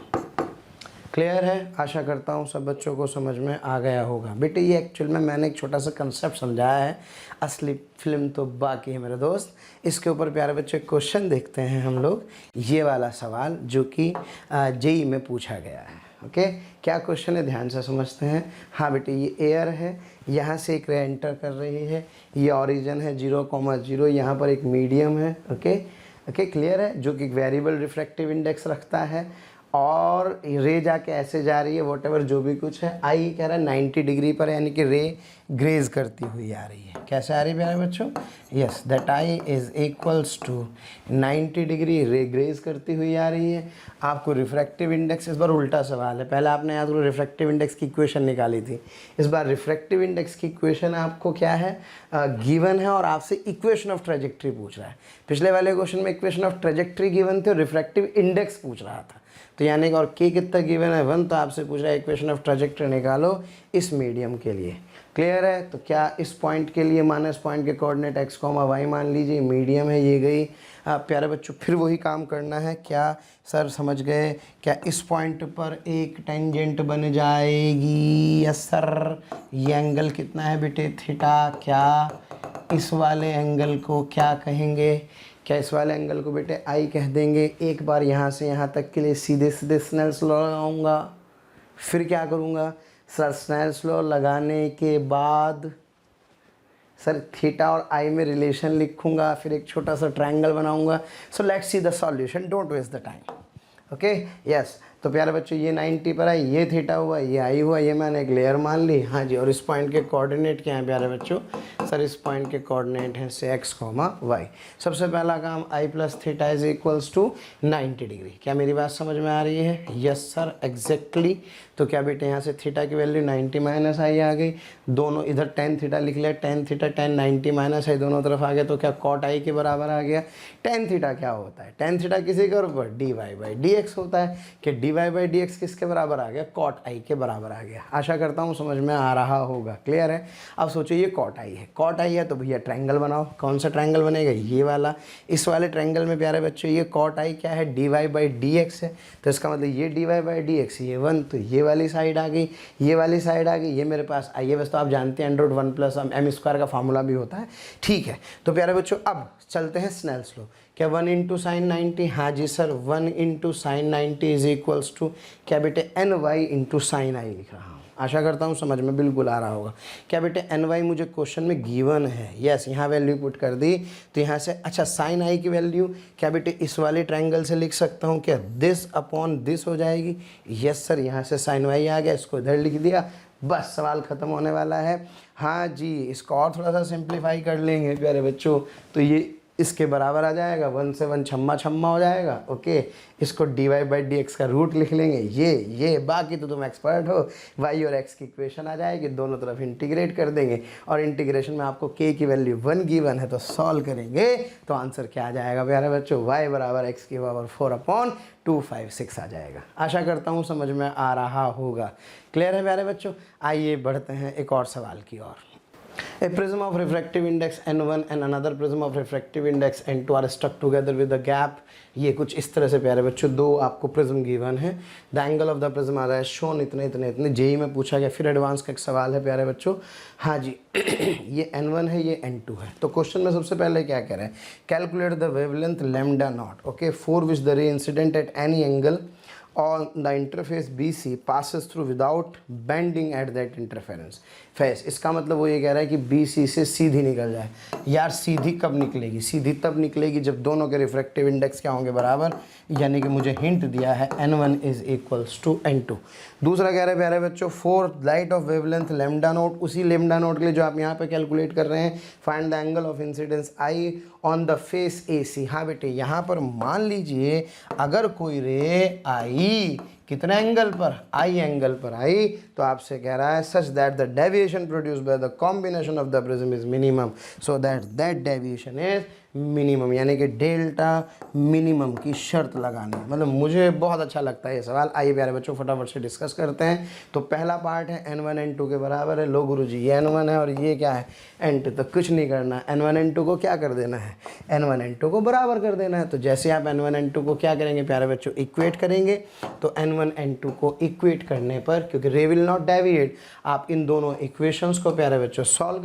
क्लियर है? आशा करता हूँ सब बच्चों को समझ में आ गया होगा। बेटे ये एक्चुअल में मैंने एक छोटा सा कंसेप्ट समझाया है, असली फिल्म तो बाकी है मेरे दोस्त। इसके ऊपर प्यारे बच्चे क्वेश्चन देखते हैं हम लोग, ये वाला सवाल जो कि जेई में पूछा गया है। ओके, क्या क्वेश्चन है ध्यान से समझते हैं। हाँ बेटे, ये एयर है, यहाँ से एक रे एंटर कर रही है, ये ऑरिजिन है 0,0, यहाँ पर एक मीडियम है। ओके, क्लियर है, जो कि वेरिएबल रिफ्रैक्टिव इंडेक्स रखता है। और रे जाके ऐसे जा रही है, वॉट एवर जो भी कुछ है। आई कह रहा है 90 डिग्री पर, यानी कि रे ग्रेज करती हुई आ रही है। कैसे आ रही है प्यारे बच्चों? Yes, that i is equals to 90 degree, ray graze करती हुई आ रही है। आपको रिफ्रैक्टिव इंडेक्स, इस बार उल्टा सवाल है, पहले आपने याद करो रिफ्रैक्टिव इंडेक्स की इक्वेशन निकाली थी, इस बार रिफ्रैक्टिव इंडेक्स की इक्वेशन आपको क्या है, गिवन है, और आपसे इक्वेशन ऑफ ट्रेजेक्ट्री पूछ रहा है। पिछले वाले क्वेश्चन में इक्वेशन ऑफ ट्रेजेक्ट्री गिवन थे और रिफ्रैक्टिव इंडेक्स पूछ रहा था, तो यानी कि और के कितना गिवन है 1, तो आपसे पूछ रहा है इक्वेशन ऑफ ट्रेजेक्ट्री निकालो इस मीडियम के लिए। क्लियर है? तो क्या इस पॉइंट के लिए माइनस पॉइंट के कोऑर्डिनेट x, y मान लीजिए, मीडियम है ये गई। प्यारे बच्चों फिर वही काम करना है, क्या सर समझ गए? क्या इस पॉइंट पर एक टेंजेंट बन जाएगी? Yes sir. ये एंगल कितना है बेटे? थीटा। क्या इस वाले एंगल को क्या कहेंगे? क्या इस वाले एंगल को बेटे आई कह देंगे। एक बार यहाँ से यहाँ तक के लिए सीधे सीधे स्नेल्स लॉ लगाऊंगा, फिर क्या करूँगा सर? स्नेल्स लॉ लगाने के बाद सर थीटा और आई में रिलेशन लिखूंगा, फिर एक छोटा सा ट्रायंगल बनाऊंगा। So let's see the solution, don't waste the time. Okay yes. तो प्यारे बच्चों ये 90 पर आई, ये थीटा हुआ, ये आई हुआ, ये मैंने एक लेयर मान ली। हाँ जी, और इस पॉइंट के कोऑर्डिनेट क्या हैं प्यारे बच्चों? सर इस पॉइंट के कोऑर्डिनेट हैं से x, y। सबसे पहला काम i plus theta is equals to 90 degree. क्या मेरी बात समझ में आ रही है? Yes sir, exactly. तो क्या बेटे यहाँ से थीटा की वैल्यू 90 माइनस आई आ गई, दोनों इधर tan थीटा लिख लिया, tan theta tan 90 minus I दोनों तरफ आ गया, तो क्या cot i के बराबर आ गया। tan थीटा क्या होता है? tan थीटा किसी के ऊपर dy बाई dx होता है, कि dy बाई dx किसके बराबर आ गया? cot i के बराबर आ गया। आशा करता हूँ समझ में आ रहा होगा। क्लियर है? अब सोचो ये cot i है, cot i है तो भैया ट्रायंगल बनाओ। कौन सा ट्रायंगल बनेगा? ये वाला। इस वाले ट्रायंगल में प्यारे बच्चों ये cot i क्या है? dy बाई dx है, तो इसका मतलब ये dy बाई dx ये 1, तो ये वाली साइड आ गई, ये वाली साइड आ गई, ये मेरे पास आई है। बस तो आप जानते हैं under root 1 plus m square का फार्मूला भी होता है। ठीक है, तो प्यारे बच्चों अब चलते हैं स्नेल्स लॉ। क्या 1 इंटू साइन 90? हाँ जी sir, 1 into sine 90 is equals to क्या बेटे? ny इंटू साइन आई लिख रहा हूँ। आशा करता हूँ समझ में बिल्कुल आ रहा होगा। क्या बेटे ny मुझे क्वेश्चन में गिवन है, यस, यहाँ वैल्यू पुट कर दी, तो यहाँ से अच्छा साइन आई की वैल्यू क्या बेटे इस वाले ट्रायंगल से लिख सकता हूँ क्या? दिस अपॉन दिस हो जाएगी। यस सर, यहाँ से साइन वाई आ गया, इसको इधर लिख दिया, बस सवाल ख़त्म होने वाला है। हाँ जी, इसको और थोड़ा सा सिंप्लीफाई कर लेंगे प्यारे बच्चों, तो ये इसके बराबर आ जाएगा, 1 से 1 छम्मा छम्मा हो जाएगा। ओके, इसको dy बाई dx का रूट लिख लेंगे, ये बाकी तो तुम एक्सपर्ट हो। y और x की इक्वेशन आ जाएगी, दोनों तरफ इंटीग्रेट कर देंगे, और इंटीग्रेशन में आपको k की वैल्यू 1 गिवन है, तो सॉल्व करेंगे तो आंसर क्या आ जाएगा प्यारे बच्चों? y बराबर x की पावर 4/256 आ जाएगा। आशा करता हूँ समझ में आ रहा होगा। क्लियर है प्यारे बच्चों? आइए बढ़ते हैं एक और सवाल की ओर। A prism of refractive index n1 and another prism of refractive index n2 are stuck together with a gap। ये कुछ इस तरह से प्यारे बच्चों, दो आपको प्रिज्म गिवन है, the angle of the prism आ रहा है शोन इतने इतने इतने, जेई में पूछा गया। फिर एडवांस का एक सवाल है प्यारे बच्चों। हाँ जी ये n1 है, ये n2 है। तो क्वेश्चन में सबसे पहले क्या कह रहे हैं? Calculate the wavelength lambda naught, okay, for which the ray incident at any angle on the interface BC passes through without bending at that interference face। इसका मतलब वो ये कह रहा है कि BC से सीधी निकल जाए। यार सीधी कब निकलेगी? सीधी तब निकलेगी जब दोनों के रिफ्रैक्टिव इंडेक्स क्या होंगे? बराबर। यानी कि मुझे हिंट दिया है n1 is equals to n2। दूसरा कह रहे हैं प्यारे बच्चों, for light of wavelength lambda note, उसी लैम्डा नोट के लिए जो आप यहाँ पे कैलकुलेट कर रहे हैं, find the angle of incidence I on the face AC। हाँ बेटे, यहाँ पर मान लीजिए अगर कोई रे आई कितने एंगल पर? आई एंगल पर आई, तो आपसे कह रहा है such that the deviation produced by the combination of the prism is minimum, so that deviation is minimum, यानी कि डेल्टा मिनिमम की शर्त लगानी। मतलब मुझे बहुत अच्छा लगता है ये सवाल। आइए प्यारे बच्चों फटाफट से डिस्कस करते हैं। तो पहला पार्ट है n1 n2 के बराबर है। लो गुरुजी, ये n1 है और ये क्या है? n2। तो कुछ नहीं करना, n1 n2 को क्या कर देना है? n1 n2 को बराबर कर देना है। तो जैसे आप n1 n2 को क्या करेंगे प्यारे बच्चों? इक्वेट करेंगे। तो n1 n2 को इक्वेट करने पर, क्योंकि रे विल नॉट डेविएट, आप इन दोनों इक्वेशंस को प्यारे बच्चों सॉल्व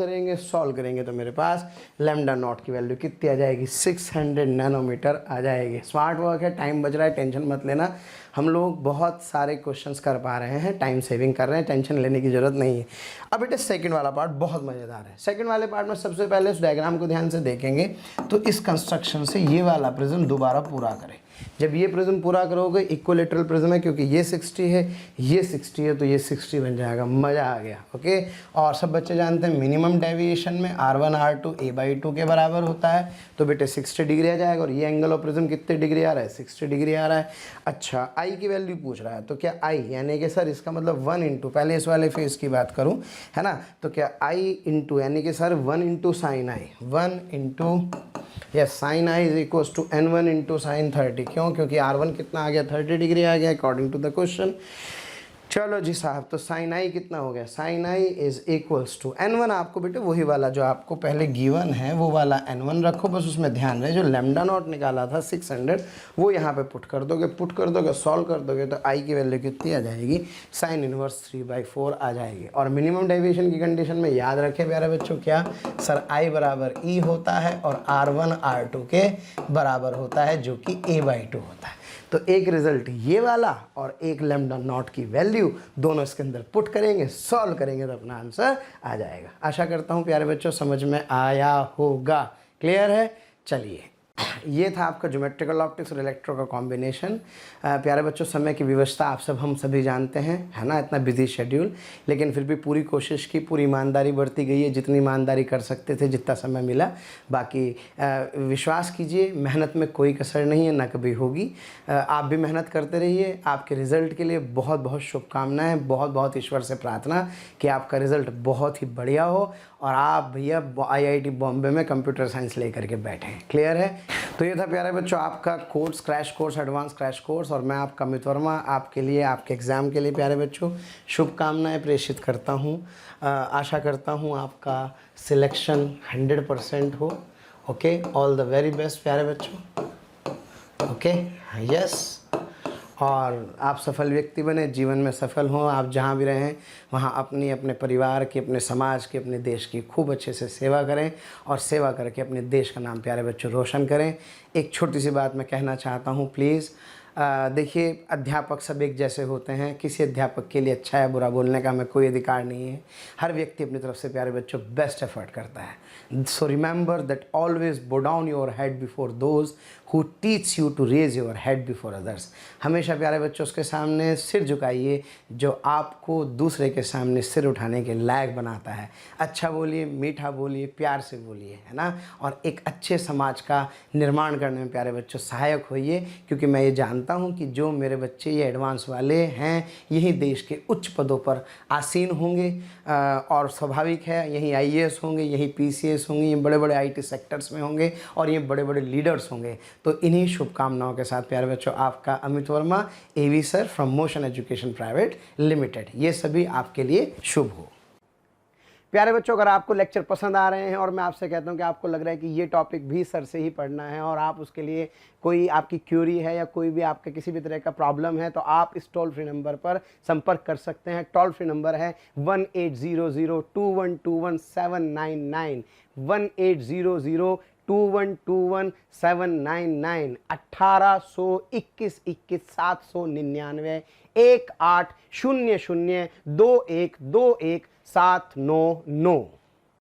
करेंगे तो मेरे पास लैम्डा नॉट की वैल्यू कितनी आ जाएगी? 600 नैनोमीटर आ जाएगी। स्मार्ट वर्क है, टाइम बच रहा है, टेंशन मत लेना। हम लोग बहुत सारे क्वेश्चंस कर पा रहे हैं, टाइम सेविंग कर रहे हैं, टेंशन लेने की ज़रूरत नहीं है। अब बेटे सेकंड वाला पार्ट बहुत मज़ेदार है। सेकंड वाले पार्ट में सबसे पहले उस डायग्राम को ध्यान से देखेंगे तो इस कंस्ट्रक्शन से ये वाला प्रिज्म दोबारा पूरा करें। जब ये प्रिज्म पूरा करोगे, इक्विलेटरल प्रिज्म है क्योंकि ये 60 है, ये 60 है, तो ये 60 बन जाएगा। मज़ा आ गया। ओके, और सब बच्चे जानते हैं मिनिमम डेविएशन में R1 R2 a/2 के बराबर होता है, तो बेटे 60 डिग्री आ जाएगा। और ये एंगल ऑफ प्रिज्म कितने डिग्री आ रहा है? 60 डिग्री आ रहा है। अच्छा, आई की वैल्यू पूछ रहा है, तो क्या आई यानी कि सर इसका मतलब 1 इंटू, पहले इस वाले फेस की बात करूँ, है ना, तो क्या आई इंटू यानी कि sir 1 into sine i, 1 into yes sine i is equal to n1 into sine 30। क्यों? क्योंकि R1 कितना आ गया? 30 डिग्री आ गया अकॉर्डिंग टू द क्वेश्चन। चलो जी साहब, तो साइन आई कितना हो गया? Sine i is equals to n1, आपको बेटे वही वाला जो आपको पहले गिवन है वो वाला n1 रखो, बस उसमें ध्यान रहे जो लैम्डा नॉट निकाला था 600 वो यहाँ पे पुट कर दोगे, सॉल्व कर दोगे तो आई की वैल्यू कितनी आ जाएगी? साइन इनवर्स 3/4 आ जाएगी। और मिनिमम डेविएशन की कंडीशन में याद रखें प्यारे बच्चों, क्या सर आई बराबर ई होता है और R1 R2 के बराबर होता है जो कि a/2 होता है। तो एक रिजल्ट ये वाला और एक लैम्डा नॉट की वैल्यू दोनों इसके अंदर पुट करेंगे, सॉल्व करेंगे तो अपना आंसर आ जाएगा। आशा करता हूँ प्यारे बच्चों समझ में आया होगा। क्लियर है? चलिए, ये था आपका ज्योमेट्रिकल ऑप्टिक्स और इलेक्ट्रो का कॉम्बिनेशन। प्यारे बच्चों, समय की विवशता आप सब हम सभी जानते हैं, है ना, इतना बिजी शेड्यूल, लेकिन फिर भी पूरी कोशिश की, पूरी ईमानदारी बरती गई है, जितनी ईमानदारी कर सकते थे, जितना समय मिला। बाकी विश्वास कीजिए, मेहनत में कोई कसर नहीं है, ना कभी होगी। आप भी मेहनत करते रहिए। आपके रिज़ल्ट के लिए बहुत बहुत शुभकामनाएँ, बहुत बहुत ईश्वर से प्रार्थना कि आपका रिज़ल्ट बहुत ही बढ़िया हो और आप भैया IIT बॉम्बे में कंप्यूटर साइंस लेकर के बैठे हैं। क्लियर है? तो ये था प्यारे बच्चों आपका course, crash course, advance crash course, और मैं आपका अमित वर्मा आपके लिए, आपके एग्ज़ाम के लिए प्यारे बच्चों शुभकामनाएं प्रेषित करता हूँ। आशा करता हूँ आपका सिलेक्शन 100% हो। Okay, all the very best प्यारे बच्चों। ओके, यस, और आप सफल व्यक्ति बने, जीवन में सफल हों। आप जहाँ भी रहें वहाँ अपनी, अपने परिवार की, अपने समाज की, अपने देश की खूब अच्छे से सेवा करें और सेवा करके अपने देश का नाम प्यारे बच्चों रोशन करें। एक छोटी सी बात मैं कहना चाहता हूँ, प्लीज़ देखिए, अध्यापक सब एक जैसे होते हैं। किसी अध्यापक के लिए अच्छा या बुरा बोलने का हमें कोई अधिकार नहीं है। हर व्यक्ति अपनी तरफ से प्यारे बच्चों बेस्ट एफर्ट करता है। So remember that always bow down your head before those who teach you to raise your head before others. हमेशा प्यारे बच्चों उसके सामने सिर झुकाइए जो आपको दूसरे के सामने सिर उठाने के लायक बनाता है। अच्छा बोलिए, मीठा बोलिए, प्यार से बोलिए, है ना, और एक अच्छे समाज का निर्माण करने में प्यारे बच्चों सहायक होइए। क्योंकि मैं ये जानता हूँ कि जो मेरे बच्चे ये एडवांस वाले हैं यही देश के उच्च पदों पर आसीन होंगे, और स्वाभाविक है यही IAS होंगे, यही PCS होंगे, ये बड़े बड़े IT सेक्टर्स में होंगे और ये बड़े बड़े लीडर्स होंगे। तो इन्हीं शुभकामनाओं के साथ प्यारे बच्चों आपका Amit Verma, AV sir from motion education private limited, ये सभी आपके लिए शुभ हो। प्यारे बच्चों, अगर आपको लेक्चर पसंद आ रहे हैं और मैं आपसे कहता हूं कि आपको लग रहा है कि ये टॉपिक भी सर से ही पढ़ना है और आप उसके लिए कोई आपकी क्यूरी है या कोई भी आपके किसी भी तरह का प्रॉब्लम है, तो आप इस टोल फ्री नंबर पर संपर्क कर सकते हैं। टोल फ्री नंबर है 18002121 799 18002121 1821 799 18002121 799।